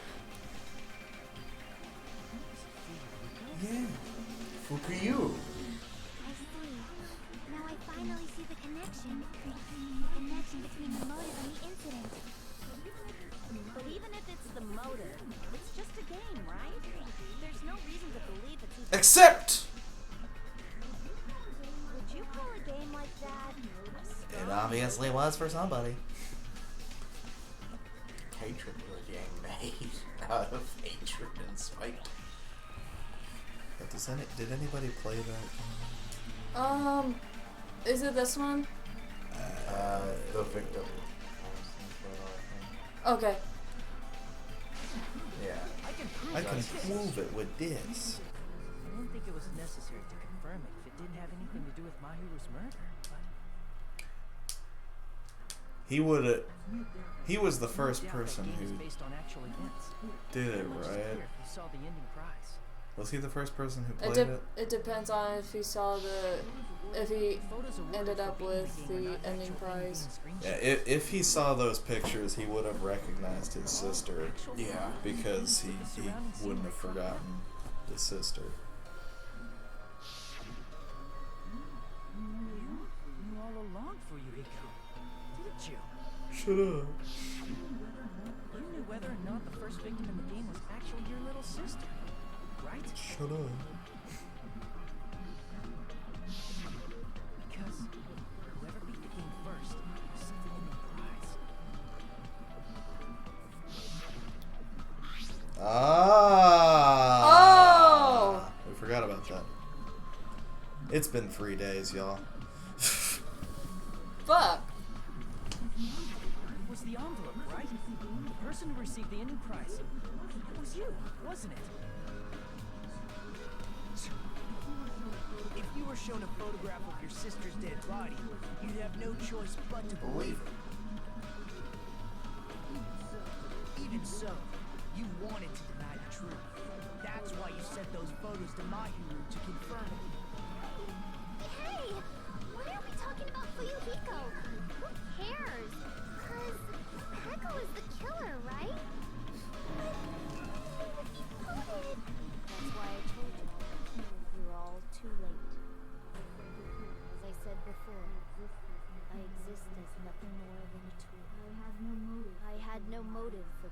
Yeah. Fukuyu. I see. Now I finally see the connection. The connection between the motive and the incident. But even if it's the motive, it's just a game, right? There's no reason to believe it's even... Except Would you call a game like that? it obviously was for somebody. Hatred was a game made out of hatred and spite. But did anybody play that game? Is it this one? The victim. Okay. Yeah. I can prove I can it. prove it with this. I didn't think it was necessary to confirm it if it didn't have anything to do with Mahiru's murder. But He was the first doubt that person game is who based on actual events. did it, Pretty much right? clear if you saw the ending prize. Was he the first person who It played it? it depends on if he saw if he Photos are ended worth up for being with the game the are not ending actual prize. being Yeah, if he saw those pictures, he would have recognized his sister Yeah. because he wouldn't have forgotten the sister. You knew all along for Yuriko, didn't you? Shut up. You knew whether or not the first victim in the game was actually your little sister, right? Shut up. Because whoever beat the game first received the ending prize. Ah! Oh! We forgot about that. It's been 3 days, y'all. Fuck. It was the envelope, right? The person who received the ending prize. It was you, wasn't it? If you were shown a photograph of your sister's dead body, you'd have no choice but to believe it. Even so, you wanted to deny the truth. That's why you sent those photos to Mahiru to confirm it. Hey! Why are we talking about Fuyuhiko? Who cares? Cause Peko is the killer, right? That's why I told you.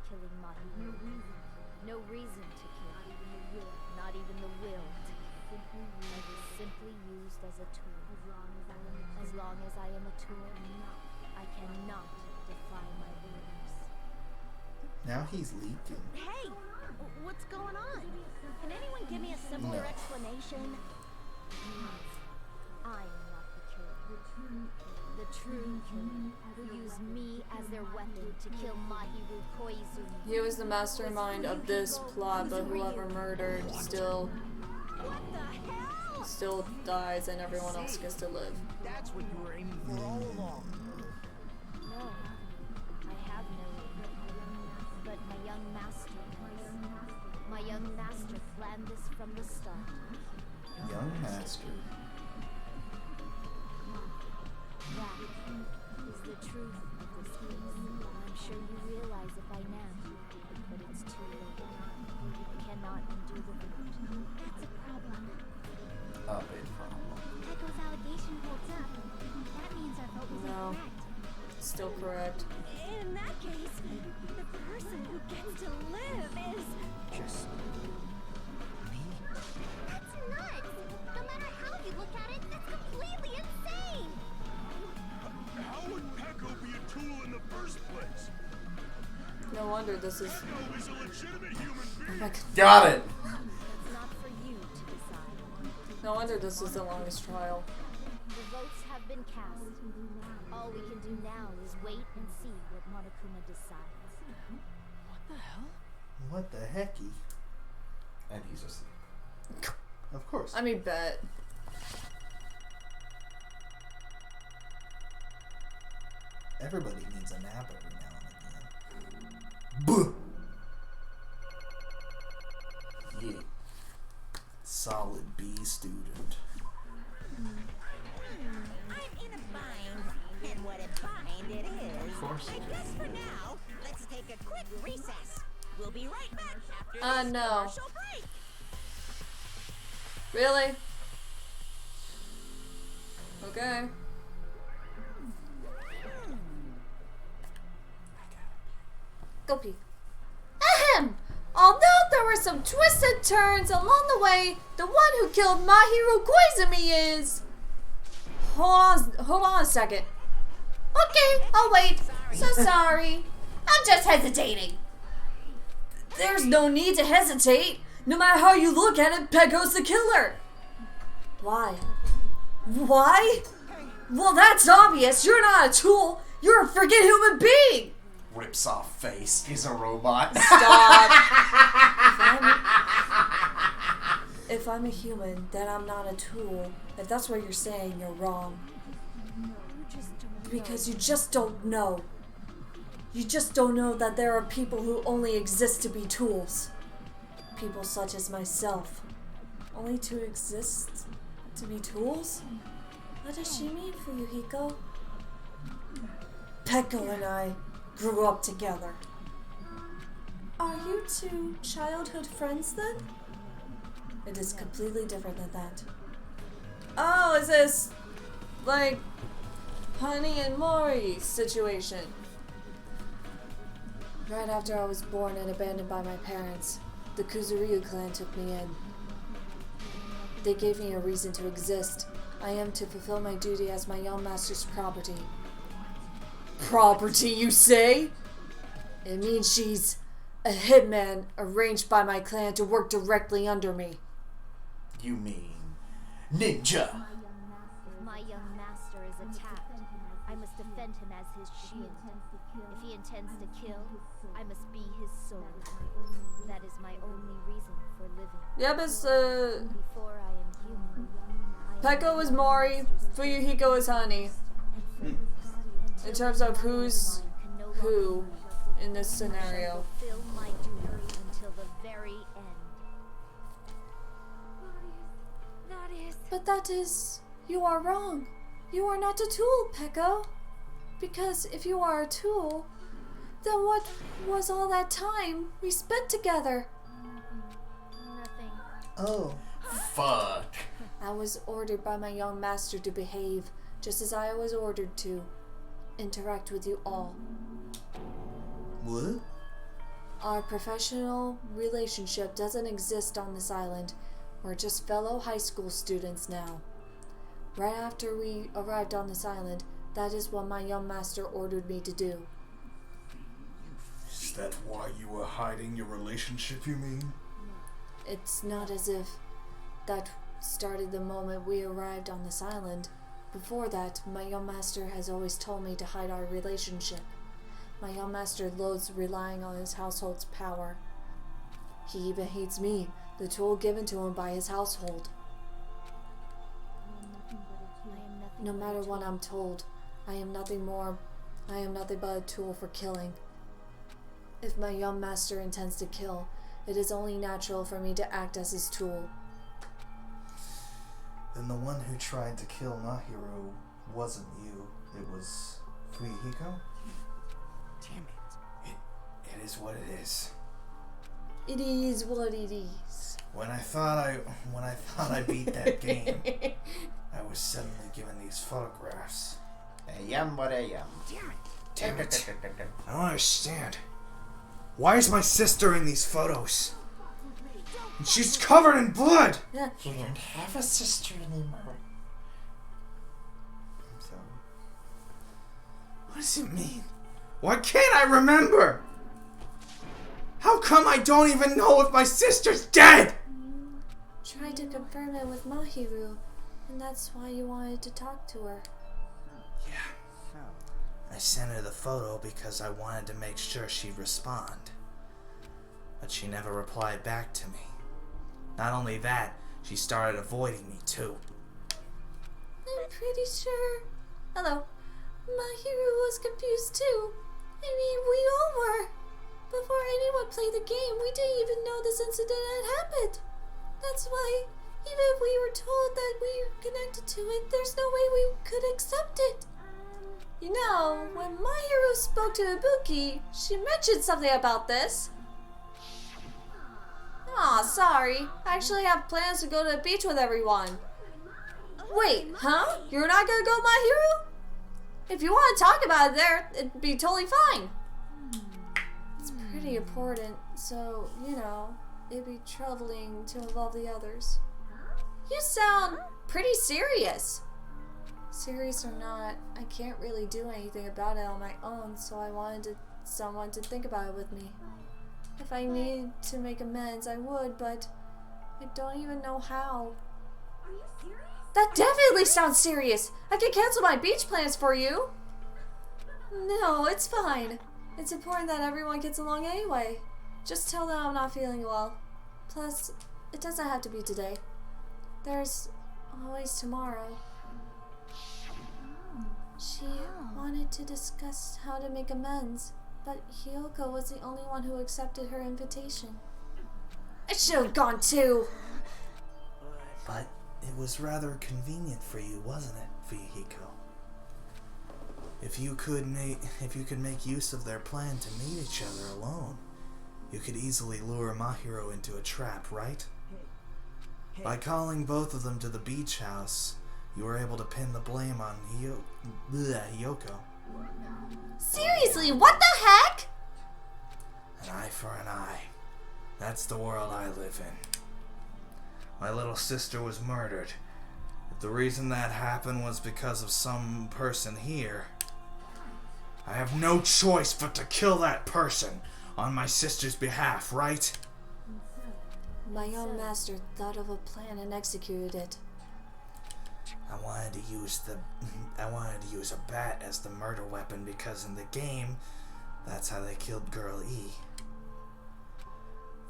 killing Mahiru. No reason to kill. Not even the will to kill. I was simply used as a tool. As long as I am a tool, I cannot defy my rulers. Now he's leaking. Hey! What's going on? Can anyone give me a simpler explanation? I am not the killer. The true killer, who used me as their weapon to kill Mahiru Koizumi. He was the mastermind of this plot, but whoever murdered still dies and everyone else gets to live. That's what you were aiming for all along. No, I have no aim. But my young master does. My young master planned this from the start. Young master. That is the truth of this case. I'm sure you realize it by now, but it's too late. I cannot undo the vote. That's a problem. A big problem. Echo's allegation holds up. That means our vote was No. incorrect. Still correct. In that case, the person who gets to live is... Just me? That's nuts! No matter how you look at it, that's completely insane! How would Pecco be a tool in the first place? No wonder this is... Pecco is a legitimate human being. Got it! That's not for you to decide. No wonder this is the longest trial. The votes have been cast. All we can do now is wait and see what Monokuma decides. What the hell? What the hecky? And he's asleep. Of course. I mean, bet. Everybody needs a nap every now and again. Buh! Yeah. Solid B student. I'm in a bind, and what a bind it is. Of course. And just for now, let's take a quick recess. We'll be right back after this No. commercial break. Really? Okay. Go pee. Ahem! Although there were some twists and turns along the way, the one who killed Mahiru Koizumi is... Hold on a second. Okay, I'll wait. So sorry. I'm just hesitating. There's no need to hesitate. No matter how you look at it, Pecco's the killer. Why? Why? Well, that's obvious. You're not a tool. You're a freaking human being. Rips off face. He's a robot. Stop. If I'm a human, then I'm not a tool. If that's what you're saying, you're wrong. Because you just don't know. You just don't know that there are people who only exist to be tools. People such as myself. Only to exist to be tools? What does she mean, Fuyuhiko? Pecco and I grew up together. Are you two childhood friends then? It is completely different than that. Oh, is this like Honey and Mori situation? Right after I was born and abandoned by my parents, the Kuzuryu clan took me in. They gave me a reason to exist. I am to fulfill my duty as my young master's property. Property, you say? It means she's a hitman arranged by my clan to work directly under me. You mean ninja? If my young master is attacked, I must defend him as his shield. If he intends to kill, I must be his soul. That is my only reason for living. Yeah, but Before I am human, Pecco is Mori, Fuyuhiko is Honey. In terms of who's who in this scenario. fulfill my duty until the very end. But that is... You are wrong. You are not a tool, Pecco. Because if you are a tool, then what was all that time we spent together? Nothing. Oh. Fuck. I was ordered by my young master to behave, just as I was ordered to interact with you all. What? Our professional relationship doesn't exist on this island. We're just fellow high school students now. Right after we arrived on this island, that is what my young master ordered me to do. Is that why you were hiding your relationship, you mean? It's not as if that started the moment we arrived on this island. Before that, my young master has always told me to hide our relationship. My young master loathes relying on his household's power. He even hates me, the tool given to him by his household. No matter what I'm told, I am nothing but a tool for killing. If my young master intends to kill, it is only natural for me to act as his tool. Then the one who tried to kill Mahiru wasn't you. It was Fuyuhiko? Damn it. It is what it is. It is what it is. When I thought I beat that game, I was suddenly given these photographs. I am what I am. Damn it. I don't understand. Why is my sister in these photos? And she's covered in blood! You don't have a sister anymore. I'm sorry. What does it mean? Why can't I remember? How come I don't even know if my sister's dead? Tried to confirm it with Mahiru, and that's why you wanted to talk to her. Yeah. I sent her the photo because I wanted to make sure she'd respond. But she never replied back to me. Not only that, she started avoiding me too. I'm pretty sure. Hello. Mahiru was confused too. I mean, we all were. Before anyone played the game, we didn't even know this incident had happened. That's why, even if we were told that we were connected to it, there's no way we could accept it. You know, when Mahiru spoke to Ibuki, she mentioned something about this. Aw, sorry. I actually have plans to go to the beach with everyone. Wait, huh? You're not gonna go, Mahiru? If you want to talk about it there, it'd be totally fine. It's pretty important, so, you know, it'd be troubling to involve the others. You sound pretty serious. Serious or not, I can't really do anything about it on my own, so I wanted someone to think about it with me. If I needed to make amends, I would, but I don't even know how. Are you serious? That definitely sounds serious. I can cancel my beach plans for you. No, it's fine. It's important that everyone gets along anyway. Just tell them I'm not feeling well. Plus, it doesn't have to be today. There's always tomorrow. She wanted to discuss how to make amends, but Hyoko was the only one who accepted her invitation. I should have gone too. But it was rather convenient for you, wasn't it, Fuyuhiko? If you could make use of their plan to meet each other alone, you could easily lure Mahiru into a trap, right? By calling both of them to the beach house, you were able to pin the blame on Hyoko. Seriously, what the heck? An eye for an eye. That's the world I live in. My little sister was murdered. If the reason that happened was because of some person here, I have no choice but to kill that person on my sister's behalf, right? My young master thought of a plan and executed it. I wanted to use a bat as the murder weapon because in the game, that's how they killed Girl E.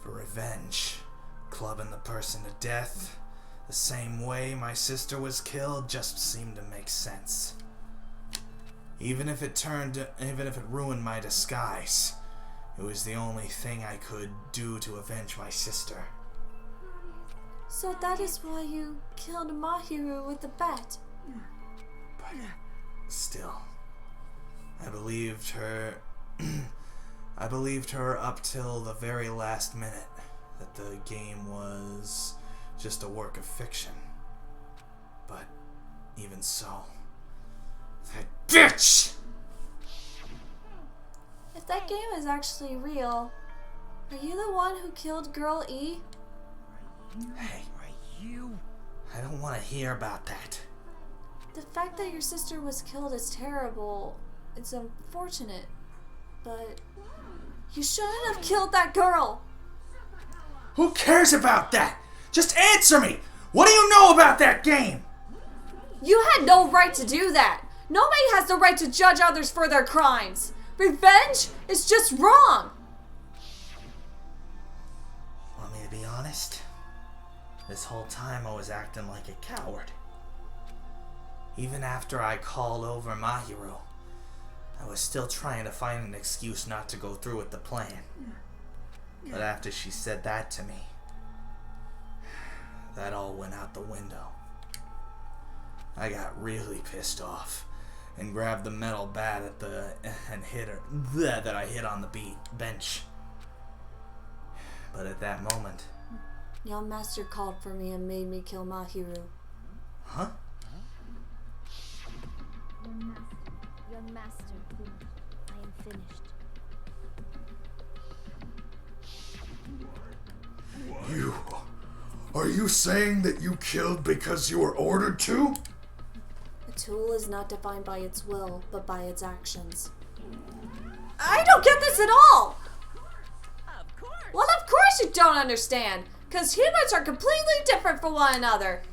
For revenge, clubbing the person to death, the same way my sister was killed, just seemed to make sense. Even if it ruined my disguise, it was the only thing I could do to avenge my sister. So that is why you killed Mahiru with the bat. But still, I believed her. I believed her up till the very last minute that the game was just a work of fiction. But even so, that bitch! If that game is actually real, Are you the one who killed Girl E? Hey, You? I don't want to hear about that. The fact that your sister was killed is terrible. It's unfortunate. But you shouldn't have killed that girl. Who cares about that? Just answer me! What do you know about that game? You had no right to do that. Nobody has the right to judge others for their crimes. Revenge is just wrong. Want me to be honest? This whole time I was acting like a coward. Even after I called over Mahiru, I was still trying to find an excuse not to go through with the plan. But after she said that to me, that all went out the window. I got really pissed off and grabbed the metal bat and hit her that I hit on the bench. But at that moment, Young Master called for me and made me kill Mahiru. huh? Young Master, I am finished. Are you saying that you killed because you were ordered to? A tool is not defined by its will, but by its actions. I don't get this at all! Well, of course you don't understand, because humans are completely different from one another.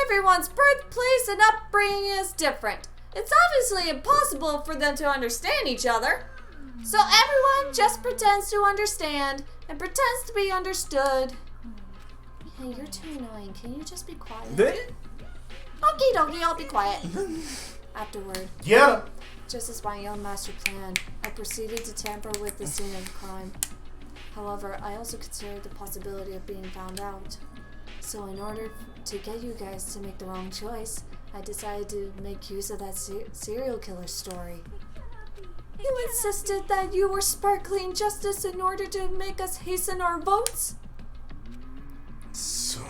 Everyone's birthplace and upbringing is different. It's obviously impossible for them to understand each other. So everyone just pretends to understand and pretends to be understood. Hey, you're too annoying. Can you just be quiet? Okie dokie, I'll be quiet. Afterward, Yeah. just as my young master planned, I proceeded to tamper with the scene of the crime. However, I also considered the possibility of being found out. So in order to get you guys to make the wrong choice, I decided to make use of that serial killer story. You insisted that you were sparkling justice in order to make us hasten our votes? So,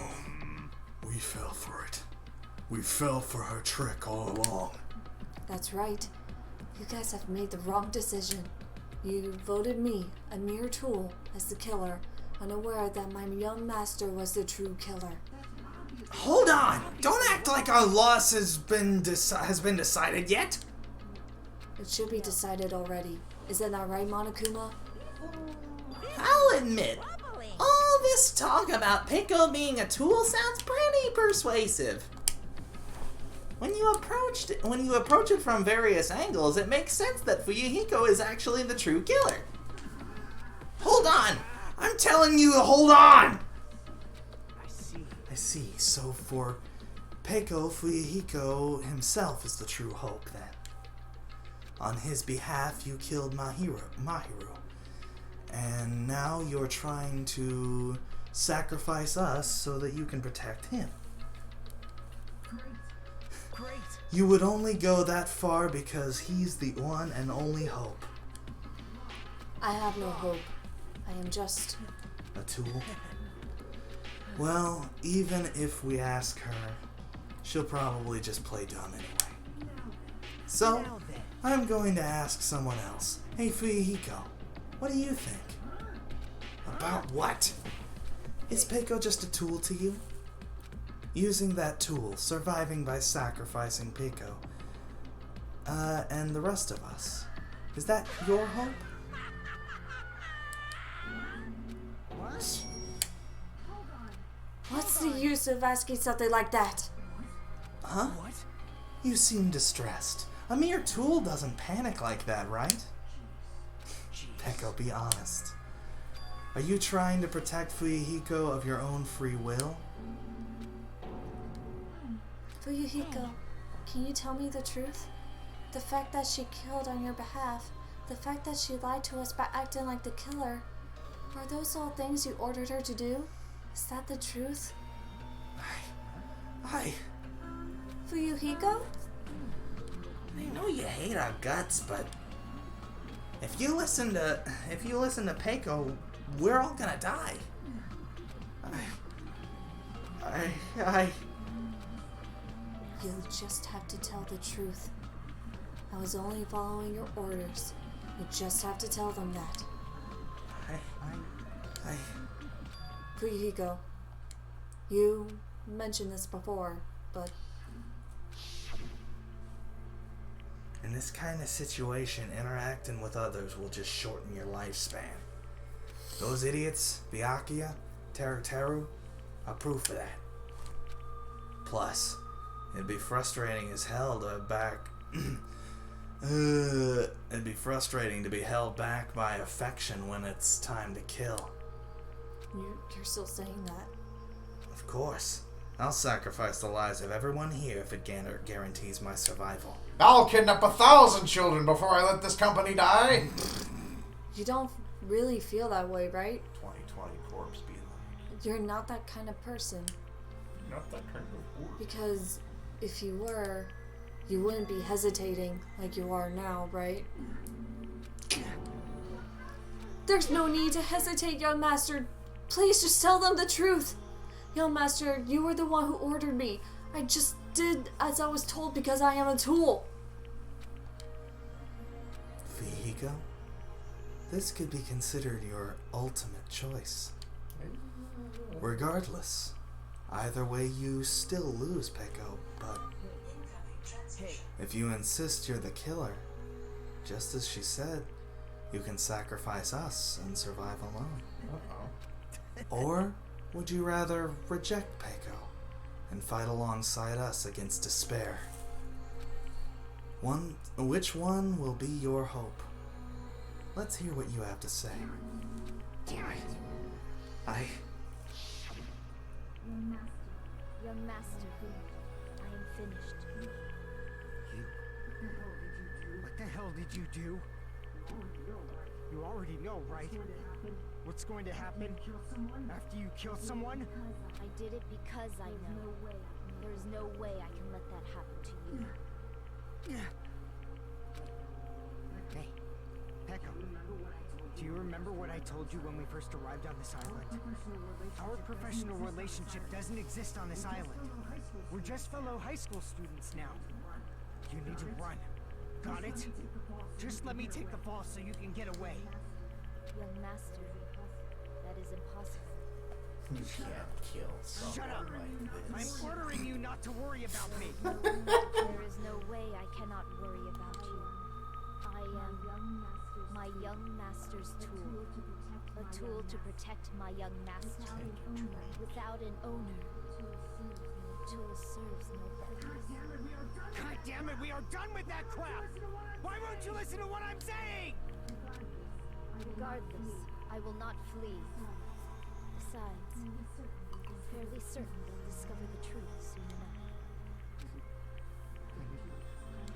we fell for it. We fell for her trick all along. That's right. You guys have made the wrong decision. You voted me, a mere tool, as the killer, unaware that my young master was the true killer. Hold on! Don't act like our loss has been decided yet. It should be decided already. Isn't that right, Monokuma? I'll admit, all this talk about Pico being a tool sounds pretty persuasive. When you approach it from various angles, it makes sense that Fuyuhiko is actually the true killer. Hold on! I'm telling you to hold on! I see. So for Peiko, Fuyuhiko himself is the true hope then. On his behalf, you killed Mahiru. And now you're trying to sacrifice us so that you can protect him. Great. You would only go that far because he's the one and only hope. I have no hope. I am just a tool. Well, even if we ask her, she'll probably just play dumb anyway. So, I'm going to ask someone else. Hey, Fuyuhiko, what do you think? About what? Is Peiko just a tool to you? Using that tool, surviving by sacrificing Peiko, and the rest of us. Is that your hope? What? What's the use of asking something like that? Huh? What? You seem distressed. A mere tool doesn't panic like that, right? Peiko, be honest. Are you trying to protect Fuyuhiko of your own free will? Fuyuhiko, can you tell me the truth? The fact that she killed on your behalf, the fact that she lied to us by acting like the killer, are those all things you ordered her to do? Is that the truth? I Fuyuhiko? know you hate our guts, but if you listen to Peiko, we're all gonna die. You'll just have to tell the truth. I was only following your orders. You just have to tell them that. Fuyuhiko, you mentioned this before, but... In this kind of situation, interacting with others will just shorten your lifespan. Those idiots, Byakuya, Teru, are proof of that. Plus, it'd be frustrating as hell to it'd be frustrating to be held back by affection when it's time to kill. You're still saying that? Of course. I'll sacrifice the lives of everyone here if it guarantees my survival. I'll kidnap 1,000 children before I let this company die. You don't really feel that way, right? 2020 corpse be like. You're not that kind of person. Not that kind of word. Because if you were, you wouldn't be hesitating like you are now, right? There's no need to hesitate, young master. Please just tell them the truth. Young master, you were the one who ordered me. I just did as I was told because I am a tool. Fuyuhiko, this could be considered your ultimate choice. Regardless, either way you still lose, Peko, but if you insist you're the killer, just as she said, you can sacrifice us and survive alone. Or would you rather reject Peko and fight alongside us against despair? Which one will be your hope? Let's hear what you have to say. Young master, I am finished. What the hell did you do? You already know, right? What's going to happen after you kill someone? I did it because I know. There is no way I can let that happen to you. Hey, Peko, do you remember what I told you when we first arrived on this island? Our professional relationship doesn't exist on this island. We're just fellow high school students now. You need to run. Got it? Just let me take the fall so you can get away. Young master, that is impossible. You can't kill someone. Shut up! Like this. I'm ordering you not to worry about me. There is no way I cannot worry about you. I am my young master's tool. A tool to protect my young master. Without an owner, the tool serves no purpose. God damn it, we are done with that crap! Why won't you listen to what I'm saying? Regardless, I will not flee. Besides, I'm fairly certain they'll discover the truth soon enough.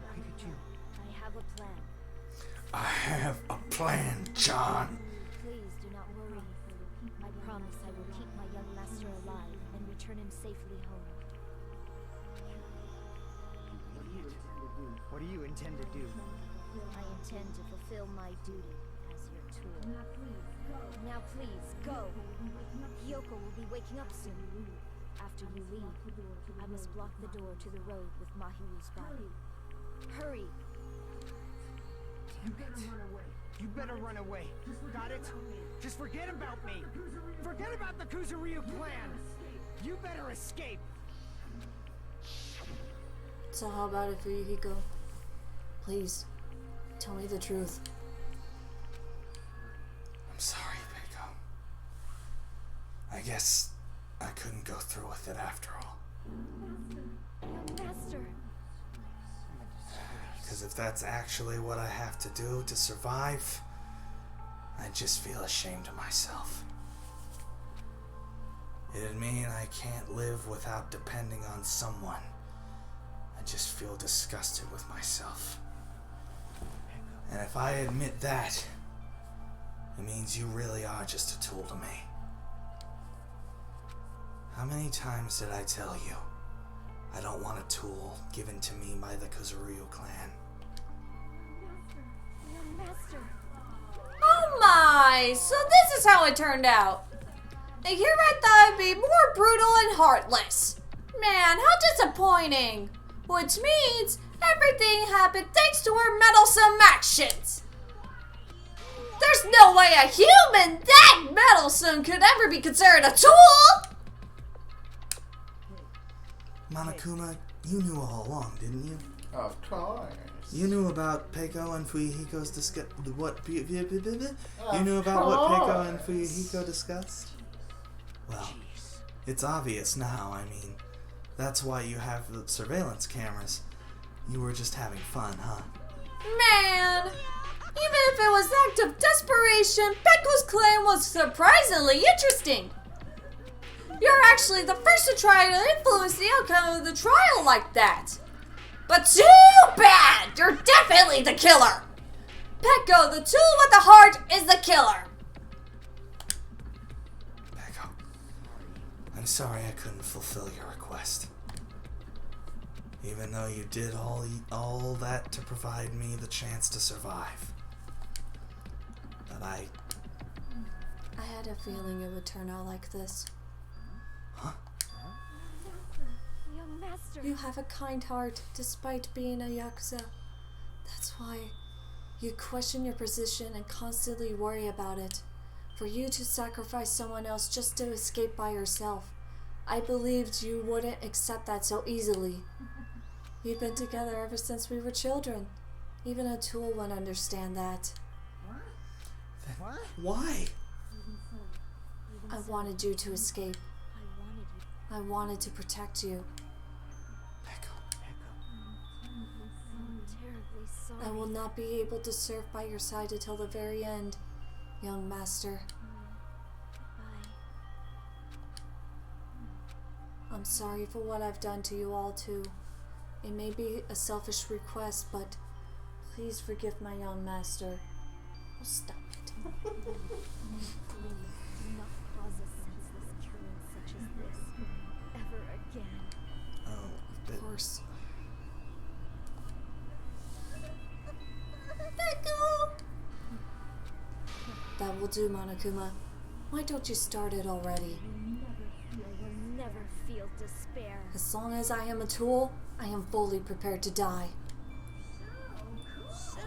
Why did you? I have a plan. I have a plan, John. Please do not worry. I promise I will keep my young master alive and return him safely home. What do you intend to do? I intend to fulfill my duty as your tool. Now please, go! Hiyoko will be waking up soon. After you leave, I must block the door to the road with Mahiru's body. Hurry! Damn it. You better run away. Got it? Just forget about me. Forget about the Kuzuryu clan. You better escape. So how about it, Fuyuhiko? Please, tell me the truth. I'm sorry, Peko. I guess I couldn't go through with it after all. Master! Because if that's actually what I have to do to survive, I just feel ashamed of myself. It'd mean I can't live without depending on someone. I just feel disgusted with myself. And if I admit that, it means you really are just a tool to me. How many times did I tell you I don't want a tool given to me by the Kuzuryu clan? Young master! Oh my! So this is how it turned out. Now here I thought it'd be more brutal and heartless. Man, how disappointing. Which means everything happened thanks to her meddlesome actions. There's no way a human that meddlesome could ever be considered a tool! Monokuma, you knew all along, didn't you? Of course. You knew about Peiko and Fuyuhiko's You knew about what Peiko and Fuyuhiko discussed? Well, it's obvious now. I mean, that's why you have the surveillance cameras. You were just having fun, huh? Man! Even if it was an act of desperation, Peiko's claim was surprisingly interesting. You're actually the first to try to influence the outcome of the trial like that. But too bad! You're definitely the killer! Peiko, the tool with the heart, is the killer! Peiko, I'm sorry I couldn't fulfill your request. Even though you did all that to provide me the chance to survive. But I had a feeling it would turn out like this. Huh? Young master. You have a kind heart, despite being a Yakuza. That's why you question your position and constantly worry about it. For you to sacrifice someone else just to escape by yourself. I believed you wouldn't accept that so easily. We've been together ever since we were children. Even a tool wouldn't understand that. What? Why? I wanted you to escape. I wanted to protect you. I'm terribly sorry. I will not be able to serve by your side until the very end, young master. I'm sorry for what I've done to you all too. It may be a selfish request, but please forgive my young master. Oh, stop it. Do not cause a senseless killing such as this ever again. Oh, Of course. That will do, Monokuma. Why don't you start it already? I will never feel despair. As long as I am a tool, I am fully prepared to die. So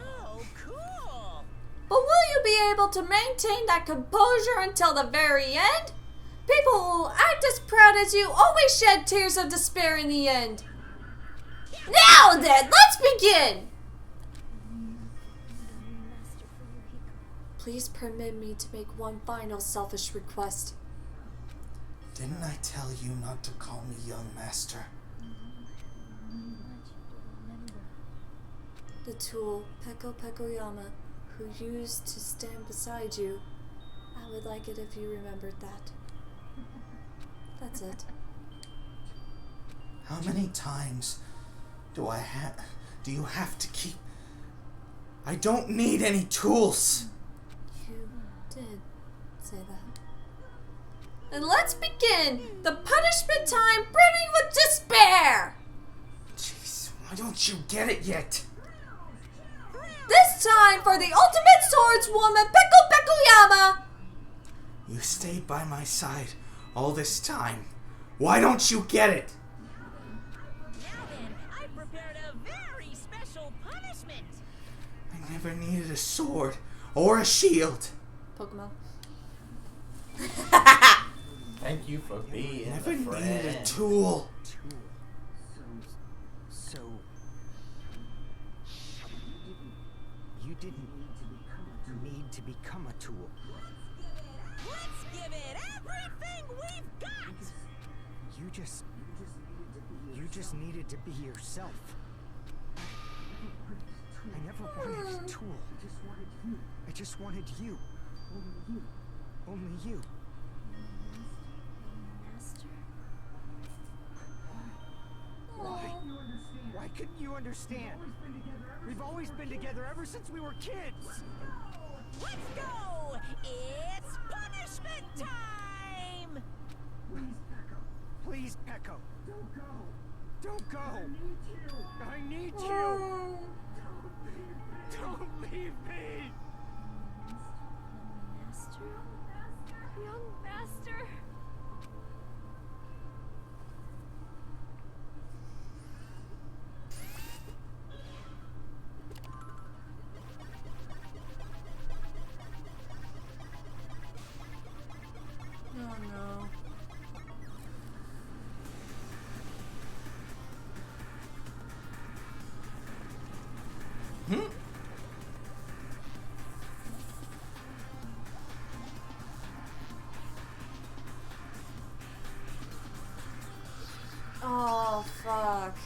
cool! But will you be able to maintain that composure until the very end? People who act as proud as you always shed tears of despair in the end. Now then, let's begin! Master Fuyuhiko. Please permit me to make one final selfish request. Didn't I tell you not to call me young master? I want you to remember. The tool, Peko Pekoyama, who used to stand beside you, I would like it if you remembered that. That's it. How many times do you have to keep... I don't need any tools! You did say that. And let's begin the punishment time brimming with despair! Jeez, why don't you get it yet? This time for the ultimate swordswoman, Peko Pekoyama! You stayed by my side all this time. Why don't you get it? Now then, I prepared a very special punishment. I never needed a sword or a shield. Pokemon. Thank you for being Never a needed friend. a tool. So you didn't need to become a tool. Let's give it everything we've got. You just needed to be yourself. I never wanted a tool. I just wanted you. Only you. Master. Why couldn't you understand? We've always been together ever since we were kids. Let's go. It's punishment time. Please, Peko. Don't go. Don't go. I need you. Don't leave me. Master? Young master? Oh, fuck.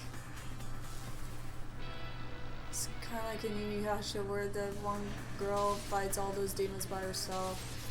It's kind of like in Inuyasha where the one girl fights all those demons by herself.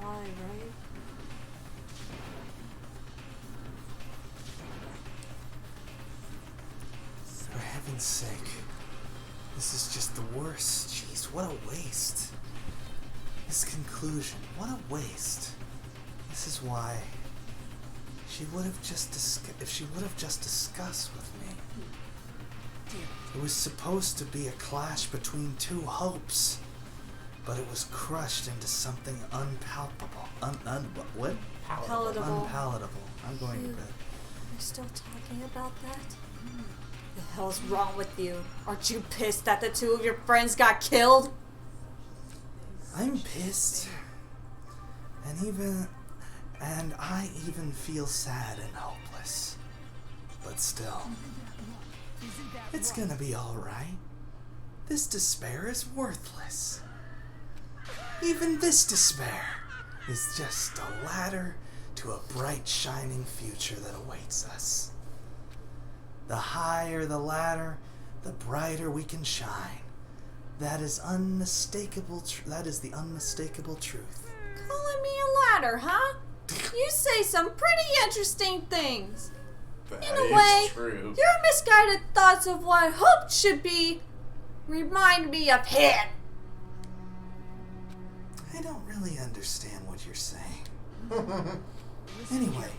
Right? For heaven's sake. This is just the worst. Jeez, what a waste. This conclusion, what a waste. This is why she would have just if she would have just discussed with me. It was supposed to be a clash between two hopes. But it was crushed into something unpalatable. What? Palatable. Unpalatable. I'm going to bed. You're still talking about that? The hell's wrong with you? Aren't you pissed that the two of your friends got killed? I'm pissed. And I even feel sad and hopeless. But still, it's gonna be alright. This despair is worthless. Even this despair is just a ladder to a bright, shining future that awaits us. The higher the ladder, the brighter we can shine. That is unmistakable. That is the unmistakable truth. Calling me a ladder, huh? You say some pretty interesting things. In a way, true. your misguided thoughts of what hope should be remind me of him. I don't really understand what you're saying. Anyway,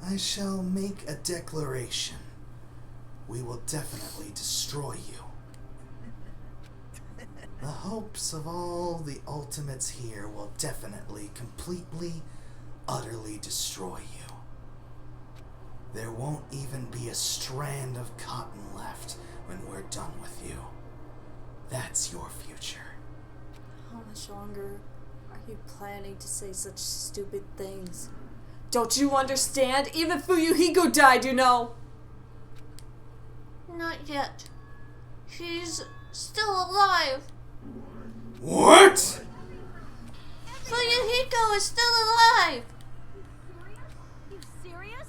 I shall make a declaration. We will definitely destroy you. The hopes of all the ultimates here will definitely, completely, utterly destroy you. There won't even be a strand of cotton left when we're done with you. That's your future. How much longer are you planning to say such stupid things? Don't you understand? Even Fuyuhiko died, you know! Not yet. She's still alive. What? Fuyuhiko is still alive. You serious?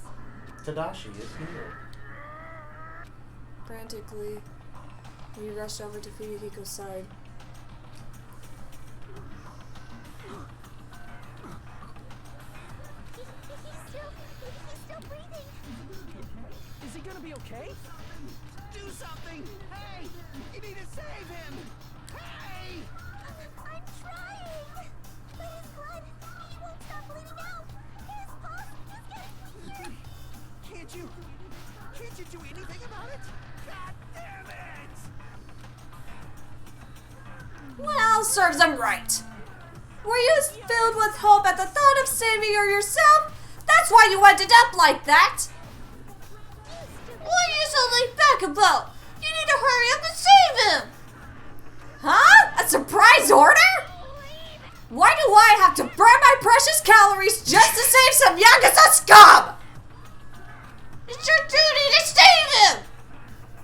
Tadashi is here. Frantically, we rushed over to Fuyuhiko's side. He's still breathing. Is he gonna be okay? Do something! Hey! You need to save him! Hey! I'm trying. But his blood, he won't stop bleeding out. His pulse is getting weird. Can't you do anything about it? God damn it! Well, serves him right. Were you filled with hope at the thought of saving her yourself? That's why you ended up like that. What are you so laid back about? You need to hurry up and save him. Huh? A surprise order? Why do I have to burn my precious calories just to save some Yakuza scum? It's your duty to save him.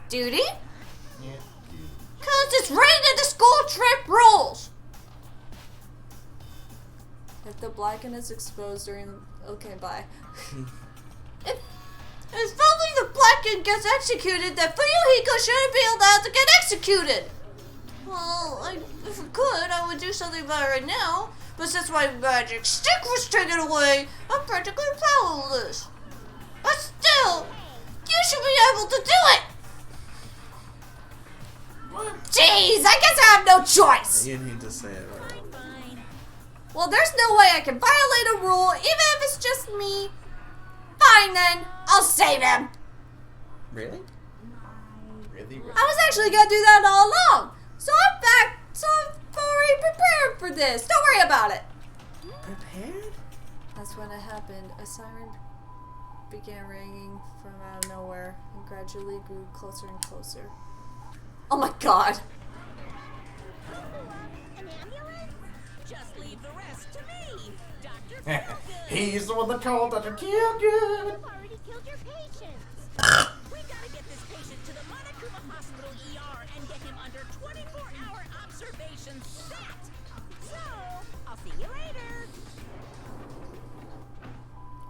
Duty? Yeah. Cause it's written in the school trip rules. If the Blacken is exposed during... Okay, bye. If only the Blacken gets executed, then Fuyuhiko shouldn't be allowed to get executed. Well, if I could, I would do something about it right now. But since my magic stick was taken away, I'm practically powerless. But still, you should be able to do it! Jeez, I guess I have no choice! You need to say it right. Well, there's no way I can violate a rule, even if it's just me. Fine then, I'll save him. Really? Really? I was actually gonna do that all along. So I'm already prepared for this. Don't worry about it. Prepared? That's when it happened. A siren began ringing from out of nowhere and gradually grew closer and closer. Oh my god. An ambulance? Just leave the rest to me, Dr. Feelgood. He's the one that called Dr. Feelgood. You've already killed your patients. We gotta get this patient to the Monokuma Hospital ER and get him under 24-hour observation stat. So, I'll see you later.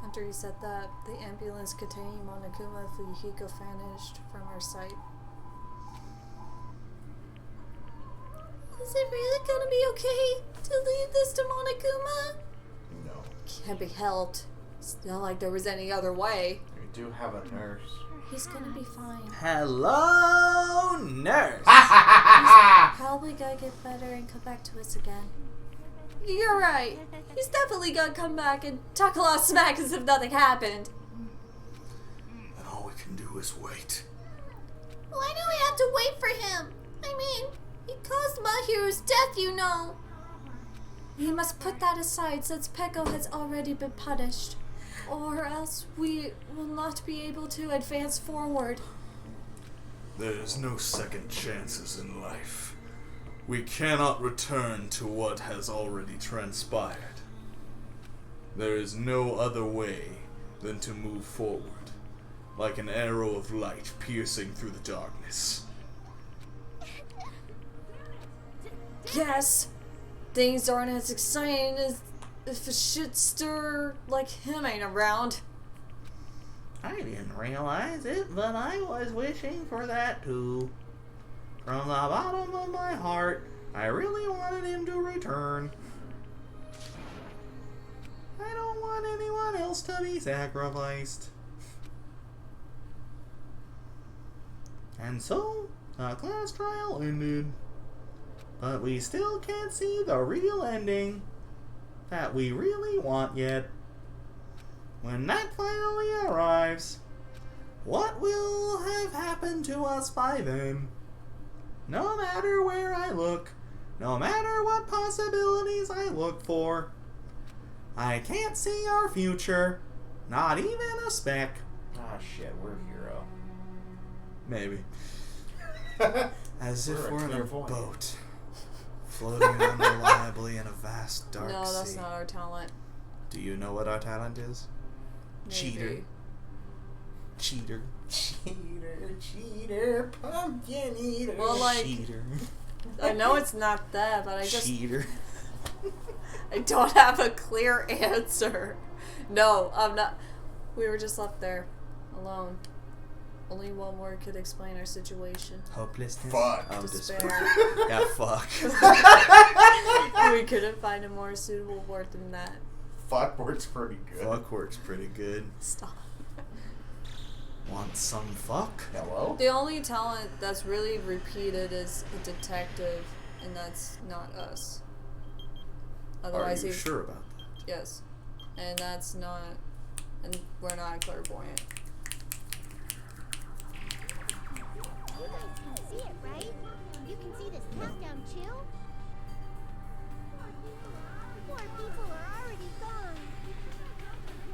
After he said that, the ambulance containing Monokuma Fuyuhiko vanished from our sight. Is it really gonna be okay to leave this to Monokuma? No. Can't be helped. It's not like there was any other way. We do have a nurse. He's gonna be fine. Hello, nurse. He's probably gonna get better and come back to us again. You're right. He's definitely gonna come back and talk a lot of smack as if nothing happened. And all we can do is wait. Why do we have to wait for him? I mean, he caused Mahiru's death, you know. We must put that aside since Peko has already been punished. Or else we will not be able to advance forward. There is no second chances in life. We cannot return to what has already transpired. There is no other way than to move forward, like an arrow of light piercing through the darkness. Guess things aren't as exciting as if a shit stir like him ain't around. I didn't realize it, but I was wishing for that too. From the bottom of my heart, I really wanted him to return. I don't want anyone else to be sacrificed. And so, the class trial ended. But we still can't see the real ending that we really want yet. When that finally arrives, what will have happened to us by then? No matter where I look, no matter what possibilities I look for, I can't see our future, not even a speck. Ah, shit, we're a hero. Maybe. As if We're a we're in a clairvoyant. boat, floating unreliably in a vast dark No, that's sea. not our talent. Do you know what our talent is? Cheater. Maybe. Cheater. Cheater, pumpkin eater. Well, like, Cheater. I know it's not that, but I just Cheater. I don't have a clear answer. No, I'm not. We were just left there, alone. Only one word could explain our situation. Hopelessness. Fuck. Despair. Yeah, fuck. We couldn't find a more suitable word than that. Fuck works pretty good. Fuck works pretty good. Stop. Want some fuck? Hello? The only talent that's really repeated is a detective, and that's not us. Are Otherwise, you sure about that? Yes, and that's not, and we're not clairvoyant. You guys can see it, right? You can see this countdown too? Poor people are already gone.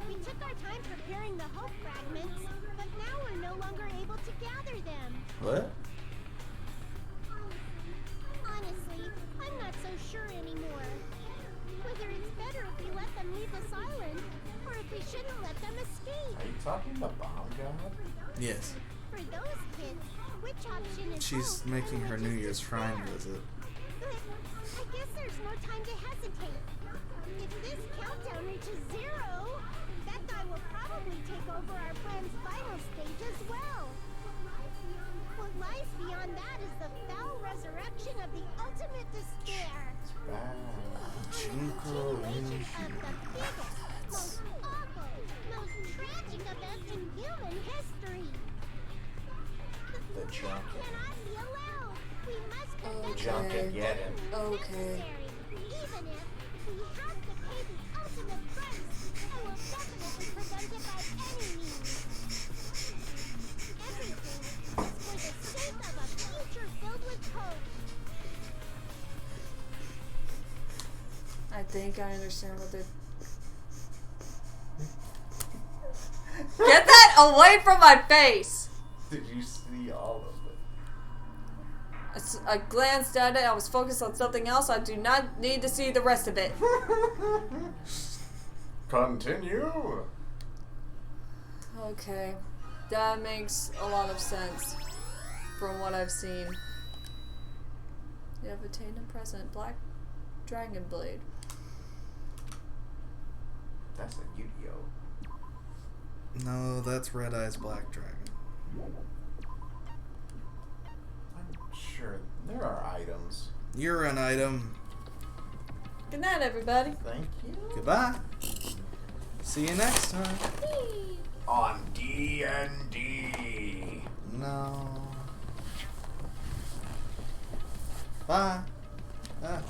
We took our time preparing the hope fragments, but now we're no longer able to gather them. What? Honestly, I'm not so sure anymore. Whether it's better if we let them leave this island, or if we shouldn't let them escape. Are you talking to Bomb God? Yes. For those kids, which option is She's hope, making and her which New is Year's despair? shrine visit. But I guess there's no time to hesitate. If this countdown reaches 0, that guy will probably take over our friend's final stage as well. What lies beyond that is the foul resurrection of the despair. Jinko Situation of the biggest, most awful, most tragic event in human history. The junket. Cannot be allowed. We must The junket, get him. Okay. Even if we have to pay the ultimate price, I will definitely prevent it by any means. Everything is for the sake of a future filled with hope. I think I understand what they're... Get that away from my face! Did you see all of it? I glanced at it, I was focused on something else, I do not need to see the rest of it. Continue. Okay. That makes a lot of sense from what I've seen. You have attained a present. Black Dragon Blade. That's a Yu-Gi-Oh. No, that's Red Eye's Black Dragon. I'm sure there are items. You're an item. Good night, everybody. Thank you. Goodbye. See you next time. On D&D. No. Bye. Ah.